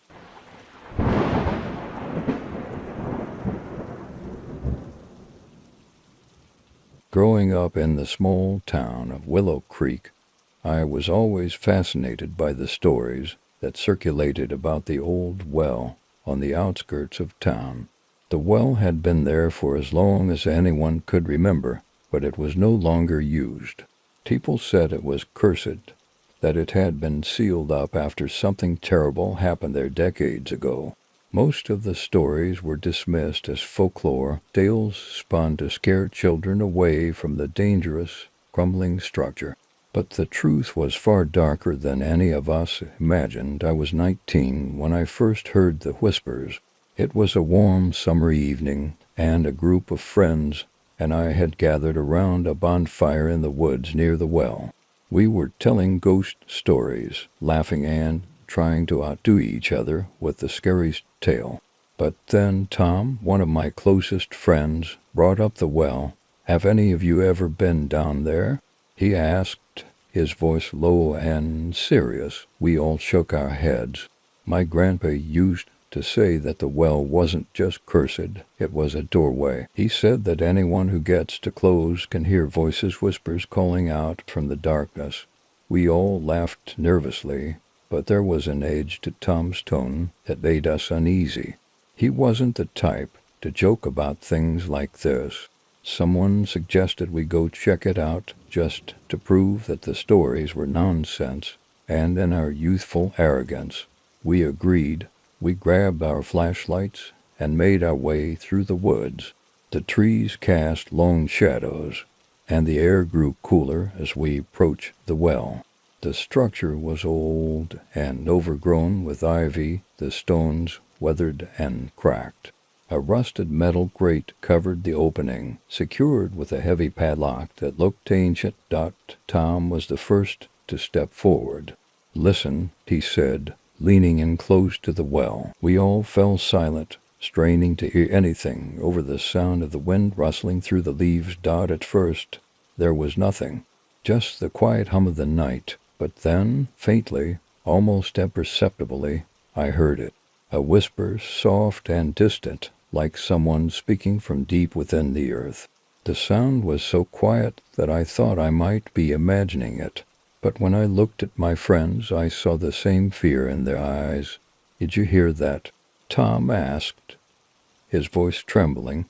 Growing up in the small town of Willow Creek, I was always fascinated by the stories that circulated about the old well on the outskirts of town. The well had been there for as long as anyone could remember, but it was no longer used. People said it was cursed, that it had been sealed up after something terrible happened there decades ago. Most of the stories were dismissed as folklore, tales spun to scare children away from the dangerous, crumbling structure. But the truth was far darker than any of us imagined. I was 19 when I first heard the whispers. It was a warm summer evening, and a group of friends and I had gathered around a bonfire in the woods near the well. We were telling ghost stories, laughing and trying to outdo each other with the scariest tale. But then Tom, one of my closest friends, brought up the well. "Have any of you ever been down there?" he asked, his voice low and serious. We all shook our heads. My grandpa used to say that the well wasn't just cursed, it was a doorway. He said that anyone who gets too close can hear voices, whispers calling out from the darkness. We all laughed nervously, but there was an edge to Tom's tone that made us uneasy. He wasn't the type to joke about things like this. Someone suggested we go check it out just to prove that the stories were nonsense, and in our youthful arrogance, we agreed. We grabbed our flashlights and made our way through the woods. The trees cast long shadows, and the air grew cooler as we approached the well. The structure was old and overgrown with ivy, the stones weathered and cracked. A rusted metal grate covered the opening, secured with a heavy padlock that looked ancient. Tom was the first to step forward. "Listen," he said, leaning in close to the well. We all fell silent, straining to hear anything over the sound of the wind rustling through the leaves. At first, there was nothing, just the quiet hum of the night. But then, faintly, almost imperceptibly, I heard it. A whisper, soft and distant, like someone speaking from deep within the earth. The sound was so quiet that I thought I might be imagining it. But when I looked at my friends, I saw the same fear in their eyes. "Did you hear that?" Tom asked, his voice trembling.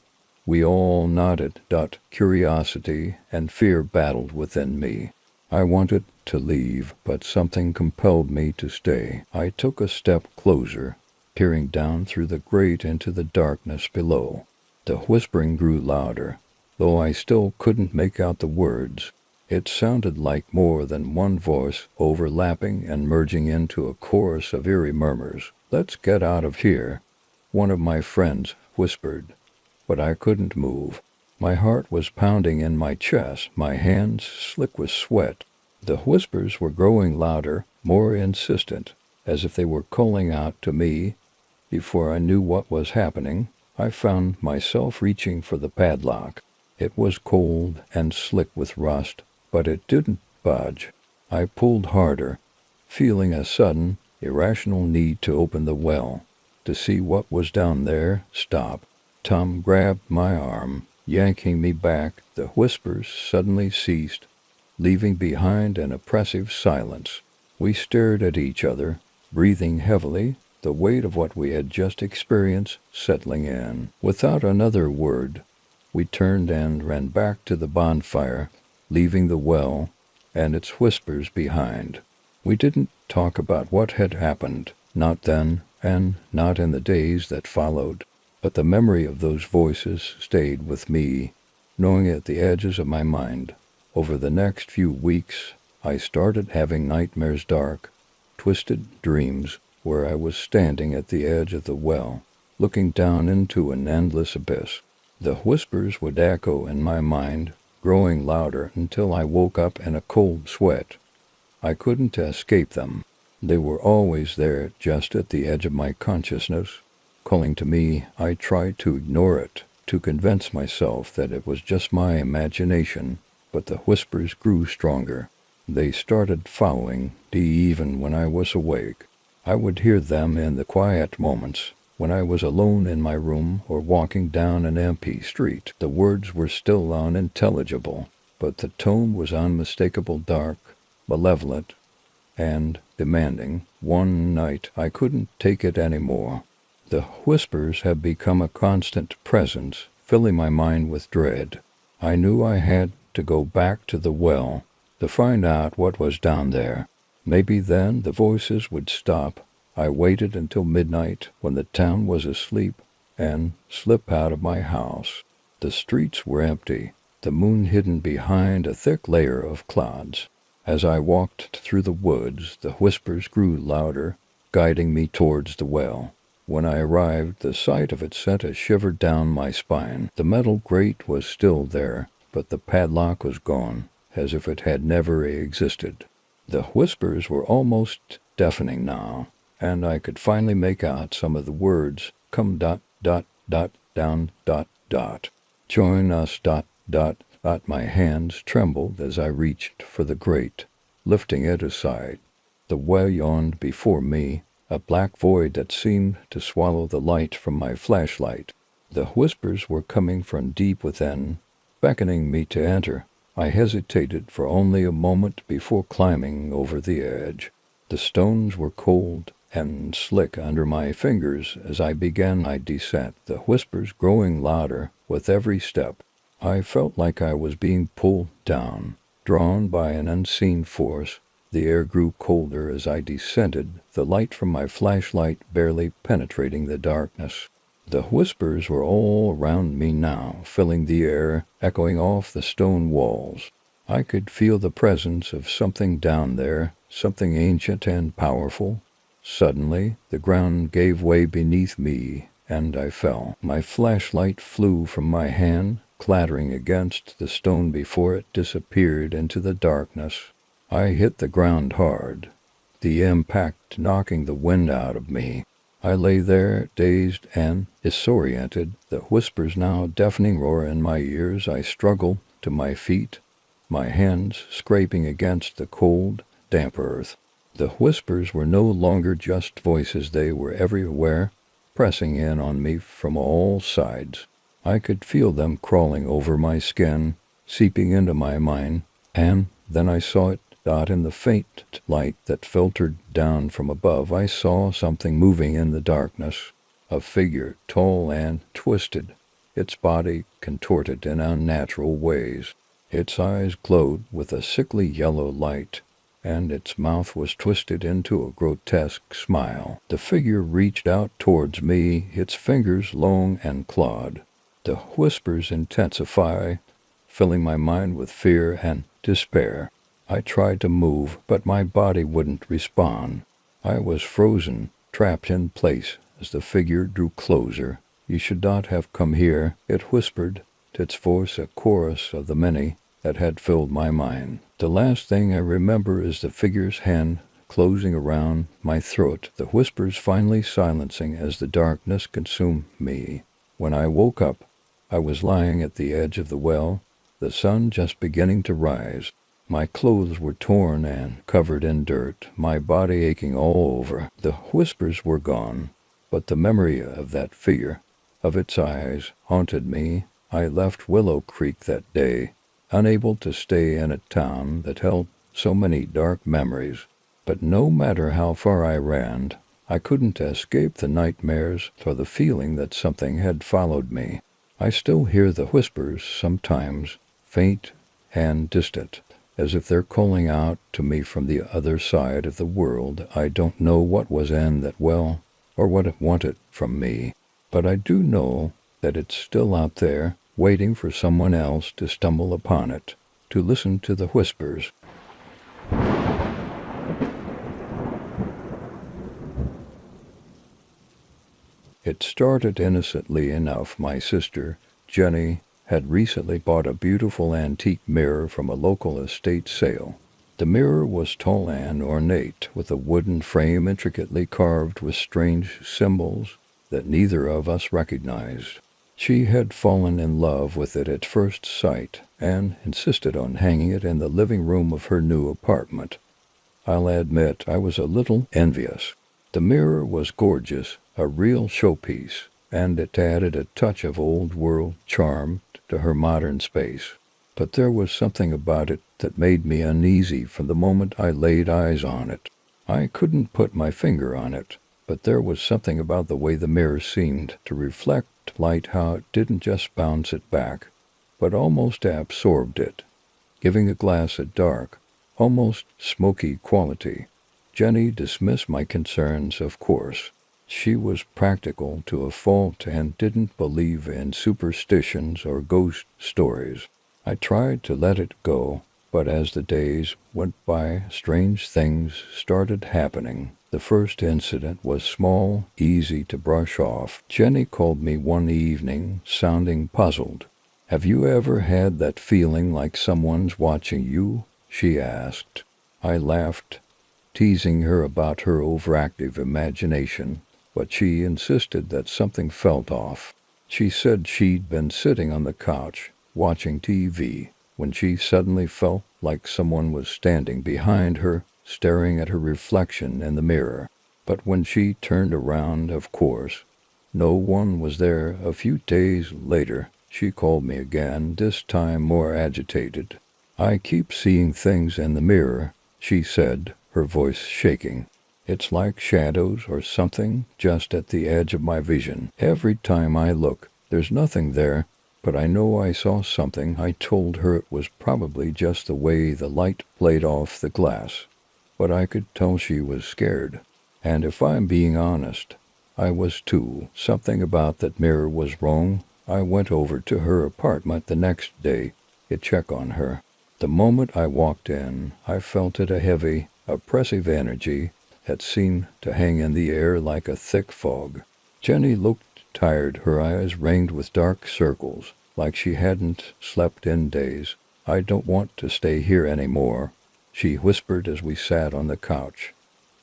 We all nodded. Curiosity and fear battled within me. I wanted to leave, but something compelled me to stay. I took a step closer, peering down through the grate into the darkness below. The whispering grew louder, though I still couldn't make out the words. It sounded like more than one voice overlapping and merging into a chorus of eerie murmurs. "Let's get out of here," one of my friends whispered, but I couldn't move. My heart was pounding in my chest, my hands slick with sweat. The whispers were growing louder, more insistent, as if they were calling out to me. Before I knew what was happening, I found myself reaching for the padlock. It was cold and slick with rust, but it didn't budge. I pulled harder, feeling a sudden, irrational need to open the well, to see what was down there. "Stop." Tom grabbed my arm, yanking me back. The whispers suddenly ceased, leaving behind an oppressive silence. We stared at each other, breathing heavily, the weight of what we had just experienced settling in. Without another word, we turned and ran back to the bonfire, leaving the well and its whispers behind. We didn't talk about what had happened, not then and not in the days that followed, but the memory of those voices stayed with me, gnawing at the edges of my mind. Over the next few weeks, I started having nightmares, dark, twisted dreams, where I was standing at the edge of the well, looking down into an endless abyss. The whispers would echo in my mind, growing louder until I woke up in a cold sweat. I couldn't escape them. They were always there, just at the edge of my consciousness, calling to me. I tried to ignore it, to convince myself that it was just my imagination, but the whispers grew stronger. They started following me even when I was awake. I would hear them in the quiet moments, when I was alone in my room or walking down an empty street. The words were still unintelligible, but the tone was unmistakable, dark, malevolent, and demanding. One night I couldn't take it anymore. The whispers had become a constant presence, filling my mind with dread. I knew I had to go back to the well to find out what was down there. Maybe then the voices would stop. I waited until midnight, when the town was asleep, and slipped out of my house. The streets were empty, the moon hidden behind a thick layer of clouds. As I walked through the woods, the whispers grew louder, guiding me towards the well. When I arrived, the sight of it sent a shiver down my spine. The metal grate was still there, but the padlock was gone, as if it had never existed. The whispers were almost deafening now, and I could finally make out some of the words. Come ... down ... join us ... My hands trembled as I reached for the grate, lifting it aside. The well yawned before me, a black void that seemed to swallow the light from my flashlight. The whispers were coming from deep within, beckoning me to enter. I hesitated for only a moment before climbing over the edge. The stones were cold and slick under my fingers as I began my descent, the whispers growing louder with every step. I felt like I was being pulled down, drawn by an unseen force. The air grew colder as I descended, the light from my flashlight barely penetrating the darkness. The whispers were all around me now, filling the air, echoing off the stone walls. I could feel the presence of something down there, something ancient and powerful. Suddenly, the ground gave way beneath me, and I fell. My flashlight flew from my hand, clattering against the stone before it disappeared into the darkness. I hit the ground hard, the impact knocking the wind out of me. I lay there, dazed and disoriented, the whispers now deafening roar in my ears. I struggled to my feet, my hands scraping against the cold, damp earth. The whispers were no longer just voices, they were everywhere, pressing in on me from all sides. I could feel them crawling over my skin, seeping into my mind, and then I saw it. In the faint light that filtered down from above, I saw something moving in the darkness, a figure tall and twisted, its body contorted in unnatural ways. Its eyes glowed with a sickly yellow light, and its mouth was twisted into a grotesque smile. The figure reached out towards me, its fingers long and clawed. The whispers intensified, filling my mind with fear and despair. I tried to move, but my body wouldn't respond. I was frozen, trapped in place as the figure drew closer. You should not have come here, it whispered, its voice a chorus of the many that had filled my mind. The last thing I remember is the figure's hand closing around my throat, the whispers finally silencing as the darkness consumed me. When I woke up, I was lying at the edge of the well, the sun just beginning to rise. My clothes were torn and covered in dirt, my body aching all over. The whispers were gone, but the memory of that figure, of its eyes, haunted me. I left Willow Creek that day, unable to stay in a town that held so many dark memories. But no matter how far I ran, I couldn't escape the nightmares or the feeling that something had followed me. I still hear the whispers sometimes, faint and distant, as if they're calling out to me from the other side of the world. I don't know what was in that well or what it wanted from me, but I do know that it's still out there, waiting for someone else to stumble upon it, to listen to the whispers. It started innocently enough. My sister, Jenny, had recently bought a beautiful antique mirror from a local estate sale. The mirror was tall and ornate, with a wooden frame intricately carved with strange symbols that neither of us recognized. She had fallen in love with it at first sight, and insisted on hanging it in the living room of her new apartment. I'll admit I was a little envious. The mirror was gorgeous, a real showpiece, and it added a touch of old-world charm to her modern space. But there was something about it that made me uneasy from the moment I laid eyes on it. I couldn't put my finger on it, but there was something about the way the mirror seemed to reflect light, how it didn't just bounce it back, but almost absorbed it, giving the glass a dark, almost smoky quality. Jenny dismissed my concerns, of course. She was practical to a fault and didn't believe in superstitions or ghost stories. I tried to let it go, but as the days went by, strange things started happening. The first incident was small, easy to brush off. Jenny called me one evening, sounding puzzled. "Have you ever had that feeling like someone's watching you?" she asked. I laughed, teasing her about her overactive imagination, but she insisted that something felt off. She said she'd been sitting on the couch, watching TV, when she suddenly felt like someone was standing behind her, staring at her reflection in the mirror. But when she turned around, of course, no one was there. A few days later, she called me again, this time more agitated. "I keep seeing things in the mirror," she said, her voice shaking. "It's like shadows or something just at the edge of my vision. Every time I look, there's nothing there, but I know I saw something." I told her it was probably just the way the light played off the glass, but I could tell she was scared. And if I'm being honest, I was too. Something about that mirror was wrong. I went over to her apartment the next day to check on her. The moment I walked in, I felt it, a heavy, oppressive energy that seemed to hang in the air like a thick fog. Jenny looked tired, her eyes ringed with dark circles, like she hadn't slept in days. "I don't want to stay here anymore," she whispered as we sat on the couch.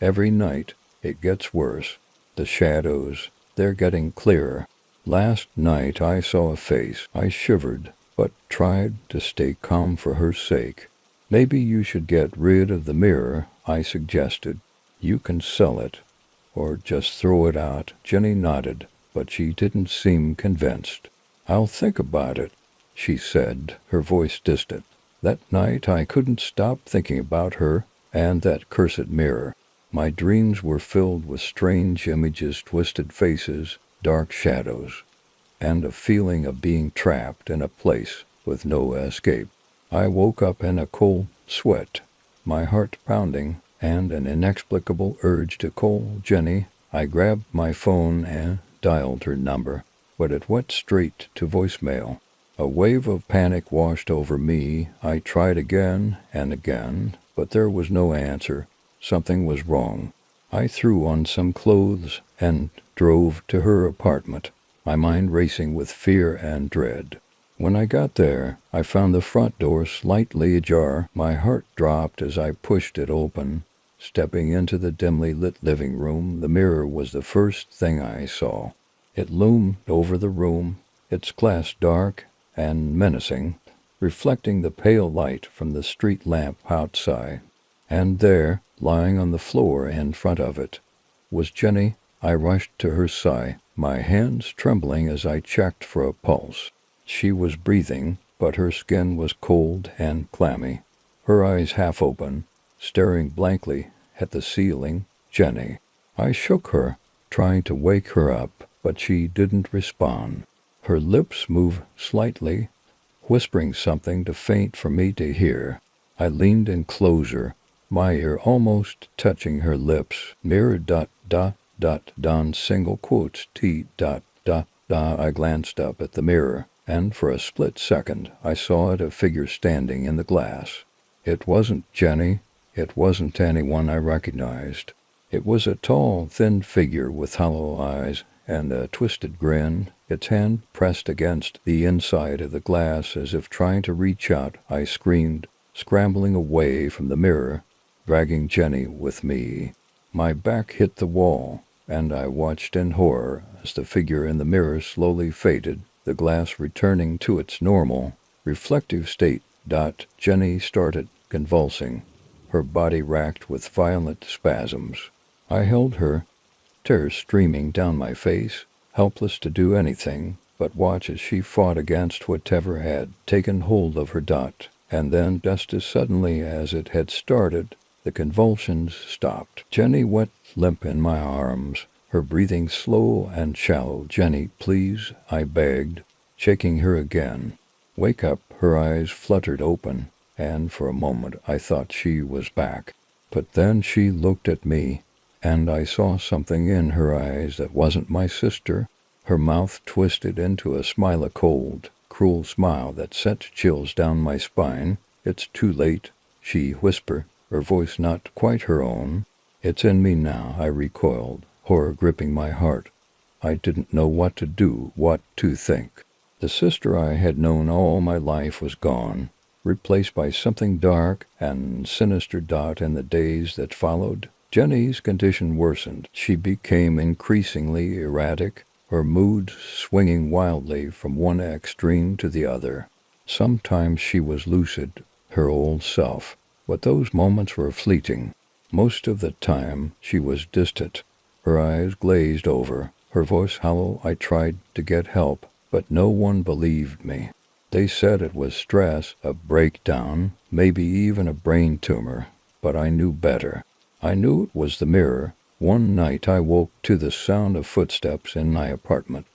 "Every night it gets worse. The shadows, they're getting clearer. Last night I saw a face." I shivered, but tried to stay calm for her sake. "Maybe you should get rid of the mirror," I suggested. "You can sell it, or just throw it out." Jenny nodded, but she didn't seem convinced. "I'll think about it," she said, her voice distant. That night I couldn't stop thinking about her and that cursed mirror. My dreams were filled with strange images, twisted faces, dark shadows, and a feeling of being trapped in a place with no escape. I woke up in a cold sweat, my heart pounding, and an inexplicable urge to call Jenny. I grabbed my phone and dialed her number, but it went straight to voicemail. A wave of panic washed over me. I tried again and again, but there was no answer. Something was wrong. I threw on some clothes and drove to her apartment, my mind racing with fear and dread. When I got there, I found the front door slightly ajar. My heart dropped as I pushed it open. Stepping into the dimly lit living room, the mirror was the first thing I saw. It loomed over the room, its glass dark and menacing, reflecting the pale light from the street lamp outside. And there, lying on the floor in front of it, was Jenny. I rushed to her side, my hands trembling as I checked for a pulse. She was breathing, but her skin was cold and clammy, her eyes half open, staring blankly at the ceiling. "Jenny." I shook her, trying to wake her up, but she didn't respond. Her lips moved slightly, whispering something too faint for me to hear. I leaned in closer, my ear almost touching her lips. "Mirror ... Don single quotes T ... I glanced up at the mirror, and for a split second I saw it, a figure standing in the glass. It wasn't Jenny. It wasn't anyone I recognized. It was a tall, thin figure with hollow eyes and a twisted grin, its hand pressed against the inside of the glass as if trying to reach out. I screamed, scrambling away from the mirror, dragging Jenny with me. My back hit the wall, and I watched in horror as the figure in the mirror slowly faded, the glass returning to its normal, reflective state. Jenny started convulsing, her body racked with violent spasms. I held her, tears streaming down my face, helpless to do anything but watch as she fought against whatever had taken hold of her. And then, just as suddenly as it had started, the convulsions stopped. Jenny went limp in my arms, her breathing slow and shallow. "Jenny, please," I begged, shaking her again. "Wake up." Her eyes fluttered open, and for a moment I thought she was back. But then she looked at me, and I saw something in her eyes that wasn't my sister. Her mouth twisted into a smile, a cold, cruel smile that sent chills down my spine. "It's too late," she whispered, her voice not quite her own. "It's in me now." I recoiled, horror gripping my heart. I didn't know what to do, what to think. The sister I had known all my life was gone, replaced by something dark and sinister. In the days that followed, Jenny's condition worsened. She became increasingly erratic, her moods swinging wildly from one extreme to the other. Sometimes she was lucid, her old self, but those moments were fleeting. Most of the time she was distant, her eyes glazed over, her voice hollow. I tried to get help, but no one believed me. They said it was stress, a breakdown, maybe even a brain tumor, but I knew better. I knew it was the mirror. One night I woke to the sound of footsteps in my apartment.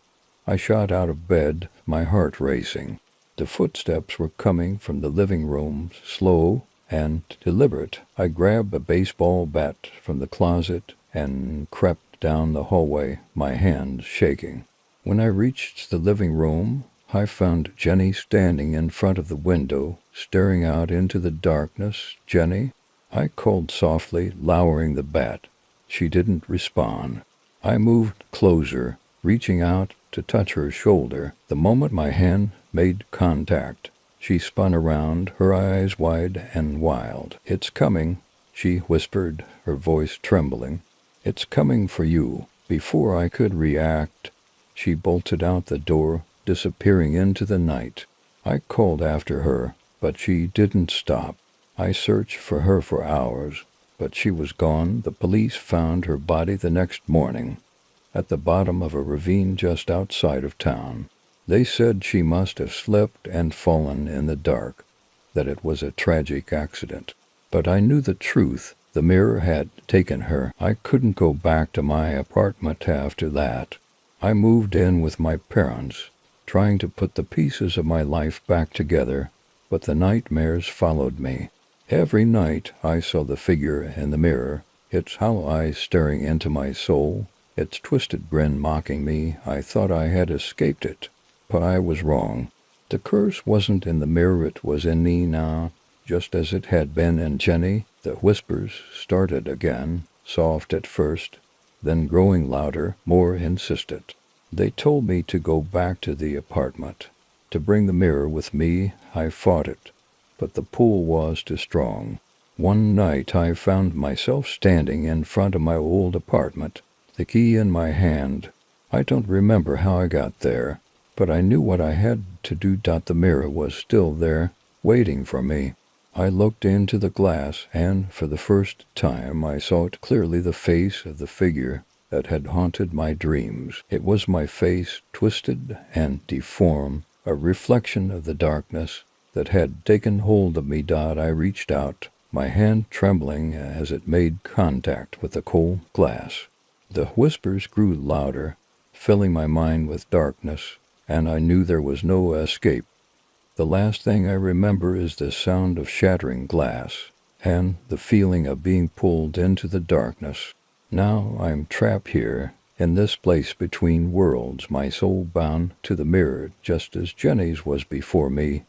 I shot out of bed, my heart racing. The footsteps were coming from the living room, slow and deliberate. I grabbed a baseball bat from the closet and crept down the hallway, my hands shaking. When I reached the living room, I found Jenny standing in front of the window, staring out into the darkness. "Jenny?" I called softly, lowering the bat. She didn't respond. I moved closer, reaching out to touch her shoulder. The moment my hand made contact, she spun around, her eyes wide and wild. "It's coming," she whispered, her voice trembling. "It's coming for you." Before I could react, she bolted out the door, disappearing into the night. I called after her, but she didn't stop. I searched for her for hours, but she was gone. The police found her body the next morning, at the bottom of a ravine just outside of town. They said she must have slipped and fallen in the dark, that it was a tragic accident. But I knew the truth. The mirror had taken her. I couldn't go back to my apartment after that. I moved in with my parents, trying to put the pieces of my life back together, but the nightmares followed me. Every night I saw the figure in the mirror, its hollow eyes staring into my soul, its twisted grin mocking me. I thought I had escaped it, but I was wrong. The curse wasn't in the mirror, it was in me now, just as it had been in Jenny. The whispers started again, soft at first, then growing louder, more insistent. They told me to go back to the apartment, to bring the mirror with me. I fought it, but the pull was too strong. One night I found myself standing in front of my old apartment, the key in my hand. I don't remember how I got there, but I knew what I had to do. The mirror was still there, waiting for me. I looked into the glass, and for the first time I saw it clearly, the face of the figure that had haunted my dreams. It was my face, twisted and deformed, a reflection of the darkness that had taken hold of me. I reached out, my hand trembling as it made contact with the cold glass. The whispers grew louder, filling my mind with darkness, and I knew there was no escape. The last thing I remember is the sound of shattering glass, and the feeling of being pulled into the darkness. Now I'm trapped here, in this place between worlds, my soul bound to the mirror, just as Jenny's was before me.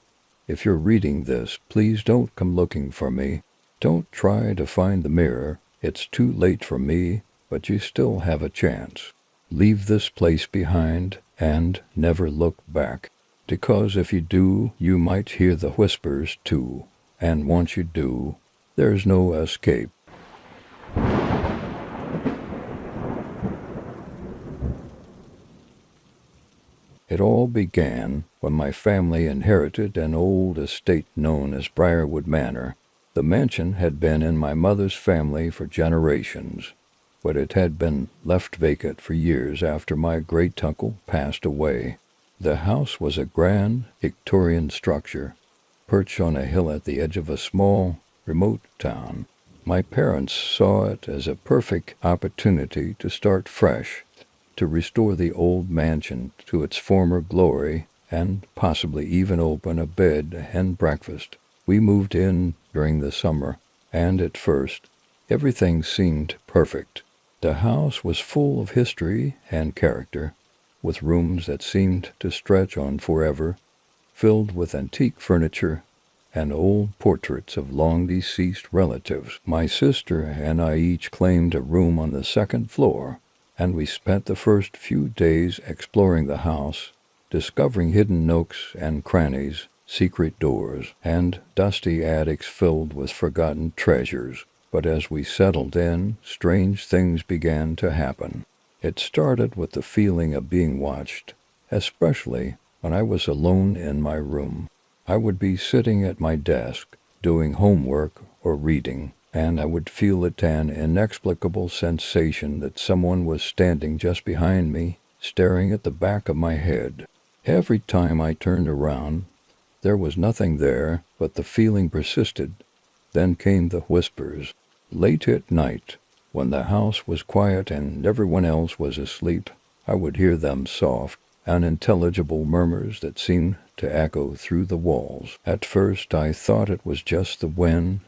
If you're reading this, please don't come looking for me. Don't try to find the mirror. It's too late for me, but you still have a chance. Leave this place behind and never look back. Because if you do, you might hear the whispers too. And once you do, there's no escape. It all began when my family inherited an old estate known as Briarwood Manor. The mansion had been in my mother's family for generations, but it had been left vacant for years after my great-uncle passed away. The house was a grand Victorian structure, perched on a hill at the edge of a small, remote town. My parents saw it as a perfect opportunity to start fresh, to restore the old mansion to its former glory, and possibly even open a bed and breakfast. We moved in during the summer, and at first, everything seemed perfect. The house was full of history and character, with rooms that seemed to stretch on forever, filled with antique furniture and old portraits of long-deceased relatives. My sister and I each claimed a room on the second floor, and we spent the first few days exploring the house, discovering hidden nooks and crannies, secret doors, and dusty attics filled with forgotten treasures. But as we settled in, strange things began to happen. It started with the feeling of being watched, especially when I was alone in my room. I would be sitting at my desk, doing homework or reading, and I would feel an inexplicable sensation that someone was standing just behind me, staring at the back of my head. Every time I turned around, there was nothing there, but the feeling persisted. Then came the whispers. Late at night, when the house was quiet and everyone else was asleep, I would hear them soft, unintelligible murmurs that seemed to echo through the walls. At first I thought it was just the wind,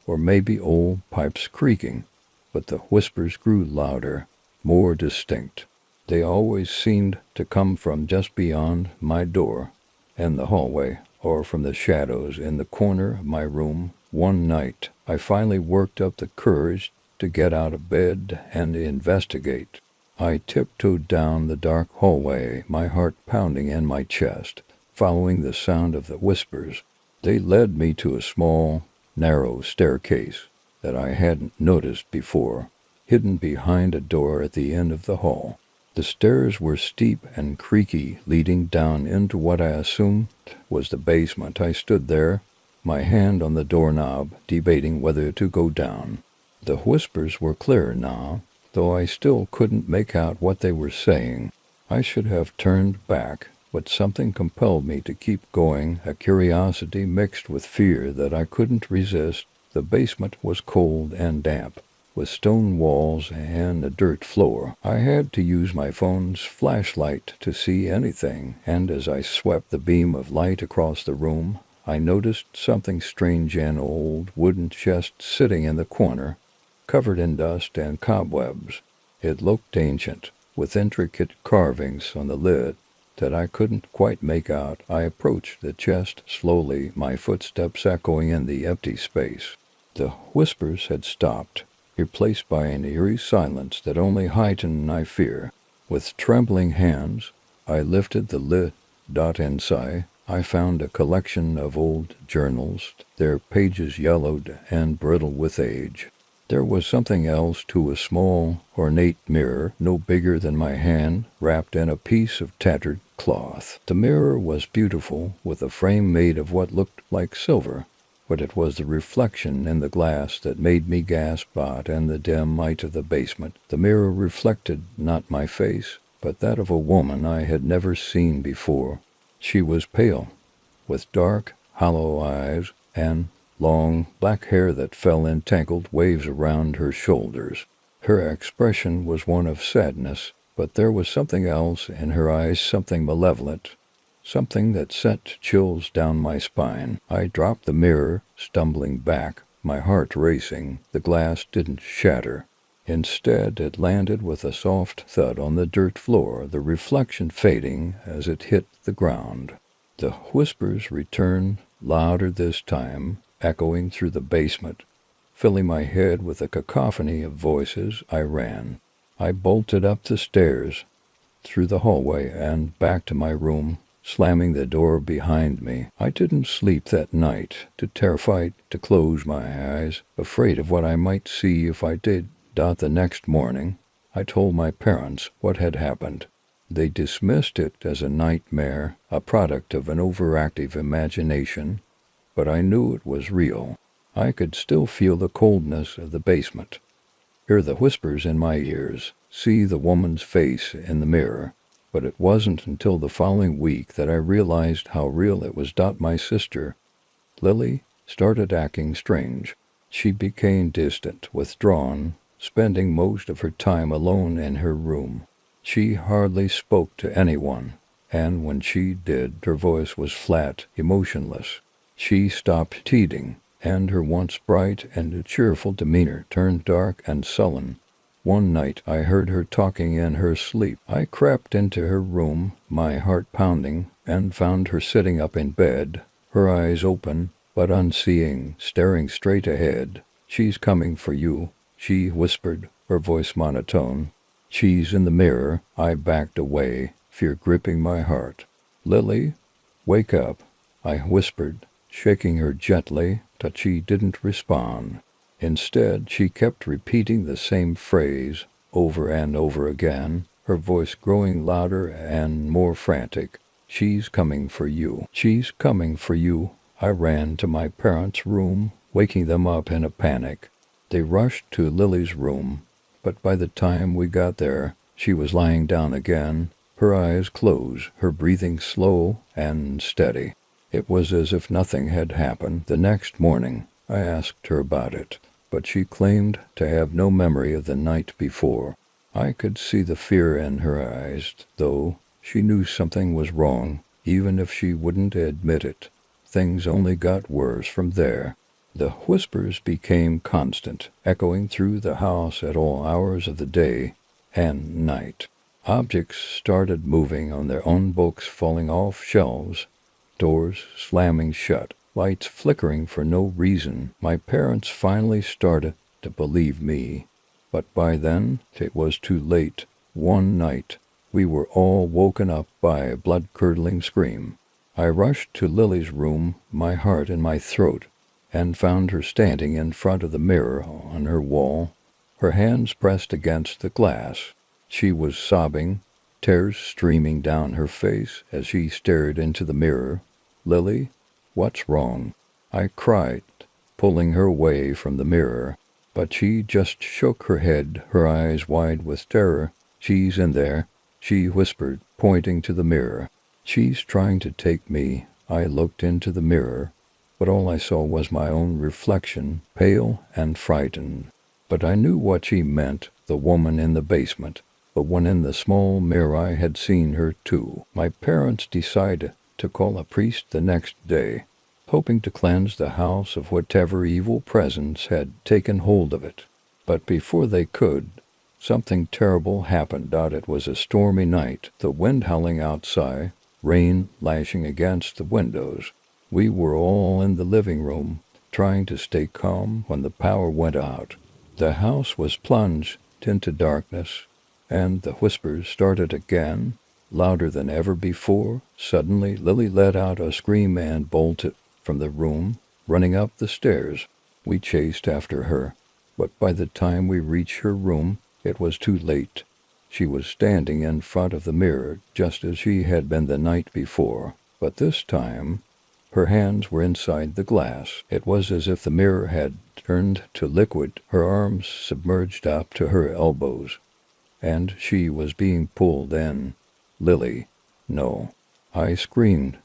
or maybe old pipes creaking, but the whispers grew louder, more distinct. They always seemed to come from just beyond my door, in the hallway, or from the shadows in the corner of my room. One night, I finally worked up the courage to get out of bed and investigate. I tiptoed down the dark hallway, my heart pounding in my chest, following the sound of the whispers. They led me to a small, narrow staircase that I hadn't noticed before, hidden behind a door at the end of the hall. The stairs were steep and creaky, leading down into what I assumed was the basement. I stood there, my hand on the doorknob, debating whether to go down. The whispers were clearer now, though I still couldn't make out what they were saying. I should have turned back, but something compelled me to keep going, a curiosity mixed with fear that I couldn't resist. The basement was cold and damp, with stone walls and a dirt floor. I had to use my phone's flashlight to see anything, and as I swept the beam of light across the room, I noticed something strange, an old wooden chest sitting in the corner, covered in dust and cobwebs. It looked ancient, with intricate carvings on the lid that I couldn't quite make out. I approached the chest slowly, my footsteps echoing in the empty space. The whispers had stopped, replaced by an eerie silence that only heightened my fear. With trembling hands, I lifted the lid. Inside, I found a collection of old journals, their pages yellowed and brittle with age. There was something else too, a small, ornate mirror, no bigger than my hand, wrapped in a piece of tattered cloth. The mirror was beautiful, with a frame made of what looked like silver, but it was the reflection in the glass that made me gasp out in the dim light of the basement. The mirror reflected not my face, but that of a woman I had never seen before. She was pale, with dark, hollow eyes, and long, black hair that fell in tangled waves around her shoulders. Her expression was one of sadness, but there was something else in her eyes, something malevolent, something that sent chills down my spine. I dropped the mirror, stumbling back, my heart racing. The glass didn't shatter. Instead, it landed with a soft thud on the dirt floor, the reflection fading as it hit the ground. The whispers returned, louder this time, echoing through the basement. Filling my head with a cacophony of voices, I ran. I bolted up the stairs, through the hallway, and back to my room, slamming the door behind me. I didn't sleep that night, too terrified to close my eyes, afraid of what I might see if I did. The next morning, I told my parents what had happened. They dismissed it as a nightmare, a product of an overactive imagination, but I knew it was real. I could still feel the coldness of the basement, hear the whispers in my ears, see the woman's face in the mirror. But it wasn't until the following week that I realized how real it was. My sister, Lily, started acting strange. She became distant, withdrawn, spending most of her time alone in her room. She hardly spoke to anyone, and when she did, her voice was flat, emotionless. She stopped teething, and her once bright and cheerful demeanor turned dark and sullen. One night I heard her talking in her sleep. I crept into her room, my heart pounding, and found her sitting up in bed, her eyes open but unseeing, staring straight ahead. "She's coming for you," she whispered, her voice monotone. "She's in the mirror." I backed away, fear gripping my heart. "Lily, wake up," I whispered, shaking her gently, but she didn't respond. Instead, she kept repeating the same phrase over and over again, her voice growing louder and more frantic. "She's coming for you. She's coming for you." I ran to my parents' room, waking them up in a panic. They rushed to Lily's room, but by the time we got there, she was lying down again, her eyes closed, her breathing slow and steady. It was as if nothing had happened. The next morning, I asked her about it, but she claimed to have no memory of the night before. I could see the fear in her eyes, though she knew something was wrong, even if she wouldn't admit it. Things only got worse from there. The whispers became constant, echoing through the house at all hours of the day and night. Objects started moving on their own, books falling off shelves, doors slamming shut, lights flickering for no reason. My parents finally started to believe me, but by then it was too late. One night, we were all woken up by a blood-curdling scream. I rushed to Lily's room, my heart in my throat, and found her standing in front of the mirror on her wall, her hands pressed against the glass. She was sobbing, tears streaming down her face as she stared into the mirror. "Lily, what's wrong?" I cried, pulling her away from the mirror, but she just shook her head, her eyes wide with terror. "She's in there," she whispered, pointing to the mirror. "She's trying to take me." I looked into the mirror, but all I saw was my own reflection, pale and frightened. But I knew what she meant, the woman in the basement. But when in the small mirror I had seen her too. My parents decided to call a priest the next day, hoping to cleanse the house of whatever evil presence had taken hold of it. But before they could, something terrible happened. It was a stormy night, the wind howling outside, rain lashing against the windows. We were all in the living room, trying to stay calm when the power went out. The house was plunged into darkness, and the whispers started again, louder than ever before. Suddenly, Lily let out a scream and bolted from the room, running up the stairs. We chased after her, but by the time we reached her room, it was too late. She was standing in front of the mirror, just as she had been the night before, but this time her hands were inside the glass. It was as if the mirror had turned to liquid, her arms submerged up to her elbows, and she was being pulled in. "Lily, no!" I screamed,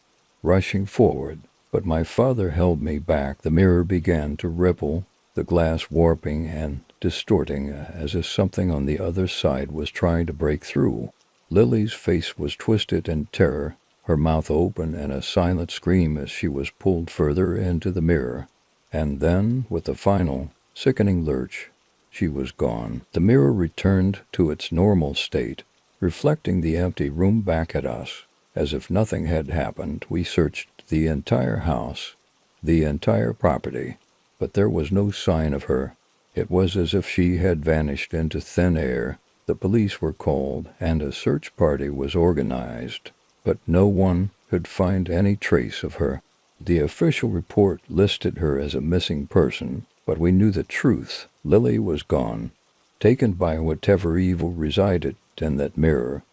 rushing forward, but my father held me back. The mirror began to ripple, the glass warping and distorting as if something on the other side was trying to break through. Lily's face was twisted in terror, her mouth open in a silent scream as she was pulled further into the mirror. And then, with a final, sickening lurch, she was gone. The mirror returned to its normal state, reflecting the empty room back at us. As if nothing had happened, we searched the entire house, the entire property, but there was no sign of her. It was as if she had vanished into thin air. The police were called, and a search party was organized, but no one could find any trace of her. The official report listed her as a missing person, but we knew the truth. Lily was gone, taken by whatever evil resided in that mirror.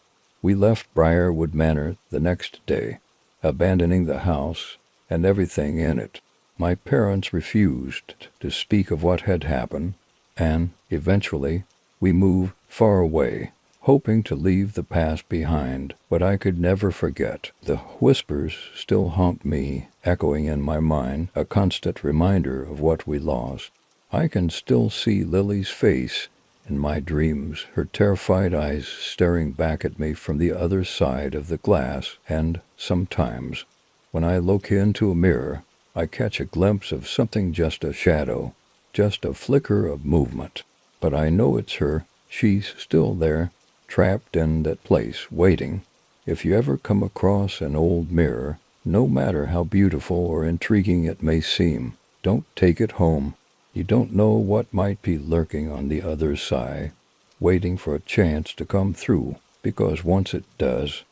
We left Briarwood Manor the next day, abandoning the house and everything in it. My parents refused to speak of what had happened, and eventually we moved far away, hoping to leave the past behind, but I could never forget. The whispers still haunt me, echoing in my mind, a constant reminder of what we lost. I can still see Lily's face in my dreams, her terrified eyes staring back at me from the other side of the glass, and sometimes, when I look into a mirror, I catch a glimpse of something, just a shadow, just a flicker of movement. But I know it's her. She's still there, trapped in that place, waiting. If you ever come across an old mirror, no matter how beautiful or intriguing it may seem, don't take it home. You don't know what might be lurking on the other side, waiting for a chance to come through, because once it does,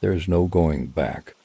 there's no going back.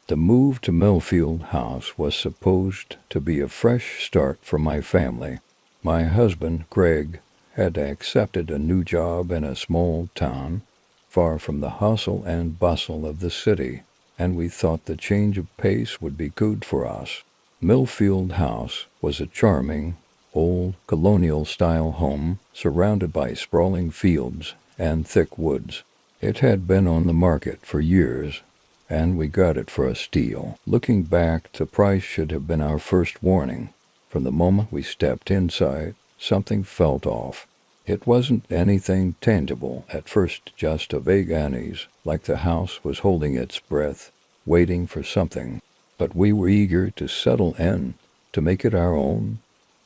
The move to Millfield House was supposed to be a fresh start for my family. My husband, Greg, had accepted a new job in a small town, far from the hustle and bustle of the city, and we thought the change of pace would be good for us. Millfield House was a charming, old, colonial-style home surrounded by sprawling fields and thick woods. It had been on the market for years, and we got it for a steal. Looking back, the price should have been our first warning. From the moment we stepped inside, something felt off. It wasn't anything tangible at first, just a vague unease, like the house was holding its breath, waiting for something. But we were eager to settle in, to make it our own.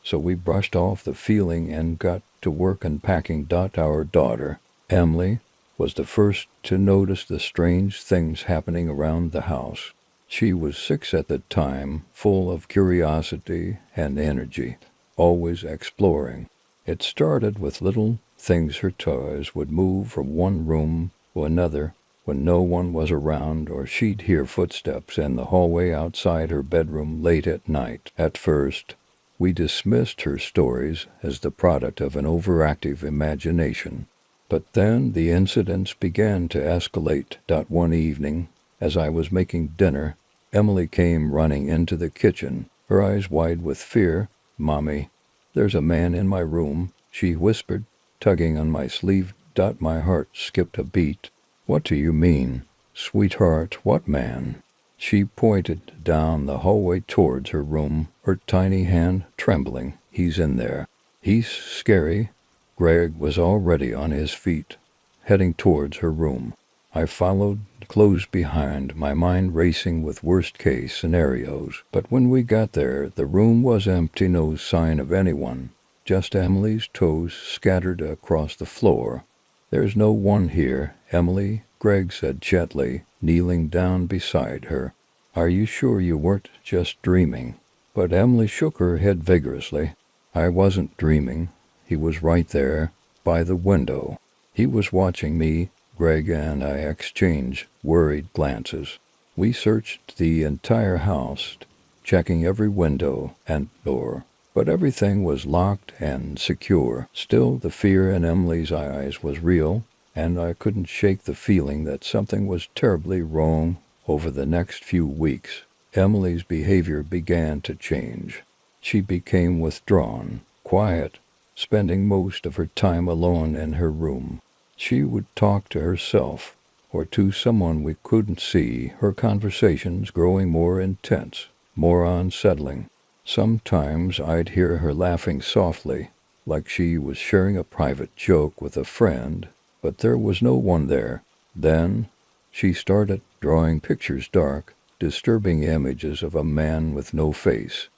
So we brushed off the feeling and got to work unpacking. Our daughter, Emily, was the first to notice the strange things happening around the house. She was 6 at the time, full of curiosity and energy, always exploring. It started with little things. Her toys would move from one room to another when no one was around, or she'd hear footsteps in the hallway outside her bedroom late at night. At first, we dismissed her stories as the product of an overactive imagination. But then the incidents began to escalate. One evening, as I was making dinner, Emily came running into the kitchen, her eyes wide with fear. "Mommy, there's a man in my room," she whispered, tugging on my sleeve. My heart skipped a beat. "What do you mean, sweetheart? What man?" She pointed down the hallway towards her room, her tiny hand trembling. "He's in there. He's scary." Greg was already on his feet, heading towards her room. I followed close behind, my mind racing with worst-case scenarios. But when we got there, the room was empty, no sign of anyone, just Emily's toes scattered across the floor. "There's no one here, Emily," Greg said gently, kneeling down beside her. "Are you sure you weren't just dreaming?" But Emily shook her head vigorously. "I wasn't dreaming. He was right there, by the window. He was watching me." Greg and I exchanged worried glances. We searched the entire house, checking every window and door, but everything was locked and secure. Still, the fear in Emily's eyes was real, and I couldn't shake the feeling that something was terribly wrong. Over the next few weeks, Emily's behavior began to change. She became withdrawn, quiet, spending most of her time alone in her room. She would talk to herself, or to someone we couldn't see, her conversations growing more intense, more unsettling. Sometimes I'd hear her laughing softly, like she was sharing a private joke with a friend, but there was no one there. Then she started drawing pictures, dark, disturbing images of a man with no face,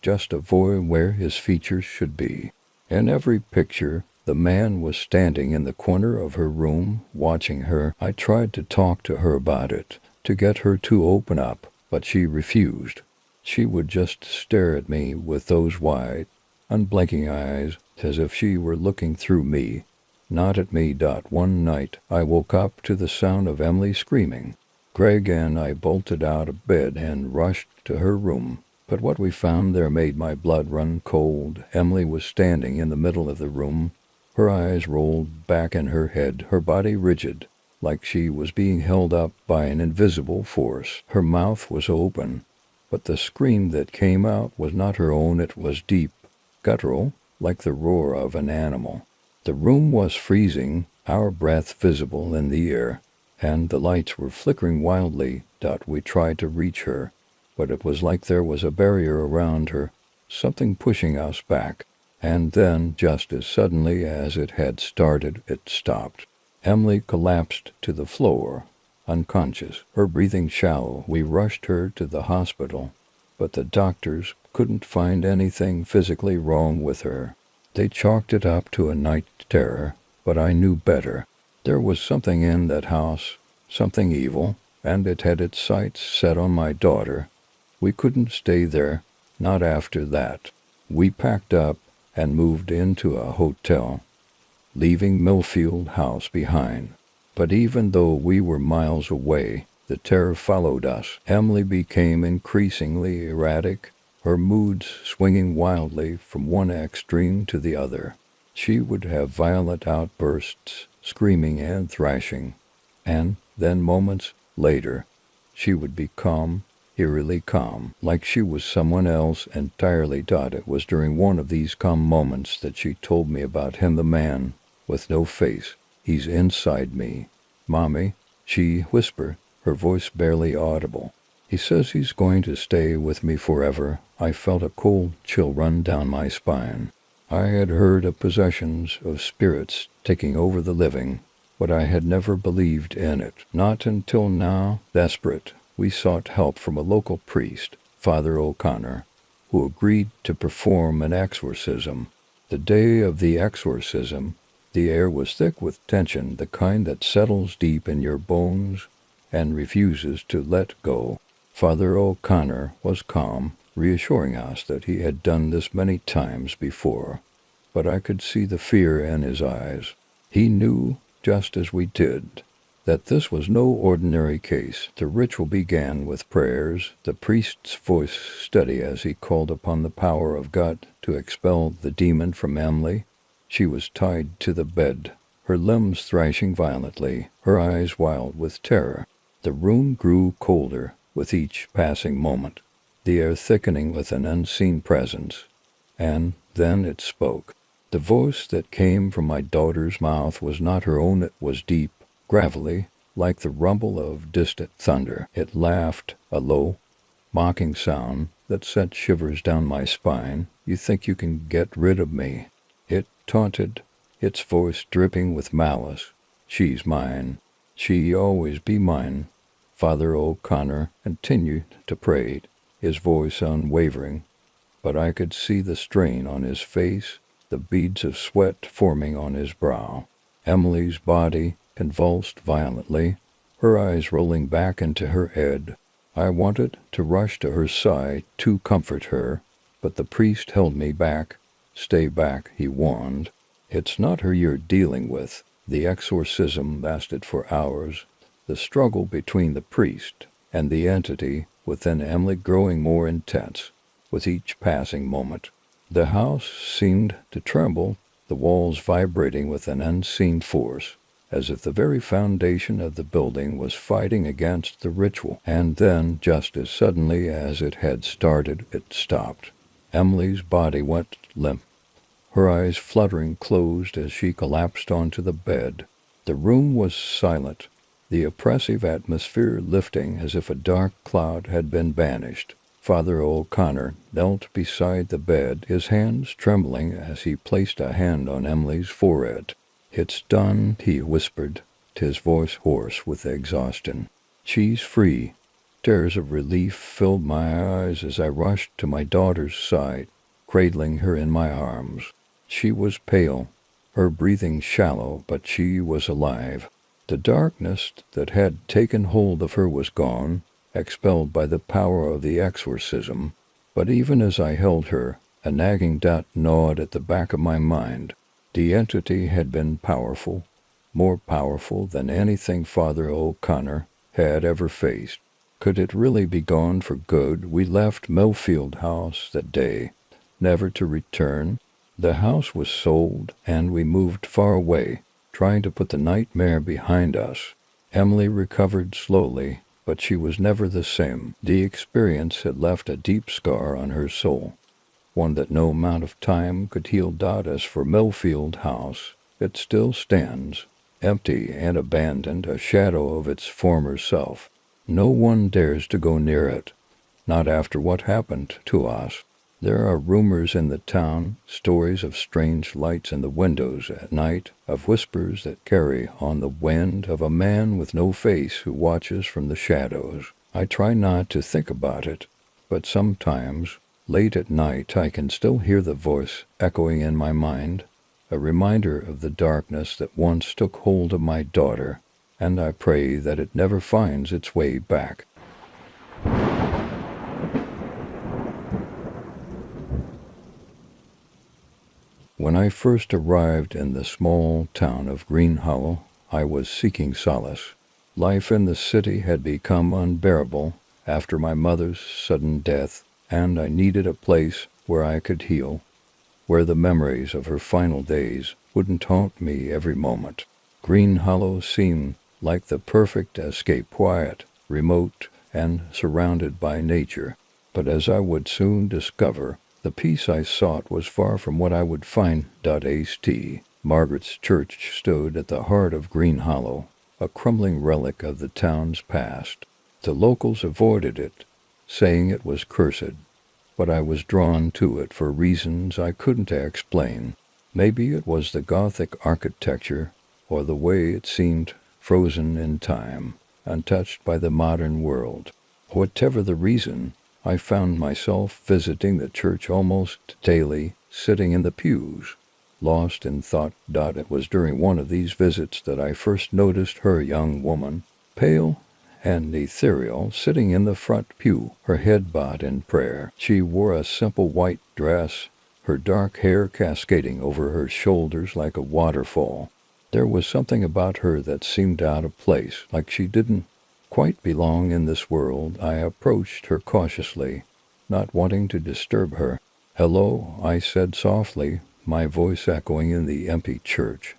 just a void where his features should be. In every picture, the man was standing in the corner of her room, watching her. I tried to talk to her about it, to get her to open up, but she refused. She would just stare at me with those wide, unblinking eyes, as if she were looking through me, not at me. One night, I woke up to the sound of Emily screaming. Greg and I bolted out of bed and rushed to her room. But what we found there made my blood run cold. Emily was standing in the middle of the room, her eyes rolled back in her head, her body rigid, like she was being held up by an invisible force. Her mouth was open, but the scream that came out was not her own. It was deep, guttural, like the roar of an animal. The room was freezing, our breath visible in the air, and the lights were flickering wildly. We tried to reach her, but it was like there was a barrier around her, something pushing us back. And then, just as suddenly as it had started, it stopped. Emily collapsed to the floor, unconscious, her breathing shallow. We rushed her to the hospital, but the doctors couldn't find anything physically wrong with her. They chalked it up to a night terror, but I knew better. There was something in that house, something evil, and it had its sights set on my daughter. We couldn't stay there, not after that. We packed up and moved into a hotel, leaving Millfield House behind. But even though we were miles away, the terror followed us. Emily became increasingly erratic, her moods swinging wildly from one extreme to the other. She would have violent outbursts, screaming and thrashing, and then moments later, she would be calm, eerily calm, like she was someone else entirely. It was during one of these calm moments that she told me about him, the man with no face. He's inside me. Mommy, she whispered, her voice barely audible. He says he's going to stay with me forever. I felt a cold chill run down my spine. I had heard of possessions, of spirits taking over the living, but I had never believed in it. Not until now, desperate, we sought help from a local priest, Father O'Connor, who agreed to perform an exorcism. The day of the exorcism, the air was thick with tension, the kind that settles deep in your bones and refuses to let go. Father O'Connor was calm, reassuring us that he had done this many times before, but I could see the fear in his eyes. He knew, just as we did, that this was no ordinary case. The ritual began with prayers, the priest's voice steady as he called upon the power of God to expel the demon from Emily. She was tied to the bed, her limbs thrashing violently, her eyes wild with terror. The room grew colder with each passing moment, the air thickening with an unseen presence. And then it spoke. The voice that came from my daughter's mouth was not her own. It was deep, gravelly, like the rumble of distant thunder. It laughed, a low, mocking sound that sent shivers down my spine. You think you can get rid of me? It taunted, its voice dripping with malice. She's mine. She always be mine. Father O'Connor continued to pray, his voice unwavering, but I could see the strain on his face, the beads of sweat forming on his brow. Emily's body convulsed violently, her eyes rolling back into her head. I wanted to rush to her side to comfort her, but the priest held me back. Stay back, he warned. It's not her you're dealing with. The exorcism lasted for hours, the struggle between the priest and the entity within Emily growing more intense with each passing moment. The house seemed to tremble, the walls vibrating with an unseen force, as if the very foundation of the building was fighting against the ritual. And then, just as suddenly as it had started, it stopped. Emily's body went limp, her eyes fluttering closed as she collapsed onto the bed. The room was silent, the oppressive atmosphere lifting as if a dark cloud had been banished. Father O'Connor knelt beside the bed, his hands trembling as he placed a hand on Emily's forehead. It's done, he whispered, his voice hoarse with exhaustion. She's free. Tears of relief filled my eyes as I rushed to my daughter's side, cradling her in my arms. She was pale, her breathing shallow, but she was alive. The darkness that had taken hold of her was gone, expelled by the power of the exorcism. But even as I held her, a nagging doubt gnawed at the back of my mind. The entity had been powerful, more powerful than anything Father O'Connor had ever faced. Could it really be gone for good? We left Millfield House that day, never to return. The house was sold, and we moved far away, trying to put the nightmare behind us. Emily recovered slowly, but she was never the same. The experience had left a deep scar on her soul, one that no amount of time could heal. As for Millfield House, it still stands, empty and abandoned, a shadow of its former self. No one dares to go near it, not after what happened to us. There are rumors in the town, stories of strange lights in the windows at night, of whispers that carry on the wind, of a man with no face who watches from the shadows. I try not to think about it, but sometimes, late at night, I can still hear the voice echoing in my mind, a reminder of the darkness that once took hold of my daughter, and I pray that it never finds its way back. When I first arrived in the small town of Green Hollow, I was seeking solace. Life in the city had become unbearable after my mother's sudden death, and I needed a place where I could heal, where the memories of her final days wouldn't haunt me every moment. Green Hollow seemed like the perfect escape, quiet, remote, and surrounded by nature. But as I would soon discover, the peace I sought was far from what I would find. Margaret's church stood at the heart of Green Hollow, a crumbling relic of the town's past. The locals avoided it, saying it was cursed, but I was drawn to it for reasons I couldn't explain. Maybe it was the Gothic architecture, or the way it seemed frozen in time, untouched by the modern world. Whatever the reason, I found myself visiting the church almost daily, sitting in the pews, lost in thought. It was during one of these visits that I first noticed her, young woman, pale and ethereal, sitting in the front pew, her head bowed in prayer. She wore a simple white dress, her dark hair cascading over her shoulders like a waterfall. There was something about her that seemed out of place, like she didn't quite belong in this world. I approached her cautiously, not wanting to disturb her. "Hello," I said softly, my voice echoing in the empty church.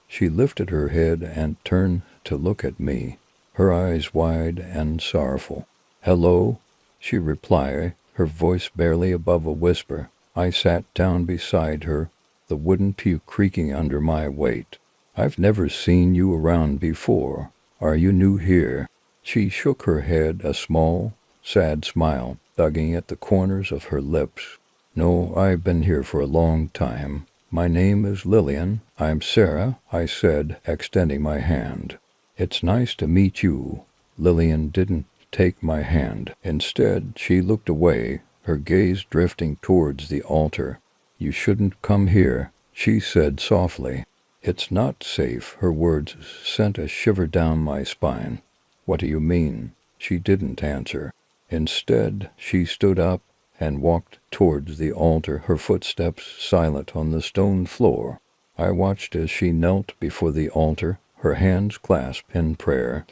She lifted her head and turned to look at me, her eyes wide and sorrowful. "Hello," she replied, her voice barely above a whisper. I sat down beside her, the wooden pew creaking under my weight. "I've never seen you around before. Are you new here?" She shook her head, a small, sad smile tugging at the corners of her lips. "No, I've been here for a long time. My name is Lillian." "I'm Sarah," I said, extending my hand. "It's nice to meet you." Lillian didn't take my hand. Instead, she looked away, her gaze drifting towards the altar. "You shouldn't come here," she said softly. "It's not safe." Her words sent a shiver down my spine. "What do you mean?" She didn't answer. Instead, she stood up and walked towards the altar, her footsteps silent on the stone floor. I watched as she knelt before the altar, her hands clasped in prayer,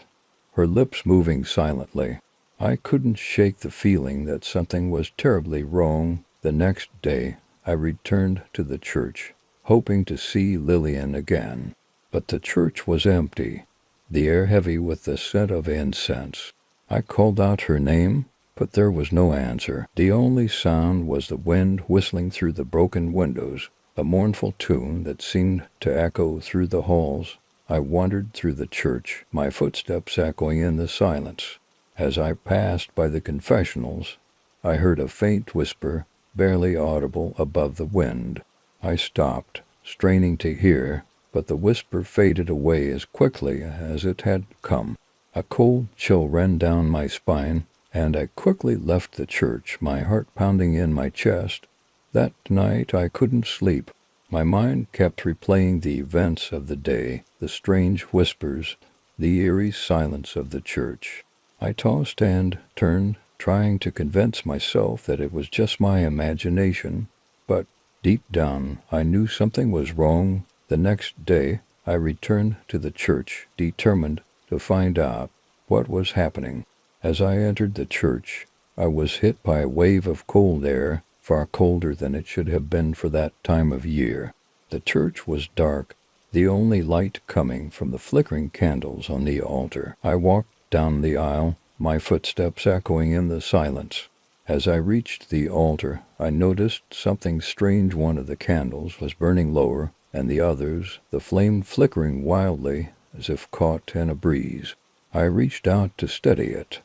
her lips moving silently. I couldn't shake the feeling that something was terribly wrong. The next day, I returned to the church, hoping to see Lillian again. But the church was empty, the air heavy with the scent of incense. I called out her name, but there was no answer. The only sound was the wind whistling through the broken windows, a mournful tune that seemed to echo through the halls. I wandered through the church, my footsteps echoing in the silence. As I passed by the confessionals, I heard a faint whisper, barely audible above the wind. I stopped, straining to hear, but the whisper faded away as quickly as it had come. A cold chill ran down my spine, and I quickly left the church, my heart pounding in my chest. That night I couldn't sleep. My mind kept replaying the events of the day, the strange whispers, the eerie silence of the church. I tossed and turned, trying to convince myself that it was just my imagination, but deep down I knew something was wrong. The next day I returned to the church, determined to find out what was happening. As I entered the church, I was hit by a wave of cold air, far colder than it should have been for that time of year. The church was dark, the only light coming from the flickering candles on the altar. I walked down the aisle, my footsteps echoing in the silence. As I reached the altar, I noticed something strange. One of the candles was burning lower, and the others, the flame flickering wildly as if caught in a breeze. I reached out to steady it,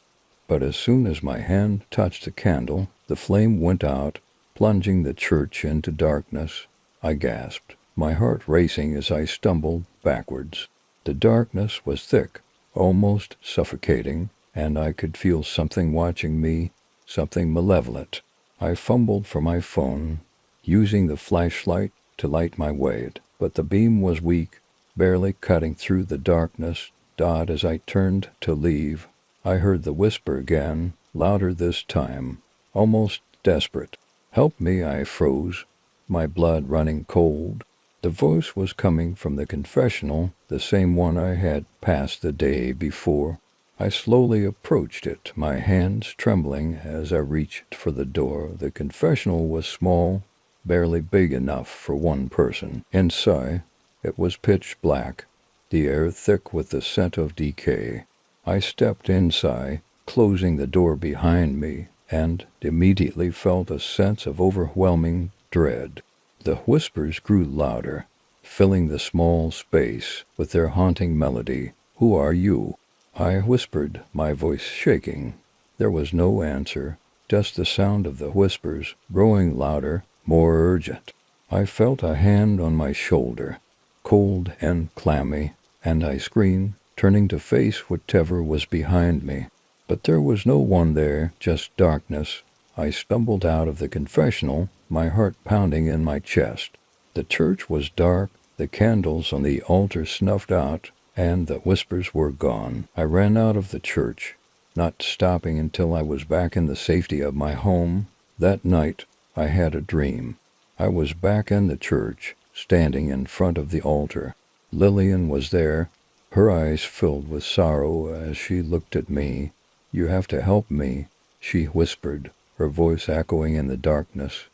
but as soon as my hand touched the candle, the flame went out, plunging the church into darkness. I gasped, my heart racing as I stumbled backwards. The darkness was thick, almost suffocating, and I could feel something watching me, something malevolent. I fumbled for my phone, using the flashlight to light my way, but the beam was weak, barely cutting through the darkness. As I turned to leave, I heard the whisper again, louder this time, almost desperate. "Help me," I froze, my blood running cold. The voice was coming from the confessional, the same one I had passed the day before. I slowly approached it, my hands trembling as I reached for the door. The confessional was small, barely big enough for one person. Inside, it was pitch black, the air thick with the scent of decay. I stepped inside, closing the door behind me, and immediately felt a sense of overwhelming dread. The whispers grew louder, filling the small space with their haunting melody. "Who are you?" I whispered, my voice shaking. There was no answer, just the sound of the whispers, growing louder, more urgent. I felt a hand on my shoulder, cold and clammy, and I screamed, turning to face whatever was behind me. But there was no one there, just darkness. I stumbled out of the confessional, my heart pounding in my chest. The church was dark, the candles on the altar snuffed out, and the whispers were gone. I ran out of the church, not stopping until I was back in the safety of my home. That night, I had a dream. I was back in the church, standing in front of the altar. Lillian was there, her eyes filled with sorrow as she looked at me. "You have to help me," she whispered, her voice echoing in the darkness.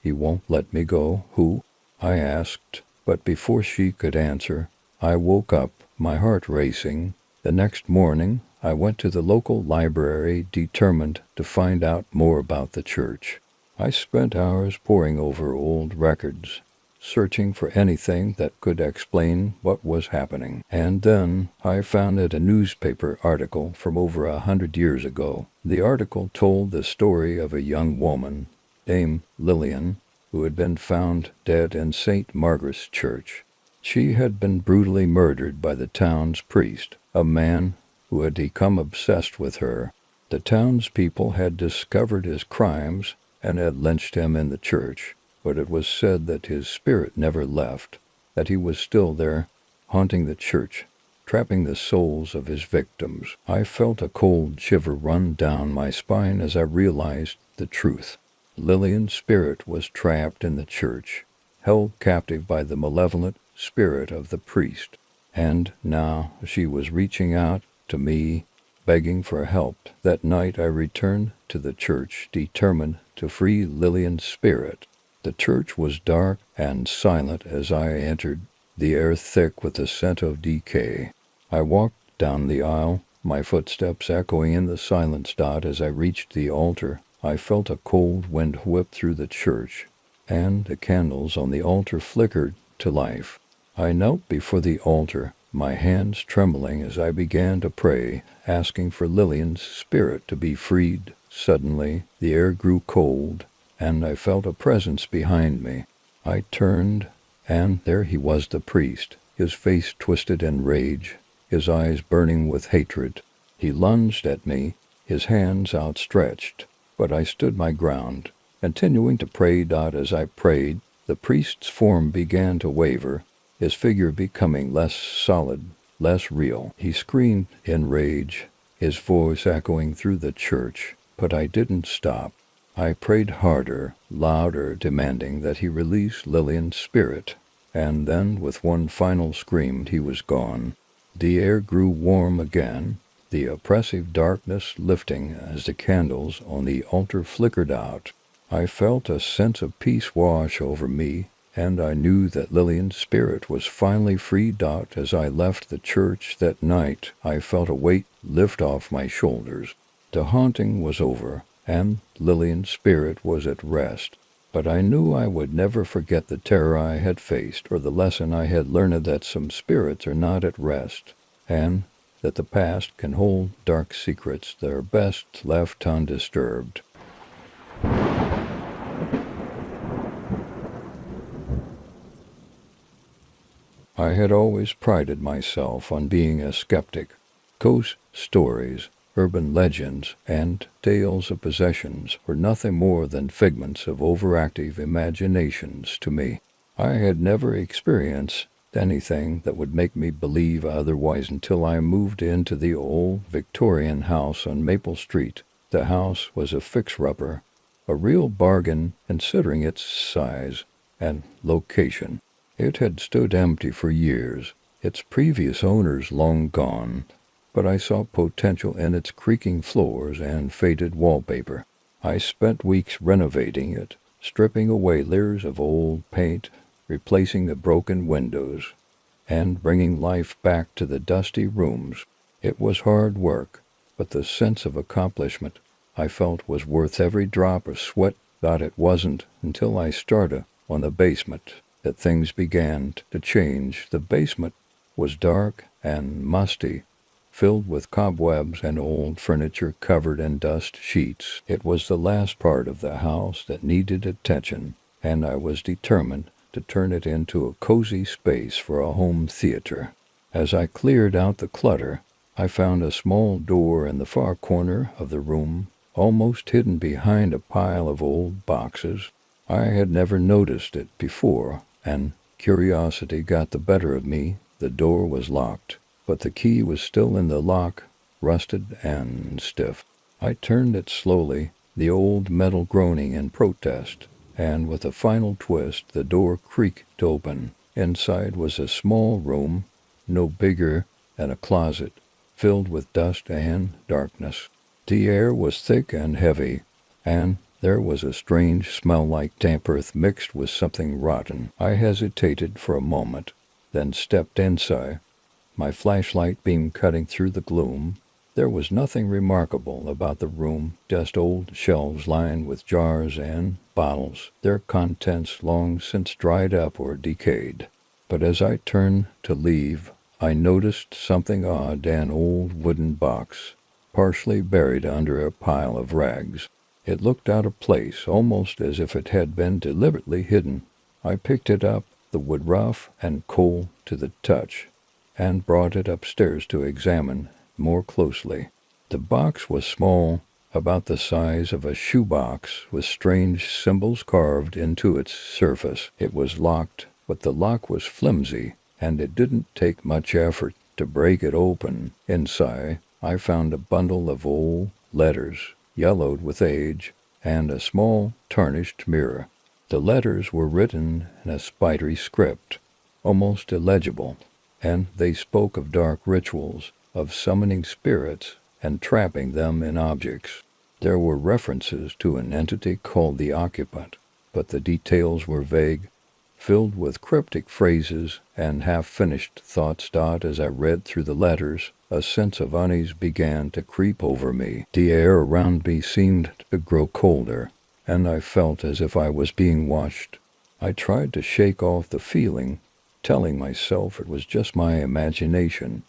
"He won't let me go." "Who?" I asked, but before she could answer, I woke up, my heart racing. The next morning, I went to the local library, determined to find out more about the church. I spent hours poring over old records, searching for anything that could explain what was happening. And then I found a newspaper article from over 100 years ago. The article told the story of a young woman named Lillian, who had been found dead in St. Margaret's Church. She had been brutally murdered by the town's priest, a man who had become obsessed with her. The townspeople had discovered his crimes and had lynched him in the church, but it was said that his spirit never left, that he was still there, haunting the church, trapping the souls of his victims. I felt a cold shiver run down my spine as I realized the truth. Lillian's spirit was trapped in the church, held captive by the malevolent spirit of the priest, and now she was reaching out to me, begging for help. That night I returned to the church, determined to free Lillian's spirit. The church was dark and silent as I entered, the air thick with the scent of decay. I walked down the aisle, my footsteps echoing in the silence. As I reached the altar, I felt a cold wind whip through the church, and the candles on the altar flickered to life. I knelt before the altar, my hands trembling as I began to pray, asking for Lillian's spirit to be freed. Suddenly, the air grew cold, and I felt a presence behind me. I turned, and there he was, the priest, his face twisted in rage, his eyes burning with hatred. He lunged at me, his hands outstretched, but I stood my ground, continuing to pray. As I prayed, the priest's form began to waver, his figure becoming less solid, less real. He screamed in rage, his voice echoing through the church, but I didn't stop. I prayed harder, louder, demanding that he release Lillian's spirit, and then with one final scream he was gone. The air grew warm again, the oppressive darkness lifting as the candles on the altar flickered out. I felt a sense of peace wash over me, and I knew that Lillian's spirit was finally freed out. As I left the church that night, I felt a weight lift off my shoulders. The haunting was over, and Lillian's spirit was at rest. But I knew I would never forget the terror I had faced, or the lesson I had learned that some spirits are not at rest, and that the past can hold dark secrets that are best left undisturbed. I had always prided myself on being a skeptic. Ghost stories, urban legends, and tales of possessions were nothing more than figments of overactive imaginations to me. I had never experienced anything that would make me believe otherwise until I moved into the old Victorian house on Maple Street. The house was a fixer-upper, a real bargain considering its size and location. It had stood empty for years, its previous owners long gone, but I saw potential in its creaking floors and faded wallpaper. I spent weeks renovating it, stripping away layers of old paint, replacing the broken windows, and bringing life back to the dusty rooms. It was hard work, but the sense of accomplishment I felt was worth every drop of sweat. Thought it wasn't until I started on the basement that things began to change. The basement was dark and musty, filled with cobwebs and old furniture covered in dust sheets. It was the last part of the house that needed attention, and I was determined to turn it into a cozy space for a home theater. As I cleared out the clutter, I found a small door in the far corner of the room, almost hidden behind a pile of old boxes. I had never noticed it before, and curiosity got the better of me. The door was locked, but the key was still in the lock, rusted and stiff. I turned it slowly, the old metal groaning in protest, and with a final twist the door creaked open. Inside was a small room, no bigger than a closet, filled with dust and darkness. The air was thick and heavy, and there was a strange smell like damp earth mixed with something rotten. I hesitated for a moment, then stepped inside, my flashlight beam cutting through the gloom. There was nothing remarkable about the room, just old shelves lined with jars and bottles, their contents long since dried up or decayed. But as I turned to leave, I noticed something odd. An old wooden box, partially buried under a pile of rags. It looked out of place, almost as if it had been deliberately hidden. I picked it up, the wood rough and cold to the touch, and brought it upstairs to examine more closely. The box was small, about the size of a shoebox, with strange symbols carved into its surface. It was locked, but the lock was flimsy, and it didn't take much effort to break it open. Inside, I found a bundle of old letters, yellowed with age, and a small tarnished mirror. The letters were written in a spidery script, almost illegible, and they spoke of dark rituals, of summoning spirits and trapping them in objects. There were references to an entity called the occupant, but the details were vague, filled with cryptic phrases and half-finished thoughts. As I read through the letters, a sense of unease began to creep over me. The air around me seemed to grow colder, and I felt as if I was being watched. I tried to shake off the feeling, telling myself it was just my imagination,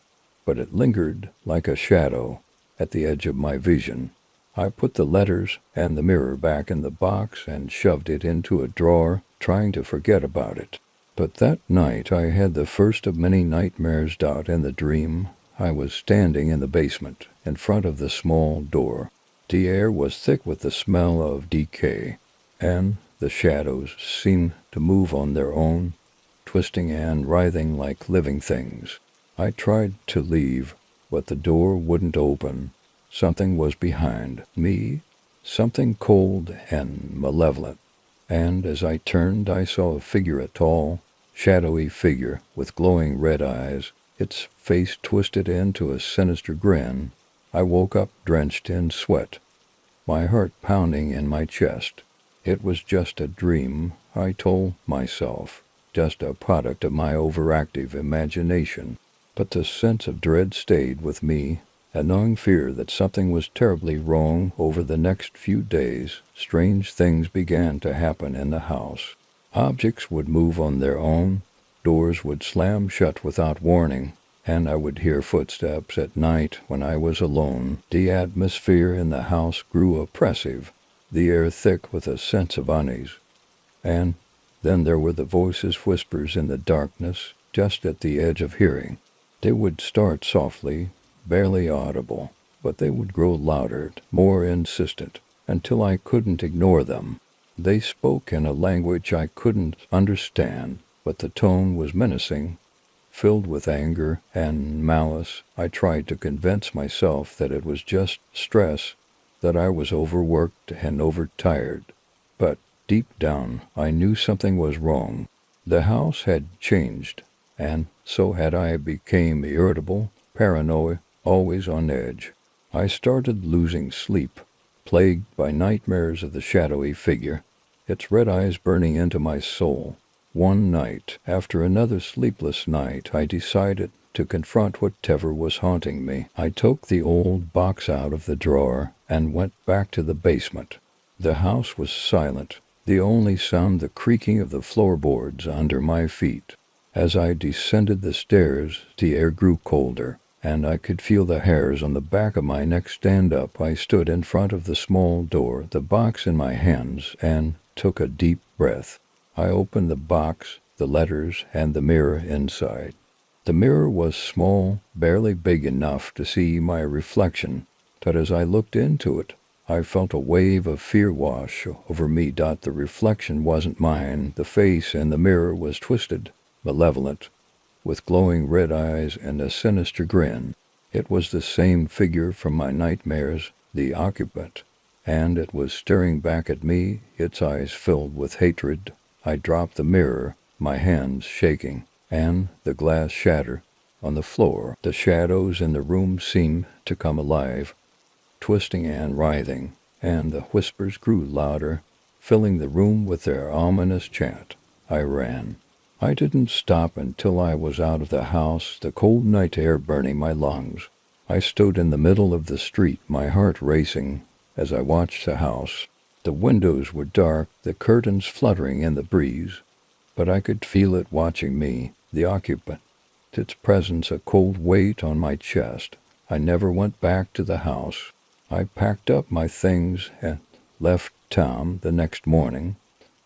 but it lingered like a shadow at the edge of my vision. I put the letters and the mirror back in the box and shoved it into a drawer, trying to forget about it. But that night I had the first of many nightmares. In the dream, I was standing in the basement, in front of the small door. The air was thick with the smell of decay, and the shadows seemed to move on their own, twisting and writhing like living things. I tried to leave, but the door wouldn't open. Something was behind me, something cold and malevolent, and as I turned I saw a figure, a tall, shadowy figure with glowing red eyes, its face twisted into a sinister grin. I woke up drenched in sweat, my heart pounding in my chest. It was just a dream, I told myself, just a product of my overactive imagination. But the sense of dread stayed with me, a gnawing fear that something was terribly wrong. Over the next few days, strange things began to happen in the house. Objects would move on their own, doors would slam shut without warning, and I would hear footsteps at night when I was alone. The atmosphere in the house grew oppressive, the air thick with a sense of unease. And then there were the voices, whispers in the darkness, just at the edge of hearing. They would start softly, barely audible, but they would grow louder, more insistent, until I couldn't ignore them. They spoke in a language I couldn't understand, but the tone was menacing, filled with anger and malice. I tried to convince myself that it was just stress, that I was overworked and overtired. But deep down, I knew something was wrong. The house had changed, and so had I. Became irritable, paranoid, always on edge. I started losing sleep, plagued by nightmares of the shadowy figure, its red eyes burning into my soul. One night, after another sleepless night, I decided to confront whatever was haunting me. I took the old box out of the drawer and went back to the basement. The house was silent, the only sound the creaking of the floorboards under my feet. As I descended the stairs, the air grew colder, and I could feel the hairs on the back of my neck stand up. I stood in front of the small door, the box in my hands, and took a deep breath. I opened the box, the letters, and the mirror inside. The mirror was small, barely big enough to see my reflection, but as I looked into it, I felt a wave of fear wash over me. The reflection wasn't mine. The face in the mirror was twisted, malevolent, with glowing red eyes and a sinister grin. It was the same figure from my nightmares, the occupant, and it was staring back at me, its eyes filled with hatred. I dropped the mirror, my hands shaking, and the glass shattered on the floor. The shadows in the room seemed to come alive, twisting and writhing, and the whispers grew louder, filling the room with their ominous chant. I ran. I didn't stop until I was out of the house, the cold night air burning my lungs. I stood in the middle of the street, my heart racing, as I watched the house. The windows were dark, the curtains fluttering in the breeze, but I could feel it watching me, the occupant, its presence a cold weight on my chest. I never went back to the house. I packed up my things and left town the next morning,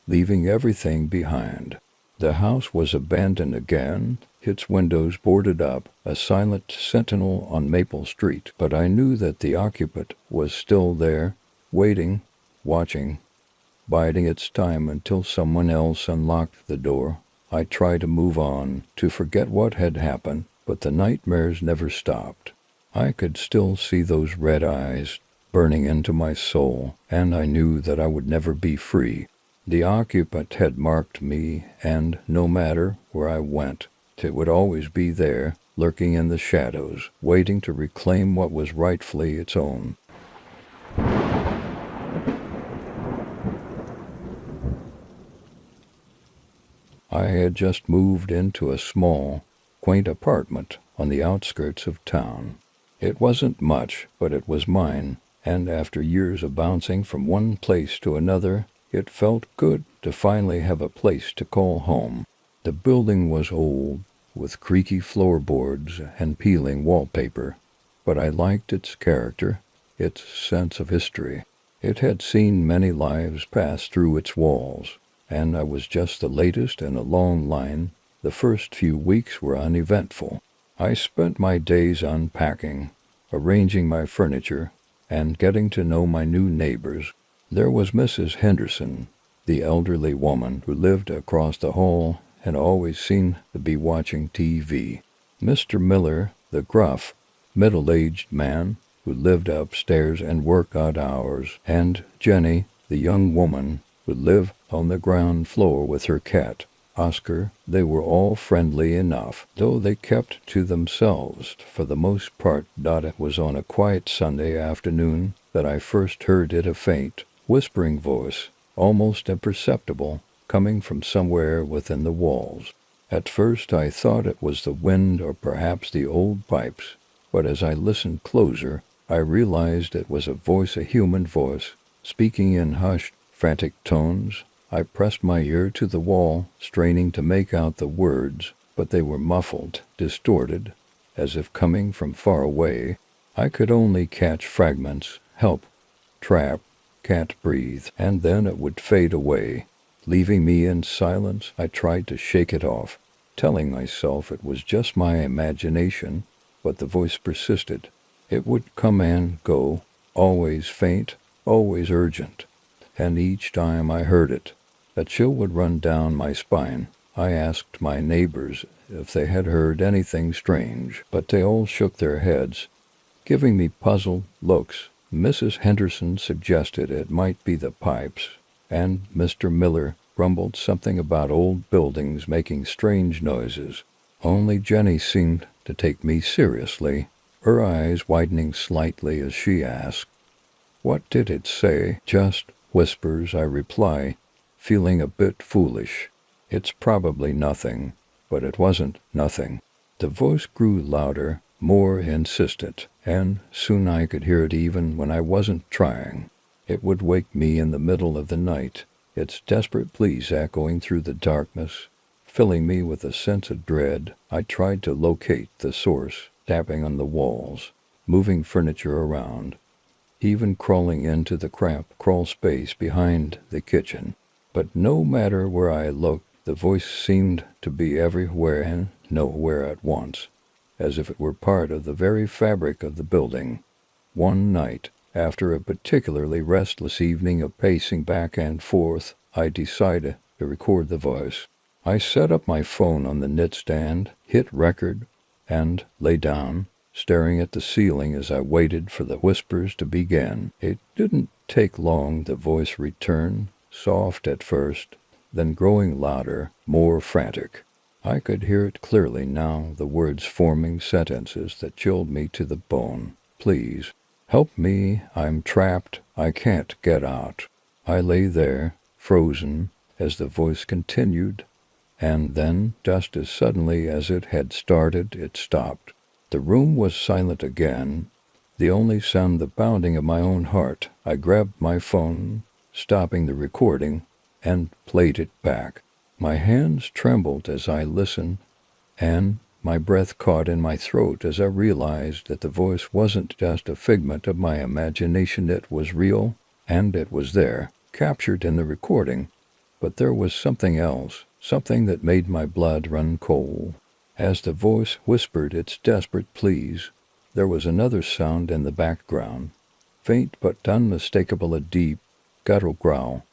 leaving everything behind. The house was abandoned again, its windows boarded up, a silent sentinel on Maple Street. But I knew that the occupant was still there, waiting, watching, biding its time until someone else unlocked the door. I tried to move on, to forget what had happened, but the nightmares never stopped. I could still see those red eyes burning into my soul, and I knew that I would never be free. The occupant had marked me, and no matter where I went, it would always be there, lurking in the shadows, waiting to reclaim what was rightfully its own. I had just moved into a small, quaint apartment on the outskirts of town. It wasn't much, but it was mine, and after years of bouncing from one place to another, it felt good to finally have a place to call home. The building was old, with creaky floorboards and peeling wallpaper, but I liked its character, its sense of history. It had seen many lives pass through its walls, and I was just the latest in a long line. The first few weeks were uneventful. I spent my days unpacking, arranging my furniture, and getting to know my new neighbors. There was Mrs. Henderson, the elderly woman who lived across the hall and always seemed to be watching TV. Mr. Miller, the gruff, middle-aged man who lived upstairs and worked odd hours, and Jenny, the young woman who lived on the ground floor with her cat. Oscar, they were all friendly enough, though they kept to themselves for the most part. It was on a quiet Sunday afternoon that I first heard it, a faint, whispering voice, almost imperceptible, coming from somewhere within the walls. At first I thought it was the wind or perhaps the old pipes, but as I listened closer, I realized it was a human voice, speaking in hushed, frantic tones. I pressed my ear to the wall, straining to make out the words, but they were muffled, distorted, as if coming from far away. I could only catch fragments: help, trap, can't breathe, and then it would fade away, leaving me in silence. I tried to shake it off, telling myself it was just my imagination, but the voice persisted. It would come and go, always faint, always urgent, and each time I heard it, a chill would run down my spine. I asked my neighbors if they had heard anything strange, but they all shook their heads, giving me puzzled looks. Mrs. Henderson suggested it might be the pipes, and Mr. Miller grumbled something about old buildings making strange noises. Only Jenny seemed to take me seriously, her eyes widening slightly as she asked, "What did it say?" "Just whispers," I reply, feeling a bit foolish. "It's probably nothing." But it wasn't nothing. The voice grew louder, more insistent, and soon I could hear it even when I wasn't trying. It would wake me in the middle of the night, its desperate pleas echoing through the darkness, filling me with a sense of dread. I tried to locate the source, tapping on the walls, moving furniture around, even crawling into the cramped crawl space behind the kitchen. But no matter where I looked, the voice seemed to be everywhere and nowhere at once, as if it were part of the very fabric of the building. One night, after a particularly restless evening of pacing back and forth, I decided to record the voice. I set up my phone on the nightstand, hit record, and lay down, staring at the ceiling as I waited for the whispers to begin. It didn't take long. The voice returned, soft at first, then growing louder, more frantic. I could hear it clearly now, the words forming sentences that chilled me to the bone. "Please, help me. I'm trapped. I can't get out." I lay there, frozen, as the voice continued, and then, just as suddenly as it had started, it stopped. The room was silent again, the only sound the pounding of my own heart. I grabbed my phone, stopping the recording, and played it back. My hands trembled as I listened, and my breath caught in my throat as I realized that the voice wasn't just a figment of my imagination. It was real, and it was there, captured in the recording. But there was something else, something that made my blood run cold. As the voice whispered its desperate pleas, there was another sound in the background, faint but unmistakable, a deep, guttural growl,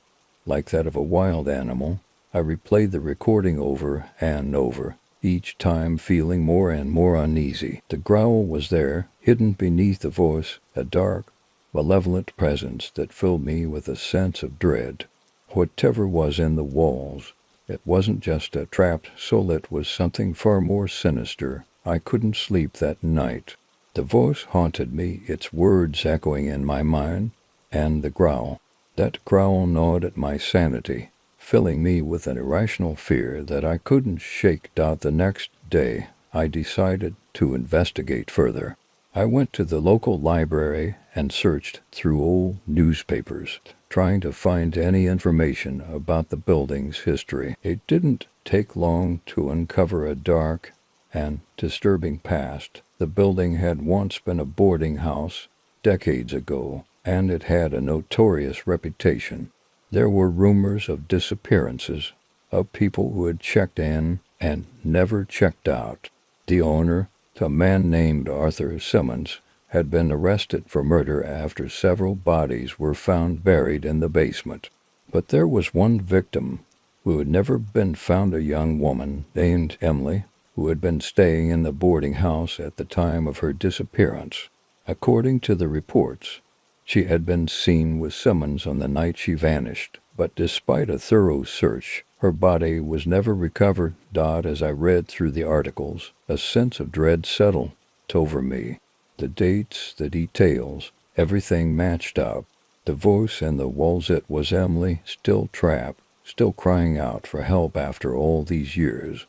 like that of a wild animal. I replayed the recording over and over, each time feeling more and more uneasy. The growl was there, hidden beneath the voice, a dark, malevolent presence that filled me with a sense of dread. Whatever was in the walls, it wasn't just a trapped soul, it was something far more sinister. I couldn't sleep that night. The voice haunted me, its words echoing in my mind, and the growl. That growl gnawed at my sanity, filling me with an irrational fear that I couldn't shake. The next day, I decided to investigate further. I went to the local library and searched through old newspapers, trying to find any information about the building's history. It didn't take long to uncover a dark and disturbing past. The building had once been a boarding house decades ago, and it had a notorious reputation. There were rumors of disappearances, of people who had checked in and never checked out. The owner, a man named Arthur Simmons, had been arrested for murder after several bodies were found buried in the basement. But there was one victim who had never been found, a young woman named Emily, who had been staying in the boarding house at the time of her disappearance. According to the reports, she had been seen with Simmons on the night she vanished, but despite a thorough search, Her body was never recovered. As I read through the articles, a sense of dread settled over me. The dates, the details, everything matched up. The voice in the walls, it was Emily, still trapped, still crying out for help after all these years.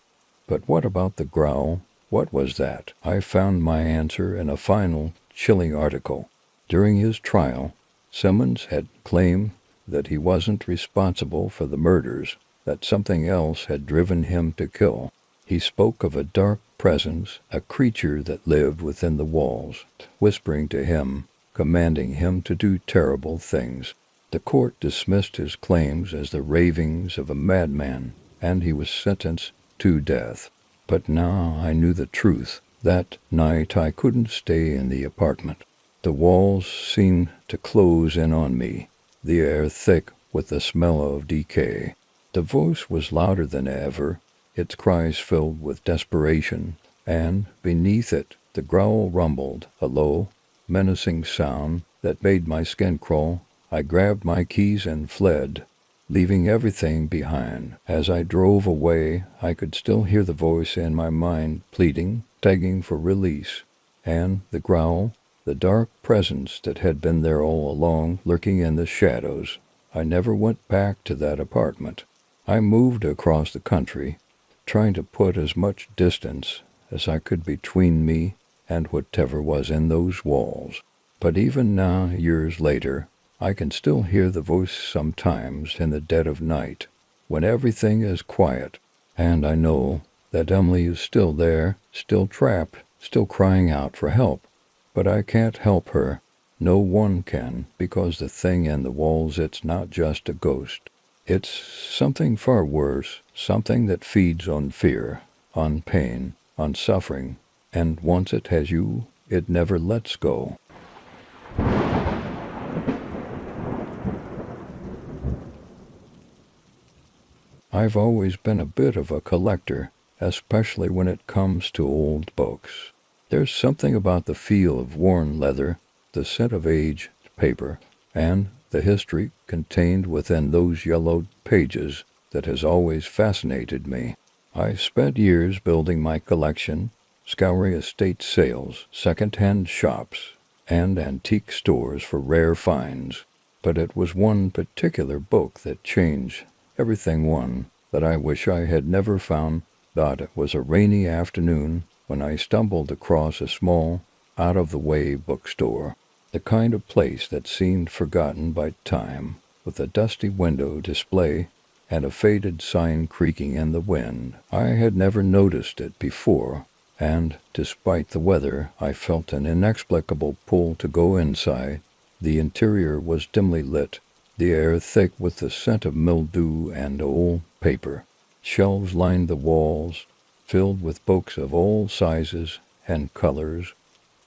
But what about the growl? What was that? I found my answer in a final, chilling article. During his trial, Simmons had claimed that he wasn't responsible for the murders, that something else had driven him to kill. He spoke of a dark presence, a creature that lived within the walls, whispering to him, commanding him to do terrible things. The court dismissed his claims as the ravings of a madman, and he was sentenced to death. But now I knew the truth. That night I couldn't stay in the apartment. The walls seemed to close in on me, the air thick with the smell of decay. The voice was louder than ever, its cries filled with desperation, and beneath it the growl rumbled, a low, menacing sound that made my skin crawl. I grabbed my keys and fled, leaving everything behind. As I drove away, I could still hear the voice in my mind pleading, begging for release. And the growl, the dark presence that had been there all along, lurking in the shadows. I never went back to that apartment. I moved across the country, trying to put as much distance as I could between me and whatever was in those walls. But even now, years later, I can still hear the voice sometimes in the dead of night, when everything is quiet, and I know that Emily is still there, still trapped, still crying out for help. But I can't help her. No one can, because the thing in the walls, it's not just a ghost. It's something far worse, something that feeds on fear, on pain, on suffering, and once it has you, it never lets go. I've always been a bit of a collector, especially when it comes to old books. There's something about the feel of worn leather, the scent of aged paper, and the history contained within those yellowed pages that has always fascinated me. I spent years building my collection, scouring estate sales, second-hand shops, and antique stores for rare finds. But it was one particular book that changed everything, one that I wish I had never found. It was a rainy afternoon when I stumbled across a small, out-of-the-way bookstore, the kind of place that seemed forgotten by time, with a dusty window display and a faded sign creaking in the wind. I had never noticed it before, and despite the weather, I felt an inexplicable pull to go inside. The interior was dimly lit, the air thick with the scent of mildew and old paper. Shelves lined the walls, filled with books of all sizes and colors,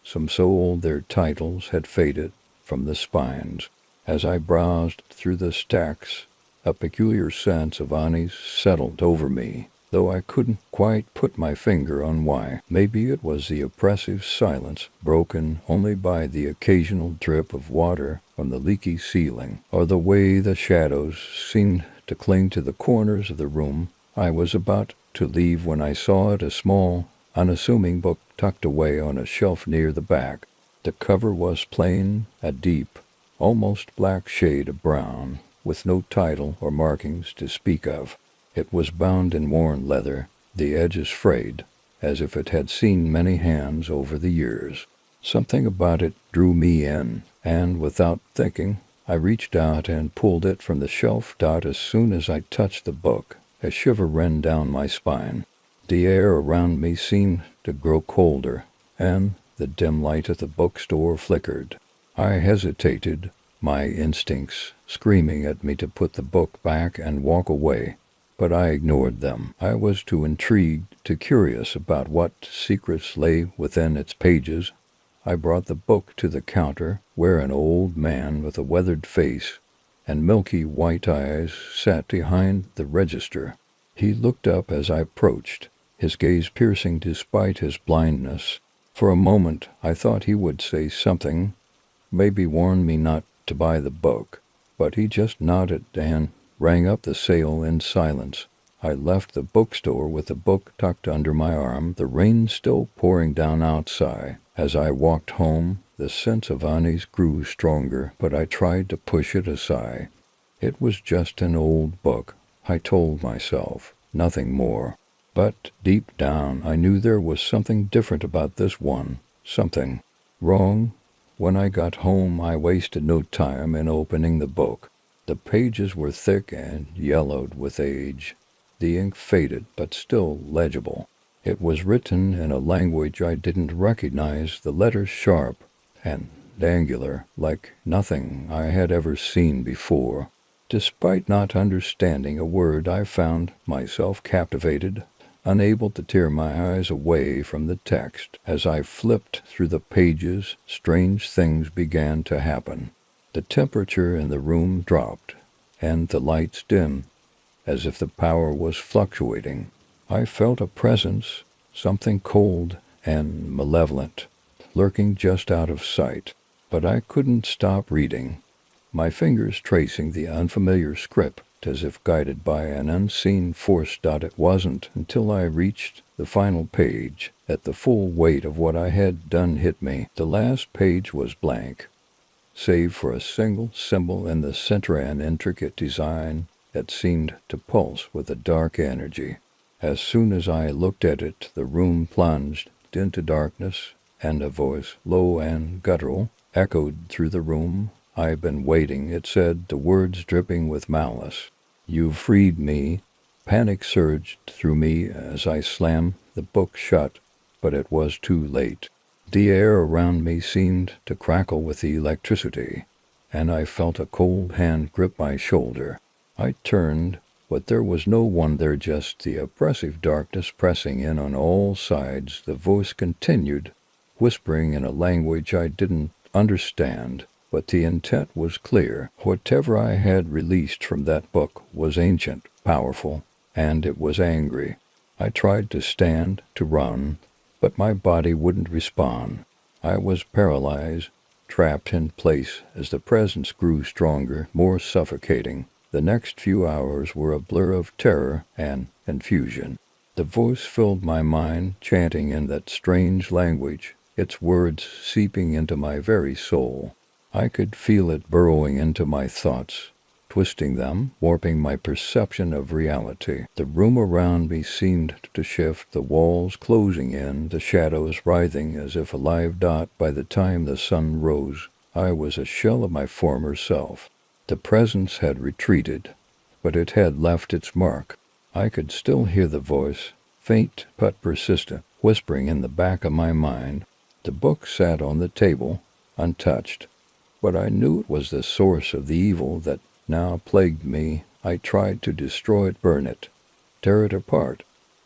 some so old their titles had faded from the spines. As I browsed through the stacks, a peculiar sense of unease settled over me, though I couldn't quite put my finger on why. Maybe it was the oppressive silence, broken only by the occasional drip of water from the leaky ceiling, or the way the shadows seemed to cling to the corners of the room. I was about to leave when I saw it, a small, unassuming book tucked away on a shelf near the back. The cover was plain, a deep, almost black shade of brown, with no title or markings to speak of. It was bound in worn leather, the edges frayed, as if it had seen many hands over the years. Something about it drew me in, and without thinking, I reached out and pulled it from the shelf. As soon as I touched the book, a shiver ran down my spine. The air around me seemed to grow colder, and the dim light of the bookstore flickered. I hesitated, my instincts screaming at me to put the book back and walk away, but I ignored them. I was too intrigued, too curious about what secrets lay within its pages. I brought the book to the counter, where an old man with a weathered face and milky white eyes sat behind the register. He looked up as I approached, his gaze piercing despite his blindness. For a moment I thought he would say something, maybe warn me not to buy the book, but he just nodded and rang up the sale in silence. I left the bookstore with the book tucked under my arm, the rain still pouring down outside. As I walked home, the sense of unease grew stronger, but I tried to push it aside. It was just an old book, I told myself, nothing more. But deep down, I knew there was something different about this one, something wrong. When I got home, I wasted no time in opening the book. The pages were thick and yellowed with age. The ink faded, but still legible. It was written in a language I didn't recognize, the letters sharp and angular, like nothing I had ever seen before. Despite not understanding a word, I found myself captivated, unable to tear my eyes away from the text. As I flipped through the pages, strange things began to happen. The temperature in the room dropped, and the lights dimmed, as if the power was fluctuating. I felt a presence, something cold and malevolent, lurking just out of sight. But I couldn't stop reading, my fingers tracing the unfamiliar script as if guided by an unseen force. It wasn't until I reached the final page that the full weight of what I had done hit me. The last page was blank, save for a single symbol in the center, an intricate design that seemed to pulse with a dark energy. As soon as I looked at it, the room plunged into darkness, and a voice, low and guttural, echoed through the room. "I've been waiting," it said, the words dripping with malice. "You've freed me." Panic surged through me as I slammed the book shut, but it was too late. The air around me seemed to crackle with electricity, and I felt a cold hand grip my shoulder. I turned, but there was no one there, just the oppressive darkness pressing in on all sides. The voice continued, whispering in a language I didn't understand, but the intent was clear. Whatever I had released from that book was ancient, powerful, and it was angry. I tried to stand, to run, but my body wouldn't respond. I was paralyzed, trapped in place as the presence grew stronger, more suffocating. The next few hours were a blur of terror and confusion. The voice filled my mind, chanting in that strange language, its words seeping into my very soul. I could feel it burrowing into my thoughts, twisting them, warping my perception of reality. The room around me seemed to shift, the walls closing in, the shadows writhing as if a live dot. By the time the sun rose, I was a shell of my former self. The presence had retreated, but it had left its mark. I could still hear the voice, faint but persistent, whispering in the back of my mind. The book sat on the table, untouched, but I knew it was the source of the evil that now plagued me. I tried to destroy it, burn it, tear it apart,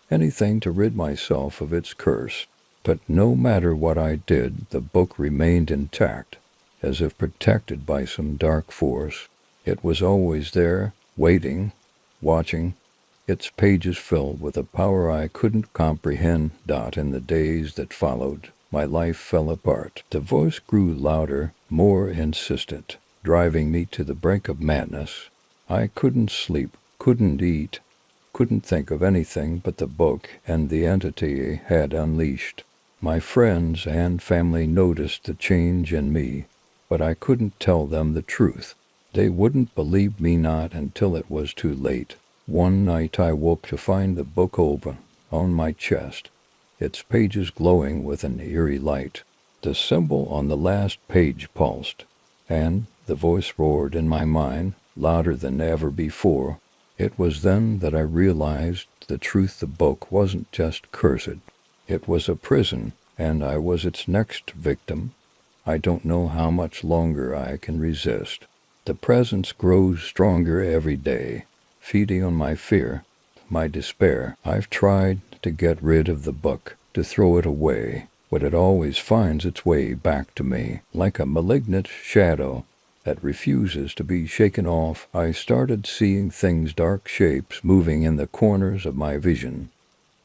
anything to rid myself of its curse. But no matter what I did, the book remained intact, as if protected by some dark force. It was always there, waiting, watching, its pages filled with a power I couldn't comprehend. In the days that followed, my life fell apart. The voice grew louder, more insistent, driving me to the brink of madness. I couldn't sleep, couldn't eat, couldn't think of anything but the book and the entity had unleashed. My friends and family noticed the change in me, but I couldn't tell them the truth. They wouldn't believe me, not until it was too late. One night I woke to find the book open on my chest, its pages glowing with an eerie light. The symbol on the last page pulsed, and the voice roared in my mind, louder than ever before. It was then that I realized the truth. The book wasn't just cursed. It was a prison, and I was its next victim. I don't know how much longer I can resist. The presence grows stronger every day, feeding on my fear, my despair. I've tried to get rid of the book, to throw it away, but it always finds its way back to me, like a malignant shadow that refuses to be shaken off. I started seeing things, dark shapes moving in the corners of my vision,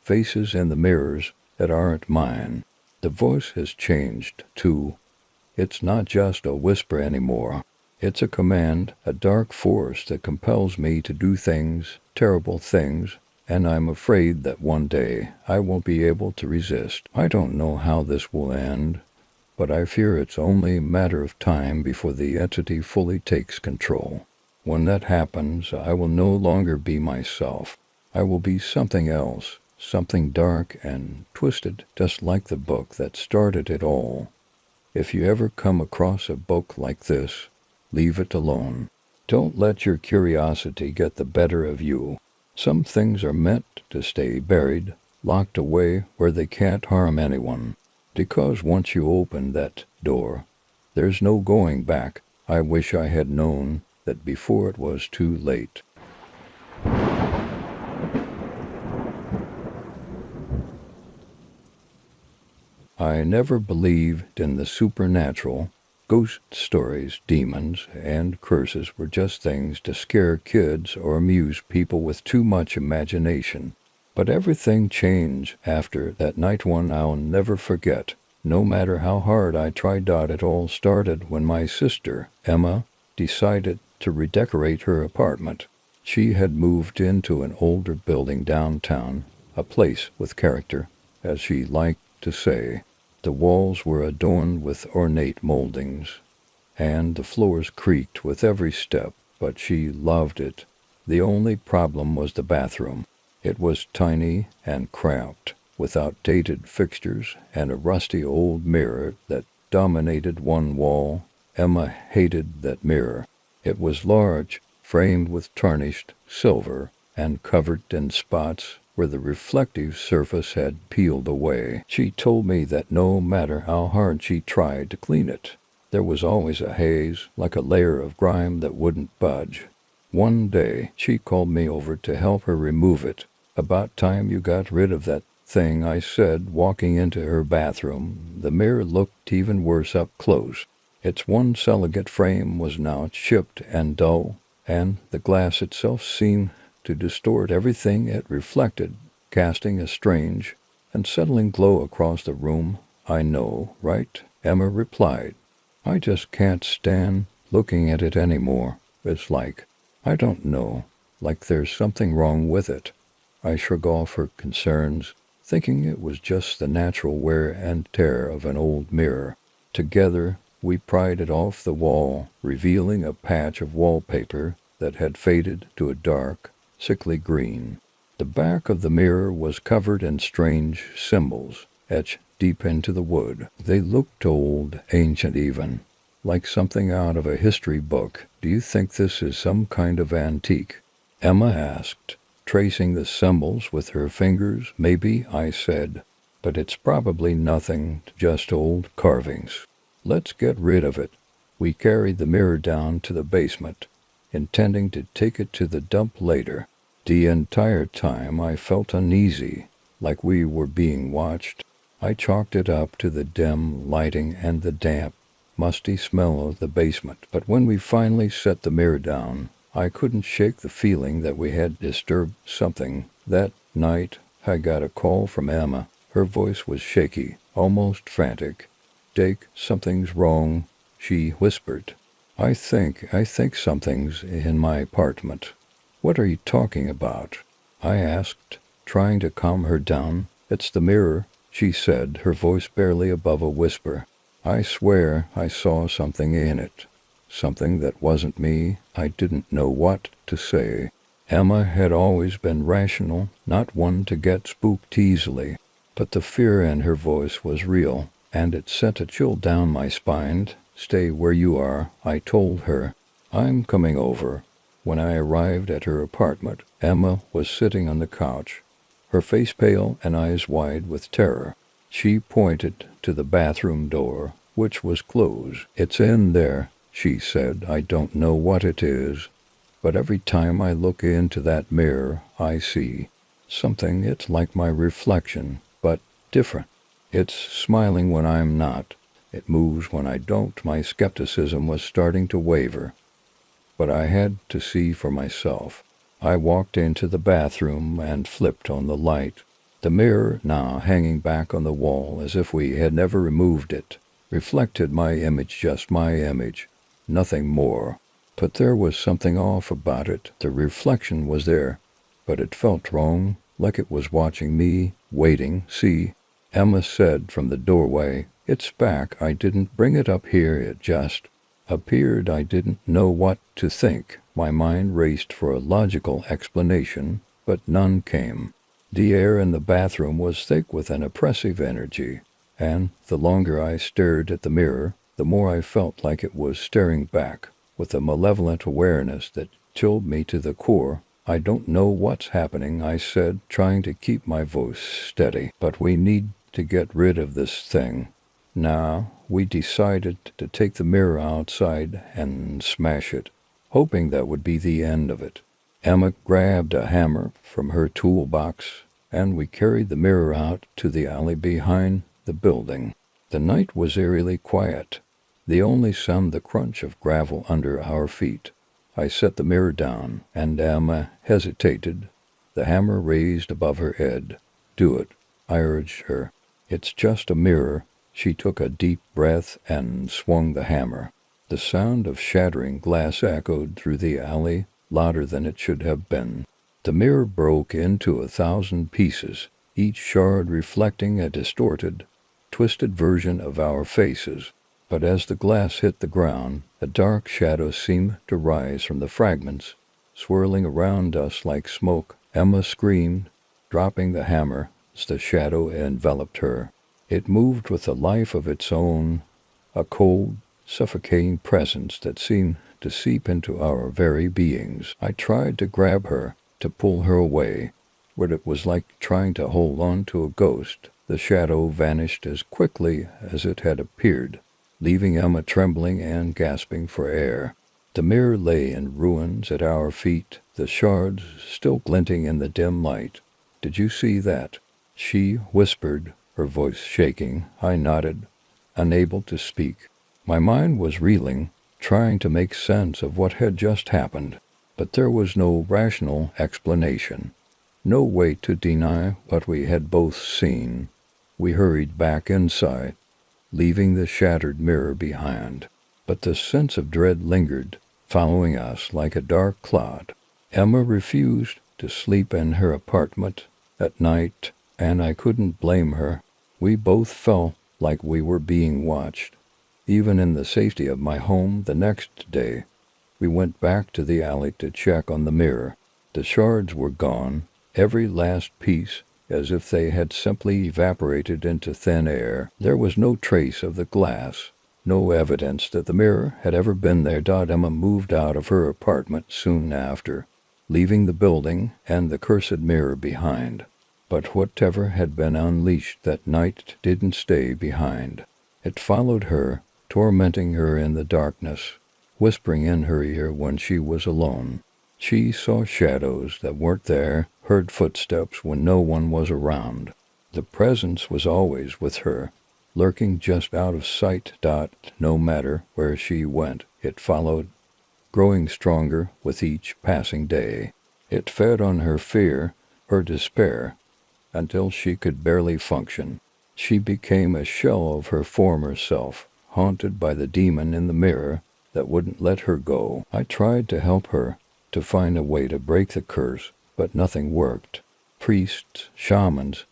faces in the mirrors that aren't mine. The voice has changed, too. It's not just a whisper anymore. It's a command, a dark force that compels me to do things, terrible things, and I'm afraid that one day I won't be able to resist. I don't know how this will end, but I fear it's only a matter of time before the entity fully takes control. When that happens, I will no longer be myself. I will be something else, something dark and twisted, just like the book that started it all. If you ever come across a book like this, leave it alone. Don't let your curiosity get the better of you. Some things are meant to stay buried, locked away where they can't harm anyone. Because once you open that door, there's no going back. I wish I had known that before it was too late. I never believed in the supernatural. Ghost stories, demons, and curses were just things to scare kids or amuse people with too much imagination. But everything changed after that night, one I'll never forget. No matter how hard I tried out, it all started when my sister, Emma, decided to redecorate her apartment. She had moved into an older building downtown, a place with character, as she liked to say. The walls were adorned with ornate moldings, and the floors creaked with every step, but she loved it. The only problem was the bathroom. It was tiny and cramped, with outdated fixtures and a rusty old mirror that dominated one wall. Emma hated that mirror. It was large, framed with tarnished silver, and covered in spots where the reflective surface had peeled away. She told me that no matter how hard she tried to clean it, there was always a haze, like a layer of grime that wouldn't budge. One day, she called me over to help her remove it. "About time you got rid of that thing," I said, walking into her bathroom. The mirror looked even worse up close. Its once elegant frame was now chipped and dull, and the glass itself seemed to distort everything it reflected, casting a strange, unsettling glow across the room. "I know, right?" Emma replied. "I just can't stand looking at it anymore. It's like, I don't know, like there's something wrong with it." I shrugged off her concerns, thinking it was just the natural wear and tear of an old mirror. Together, we pried it off the wall, revealing a patch of wallpaper that had faded to a dark, sickly green. The back of the mirror was covered in strange symbols, etched deep into the wood. They looked old, ancient even, like something out of a history book. "Do you think this is some kind of antique?" Emma asked, tracing the symbols with her fingers. "Maybe," I said, "but it's probably nothing, just old carvings. Let's get rid of it." We carried the mirror down to the basement, intending to take it to the dump later. The entire time I felt uneasy, like we were being watched. I chalked it up to the dim lighting and the damp, musty smell of the basement. But when we finally set the mirror down, I couldn't shake the feeling that we had disturbed something. That night, I got a call from Emma. Her voice was shaky, almost frantic. "Jake, something's wrong," she whispered. I think something's in my apartment." "What are you talking about?" I asked, trying to calm her down. "It's the mirror," she said, her voice barely above a whisper. "I swear I saw something in it. Something that wasn't me." I didn't know what to say. Emma had always been rational, not one to get spooked easily, but the fear in her voice was real, and it sent a chill down my spine. "Stay where you are," I told her. "I'm coming over." When I arrived at her apartment, Emma was sitting on the couch, her face pale and eyes wide with terror. She pointed to the bathroom door, which was closed. "It's in there," she said. "I don't know what it is, but every time I look into that mirror, I see something. It's like my reflection, but different. It's smiling when I'm not. It moves when I don't." My skepticism was starting to waver, but I had to see for myself. I walked into the bathroom and flipped on the light. The mirror, now hanging back on the wall as if we had never removed it, reflected my image, just my image, nothing more. But there was something off about it. The reflection was there, but it felt wrong, like it was watching me, waiting. See, Emma said from the doorway, "It's back. I didn't bring it up here. It just appeared." I didn't know what to think. My mind raced for a logical explanation, but none came. The air in the bathroom was thick with an oppressive energy, and the longer I stared at the mirror, the more I felt like it was staring back, with a malevolent awareness that chilled me to the core. "I don't know what's happening," I said, trying to keep my voice steady, "but we need to get rid of this thing. Now, we decided to take the mirror outside and smash it, hoping that would be the end of it." Emma grabbed a hammer from her toolbox, and we carried the mirror out to the alley behind the building. The night was eerily quiet, the only sound the crunch of gravel under our feet. I set the mirror down, and Emma hesitated, the hammer raised above her head. "Do it," I urged her. "It's just a mirror." She took a deep breath and swung the hammer. The sound of shattering glass echoed through the alley, louder than it should have been. The mirror broke into 1,000 pieces, each shard reflecting a distorted, twisted version of our faces. But as the glass hit the ground, a dark shadow seemed to rise from the fragments, swirling around us like smoke. Emma screamed, dropping the hammer as the shadow enveloped her. It moved with a life of its own, a cold, suffocating presence that seemed to seep into our very beings. I tried to grab her, to pull her away, but it was like trying to hold on to a ghost. The shadow vanished as quickly as it had appeared, leaving Emma trembling and gasping for air. The mirror lay in ruins at our feet, the shards still glinting in the dim light. "Did you see that?" she whispered, her voice shaking. I nodded, unable to speak. My mind was reeling, trying to make sense of what had just happened, but there was no rational explanation, no way to deny what we had both seen. We hurried back inside, leaving the shattered mirror behind, but the sense of dread lingered, following us like a dark cloud. Emma refused to sleep in her apartment at night, and I couldn't blame her. We both felt like we were being watched. Even in the safety of my home the next day, we went back to the alley to check on the mirror. The shards were gone, every last piece, as if they had simply evaporated into thin air. There was no trace of the glass, no evidence that the mirror had ever been there. Emma moved out of her apartment soon after, leaving the building and the cursed mirror behind. But whatever had been unleashed that night didn't stay behind. It followed her, tormenting her in the darkness, whispering in her ear when she was alone. She saw shadows that weren't there, heard footsteps when no one was around. The presence was always with her, lurking just out of sight. No matter where she went, it followed, growing stronger with each passing day. It fed on her fear, her despair, until she could barely function. She became a shell of her former self, haunted by the demon in the mirror that wouldn't let her go. I tried to help her, to find a way to break the curse, but nothing worked. Priests, shamans,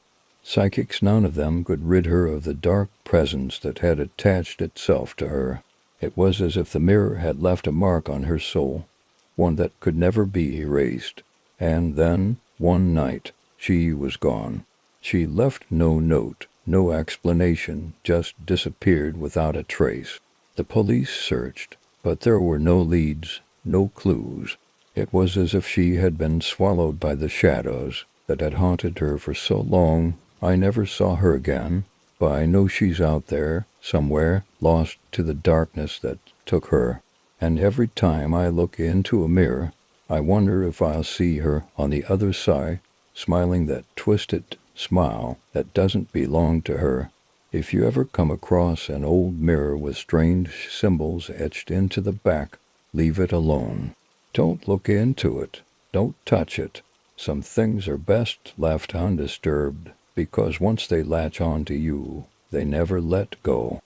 psychics, none of them could rid her of the dark presence that had attached itself to her. It was as if the mirror had left a mark on her soul, one that could never be erased. And then, one night, she was gone. She left no note, no explanation, just disappeared without a trace. The police searched, but there were no leads, no clues. It was as if she had been swallowed by the shadows that had haunted her for so long. I never saw her again, but I know she's out there, somewhere, lost to the darkness that took her. And every time I look into a mirror, I wonder if I'll see her on the other side, smiling that twisted smile that doesn't belong to her. If you ever come across an old mirror with strange symbols etched into the back, leave it alone. Don't look into it. Don't touch it. Some things are best left undisturbed, because once they latch on to you, they never let go.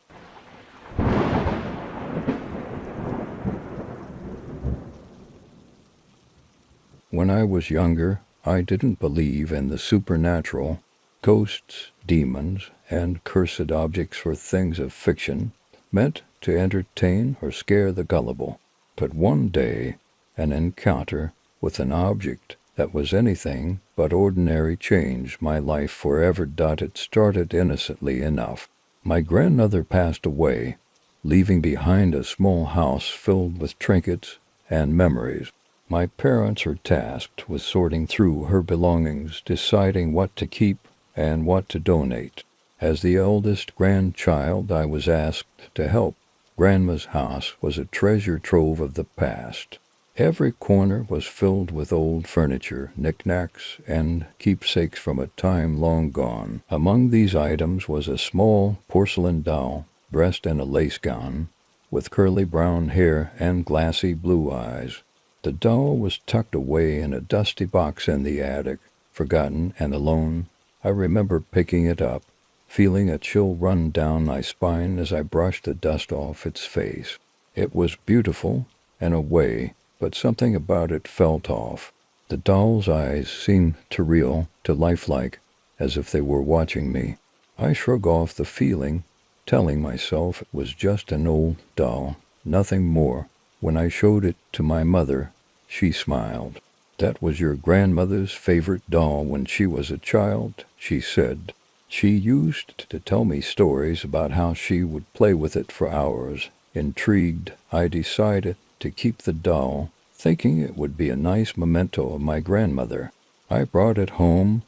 When I was younger, I didn't believe in the supernatural. Ghosts, demons, and cursed objects were things of fiction, meant to entertain or scare the gullible. But one day, an encounter with an object that was anything but ordinary changed my life forever. It started innocently enough. My grandmother passed away, leaving behind a small house filled with trinkets and memories. My parents were tasked with sorting through her belongings, deciding what to keep and what to donate. As the eldest grandchild, I was asked to help. Grandma's house was a treasure trove of the past. Every corner was filled with old furniture, knickknacks, and keepsakes from a time long gone. Among these items was a small porcelain doll, dressed in a lace gown, with curly brown hair and glassy blue eyes. The doll was tucked away in a dusty box in the attic, forgotten and alone. I remember picking it up, feeling a chill run down my spine as I brushed the dust off its face. It was beautiful, in a way, but something about it felt off. The doll's eyes seemed to reel, to lifelike, as if they were watching me. I shrugged off the feeling, telling myself it was just an old doll, nothing more. When I showed it to my mother, she smiled. "That was your grandmother's favorite doll when she was a child," she said. "She used to tell me stories about how she would play with it for hours." Intrigued, I decided to keep the doll, thinking it would be a nice memento of my grandmother. I brought it home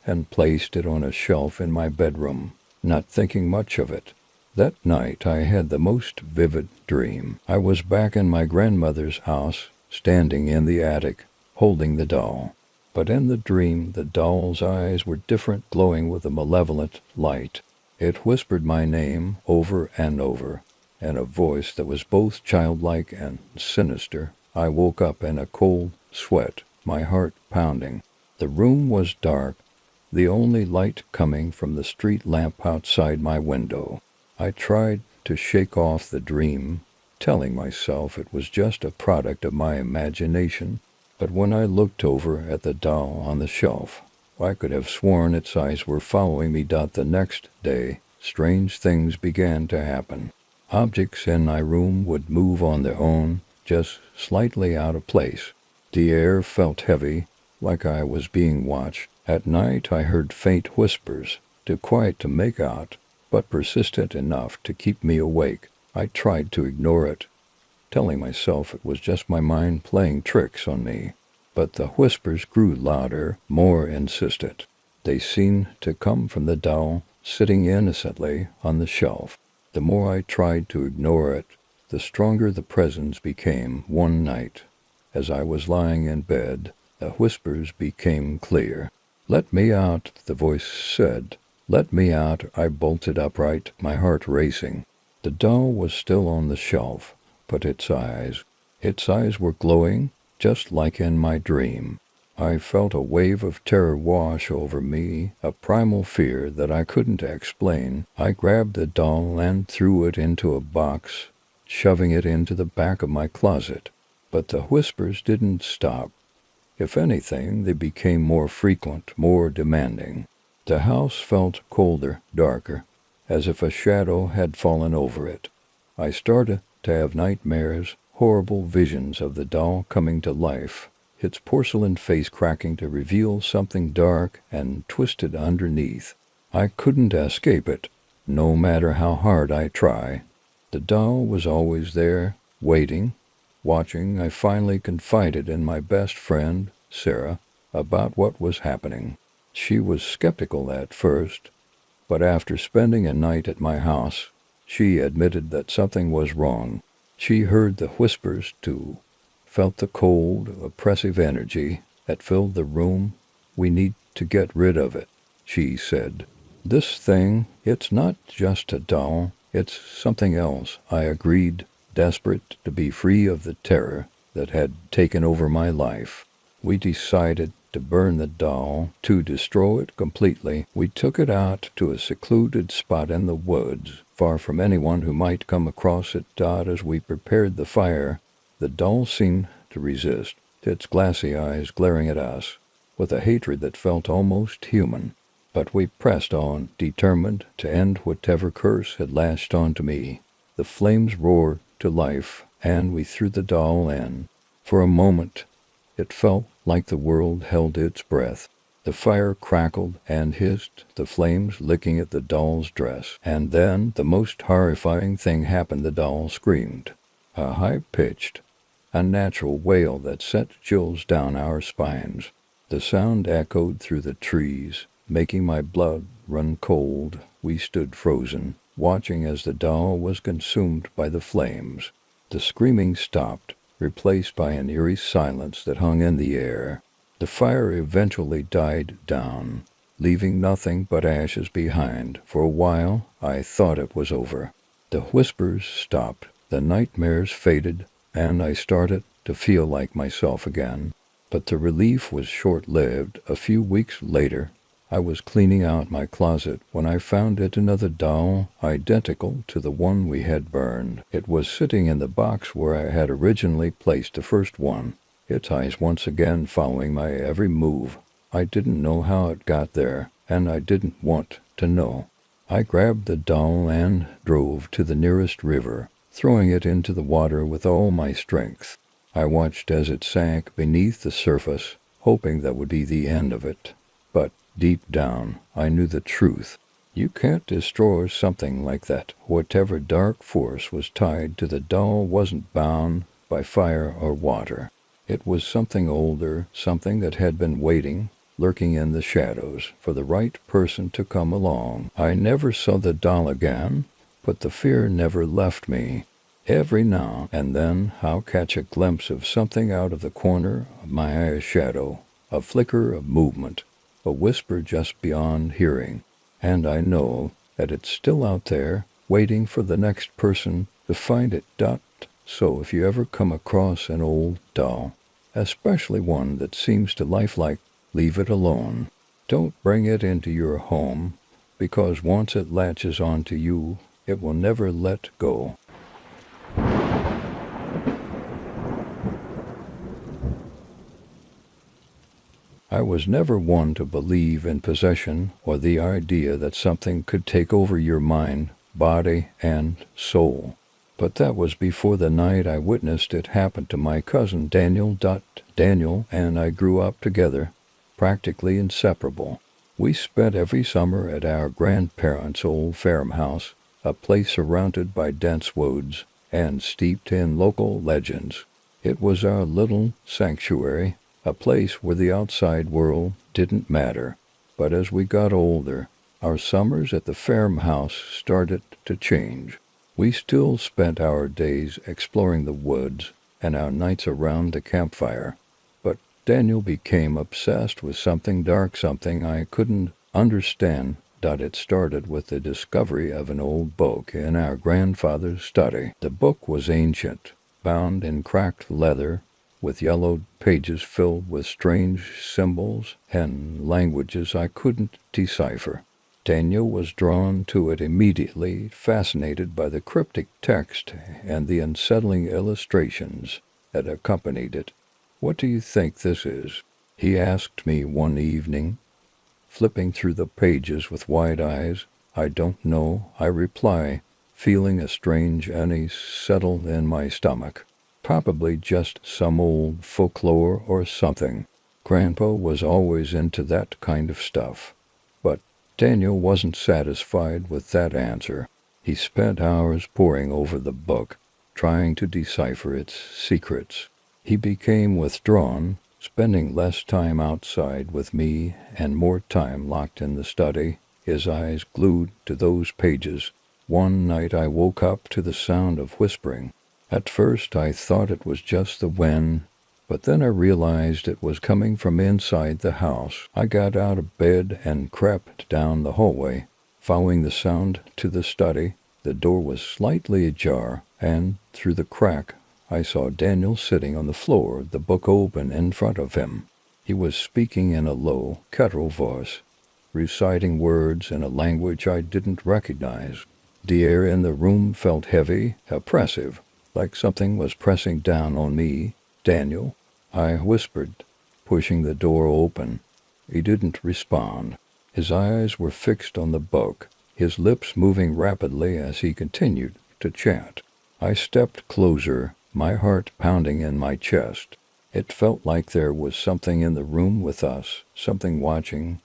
and placed it on a shelf in my bedroom, not thinking much of it. That night I had the most vivid dream. I was back in my grandmother's house, standing in the attic, holding the doll. But in the dream, the doll's eyes were different, glowing with a malevolent light. It whispered my name over and over, in a voice that was both childlike and sinister. I woke up in a cold sweat, my heart pounding. The room was dark, the only light coming from the street lamp outside my window. I tried to shake off the dream, telling myself it was just a product of my imagination. But when I looked over at the doll on the shelf, I could have sworn its eyes were following me. The next day, strange things began to happen. Objects in my room would move on their own, just slightly out of place. The air felt heavy, like I was being watched. At night I heard faint whispers, too quiet to make out, but persistent enough to keep me awake. I tried to ignore it, telling myself it was just my mind playing tricks on me. But the whispers grew louder, more insistent. They seemed to come from the doll sitting innocently on the shelf. The more I tried to ignore it, the stronger the presence became. One night, as I was lying in bed, the whispers became clear. "Let me out," the voice said. "Let me out." I bolted upright, my heart racing. The doll was still on the shelf, but its eyes were glowing, just like in my dream. I felt a wave of terror wash over me, a primal fear that I couldn't explain. I grabbed the doll and threw it into a box, shoving it into the back of my closet. But the whispers didn't stop. If anything, they became more frequent, more demanding. The house felt colder, darker, as if a shadow had fallen over it. I started to have nightmares, horrible visions of the doll coming to life, its porcelain face cracking to reveal something dark and twisted underneath. I couldn't escape it, no matter how hard I tried. The doll was always there, waiting, watching. I finally confided in my best friend, Sarah, about what was happening. She was skeptical at first, but after spending a night at my house, she admitted that something was wrong. She heard the whispers, too, felt the cold, oppressive energy that filled the room. "We need to get rid of it," she said. "This thing, it's not just a doll, it's something else," I agreed, desperate to be free of the terror that had taken over my life. We decided to burn the doll, to destroy it completely. We took it out to a secluded spot in the woods, far from anyone who might come across it. As we prepared the fire, the doll seemed to resist, its glassy eyes glaring at us. with a hatred that felt almost human. But we pressed on, determined to end whatever curse had lashed onto me. The flames roared to life, and we threw the doll in. For a moment, it felt like the world held its breath. The fire crackled and hissed, the flames licking at the doll's dress. And then the most horrifying thing happened. The doll screamed. A high-pitched, unnatural wail that sent chills down our spines. The sound echoed through the trees, making my blood run cold. We stood frozen, watching as the doll was consumed by the flames. The screaming stopped, replaced by an eerie silence that hung in the air. The fire eventually died down, leaving nothing but ashes behind. For a while, I thought it was over. The whispers stopped, the nightmares faded, and I started to feel like myself again. But the relief was short-lived. A few weeks later, I was cleaning out my closet when I found it another doll, identical to the one we had burned. It was sitting in the box where I had originally placed the first one, its eyes once again following my every move. I didn't know how it got there, and I didn't want to know. I grabbed the doll and drove to the nearest river, throwing it into the water with all my strength. I watched as it sank beneath the surface, hoping that would be the end of it. But deep down, I knew the truth. You can't destroy something like that. Whatever dark force was tied to the doll wasn't bound by fire or water. It was something older, something that had been waiting, lurking in the shadows, for the right person to come along. I never saw the doll again, but the fear never left me. Every now and then I'll catch a glimpse of something out of the corner of my eye's shadow, a flicker of movement, a whisper just beyond hearing, and I know that it's still out there, waiting for the next person to find it. So if you ever come across an old doll, especially one that seems to lifelike, leave it alone. Don't bring it into your home, because once it latches onto you, it will never let go. I was never one to believe in possession or the idea that something could take over your mind, body, and soul. But that was before the night I witnessed it happen to my cousin Daniel. Daniel and I grew up together, practically inseparable. We spent every summer at our grandparents' old farmhouse, a place surrounded by dense woods and steeped in local legends. It was our little sanctuary, a place where the outside world didn't matter. But as we got older, our summers at the farmhouse started to change. We still spent our days exploring the woods and our nights around the campfire. But Daniel became obsessed with something dark, something I couldn't understand. It started with the discovery of an old book in our grandfather's study. The book was ancient, bound in cracked leather, with yellowed pages filled with strange symbols and languages I couldn't decipher. Daniel was drawn to it immediately, fascinated by the cryptic text and the unsettling illustrations that accompanied it. "What do you think this is?" he asked me one evening, flipping through the pages with wide eyes. "I don't know," I reply, feeling a strange unease settle in my stomach. Probably just some old folklore or something. Grandpa was always into that kind of stuff. But Daniel wasn't satisfied with that answer. He spent hours poring over the book, trying to decipher its secrets. He became withdrawn, spending less time outside with me and more time locked in the study, his eyes glued to those pages. One night I woke up to the sound of whispering. At first I thought it was just the wind, but then I realized it was coming from inside the house. I got out of bed and crept down the hallway, following the sound to the study. The door was slightly ajar, and through the crack I saw Daniel sitting on the floor, the book open in front of him. He was speaking in a low, guttural voice, reciting words in a language I didn't recognize. The air in the room felt heavy, oppressive, like something was pressing down on me. "Daniel," I whispered, pushing the door open. He didn't respond. His eyes were fixed on the book, his lips moving rapidly as he continued to chat. I stepped closer, my heart pounding in my chest. It felt like there was something in the room with us, something watching,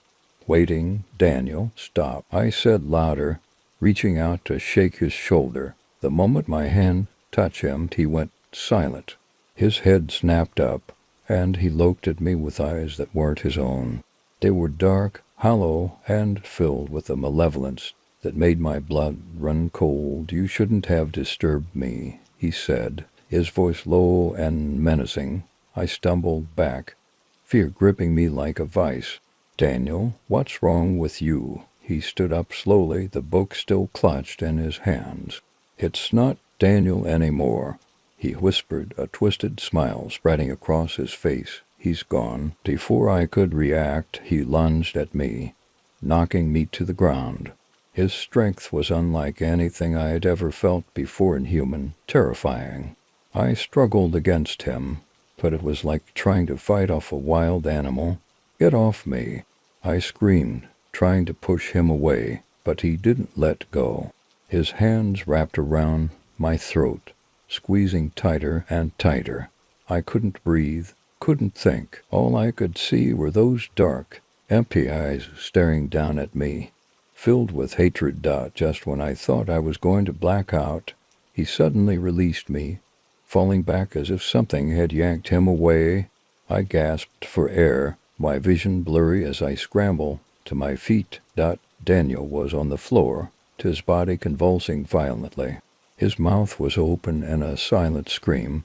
waiting. "Daniel, stop," I said louder, reaching out to shake his shoulder. The moment my hand touched him, he went silent. His head snapped up, and he looked at me with eyes that weren't his own. They were dark, hollow, and filled with a malevolence that made my blood run cold. "You shouldn't have disturbed me," he said, his voice low and menacing. I stumbled back, fear gripping me like a vice. "Daniel, what's wrong with you?" He stood up slowly, the book still clutched in his hands. "It's not Daniel anymore," he whispered, a twisted smile spreading across his face. "He's gone." Before I could react, he lunged at me, knocking me to the ground. His strength was unlike anything I had ever felt before, inhuman, terrifying. I struggled against him, but it was like trying to fight off a wild animal. "Get off me," I screamed, trying to push him away, but he didn't let go. His hands wrapped around my throat, squeezing tighter and tighter. I couldn't breathe, couldn't think. All I could see were those dark, empty eyes staring down at me, filled with hatred. Just when I thought I was going to black out, he suddenly released me, falling back as if something had yanked him away. I gasped for air, my vision blurry as I scrambled to my feet. Daniel was on the floor, his body convulsing violently. His mouth was open in a silent scream,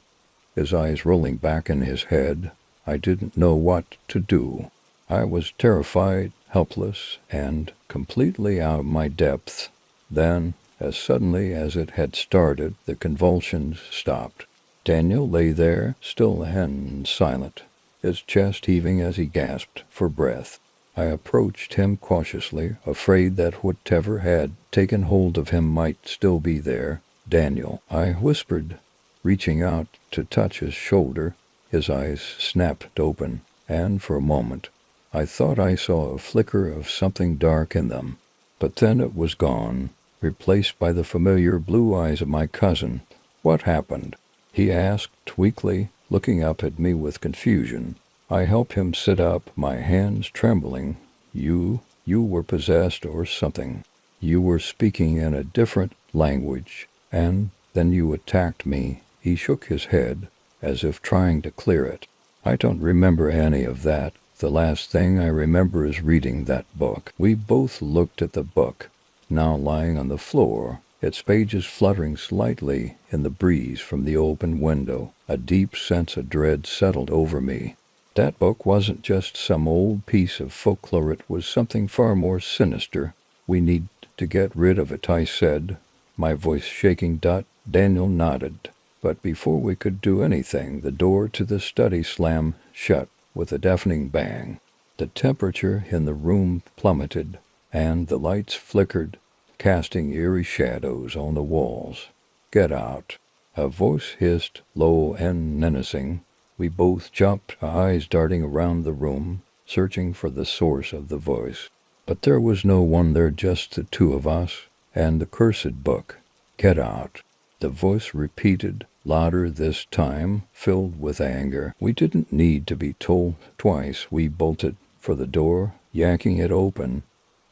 his eyes rolling back in his head. I didn't know what to do. I was terrified, helpless, and completely out of my depth. Then, as suddenly as it had started, the convulsions stopped. Daniel lay there, still and silent, his chest heaving as he gasped for breath. I approached him cautiously, afraid that whatever had taken hold of him might still be there. "Daniel," I whispered, reaching out to touch his shoulder. His eyes snapped open, and for a moment I thought I saw a flicker of something dark in them. But then it was gone, replaced by the familiar blue eyes of my cousin. "What happened?" he asked weakly, looking up at me with confusion. I helped him sit up, my hands trembling. You were possessed or something. You were speaking in a different language, and then you attacked me." He shook his head, as if trying to clear it. "I don't remember any of that. The last thing I remember is reading that book." We both looked at the book, now lying on the floor, its pages fluttering slightly in the breeze from the open window. A deep sense of dread settled over me. That book wasn't just some old piece of folklore, it was something far more sinister. "We need to get rid of it," I said, my voice shaking. Daniel nodded, but before we could do anything, the door to the study slammed shut with a deafening bang. The temperature in the room plummeted, and the lights flickered, casting eerie shadows on the walls. "Get out," a voice hissed, low and menacing. We both jumped, our eyes darting around the room, searching for the source of the voice. But there was no one there, just the two of us and the cursed book. "Get out," the voice repeated, louder this time, filled with anger. We didn't need to be told twice. We bolted for the door, yanking it open,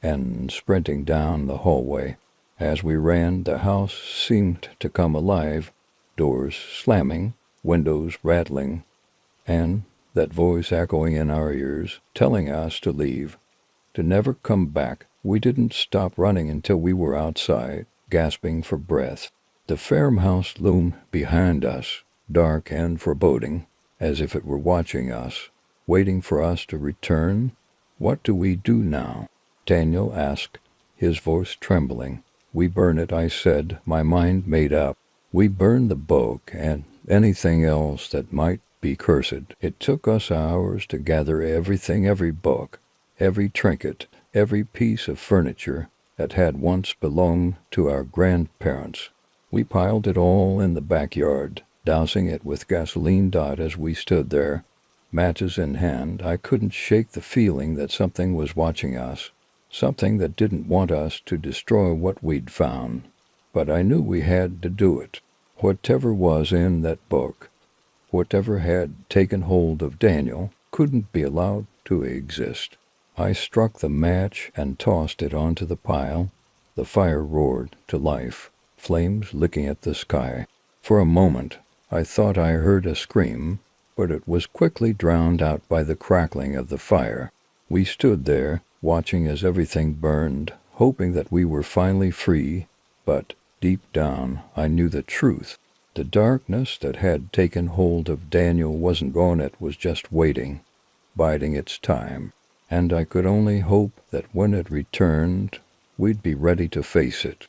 and sprinting down the hallway. As we ran, the house seemed to come alive, doors slamming, windows rattling, and that voice echoing in our ears, telling us to leave, to never come back. We didn't stop running until we were outside, gasping for breath. The farmhouse loomed behind us, dark and foreboding, as if it were watching us, waiting for us to return. "What do we do now?" Daniel asked, his voice trembling. "We burn it," I said, my mind made up. "We burn the book and anything else that might be cursed." It took us hours to gather everything, every book, every trinket, every piece of furniture that had once belonged to our grandparents. We piled it all in the backyard, dousing it with gasoline. As we stood there, Matches in hand, I couldn't shake the feeling that something was watching us, something that didn't want us to destroy what we'd found. But I knew we had to do it. Whatever was in that book, whatever had taken hold of Daniel, couldn't be allowed to exist. I struck the match and tossed it onto the pile. The fire roared to life, flames licking at the sky. For a moment, I thought I heard a scream, but it was quickly drowned out by the crackling of the fire. We stood there, watching as everything burned, hoping that we were finally free, but deep down I knew the truth. The darkness that had taken hold of Daniel wasn't gone, it was just waiting, biding its time, and I could only hope that when it returned, we'd be ready to face it.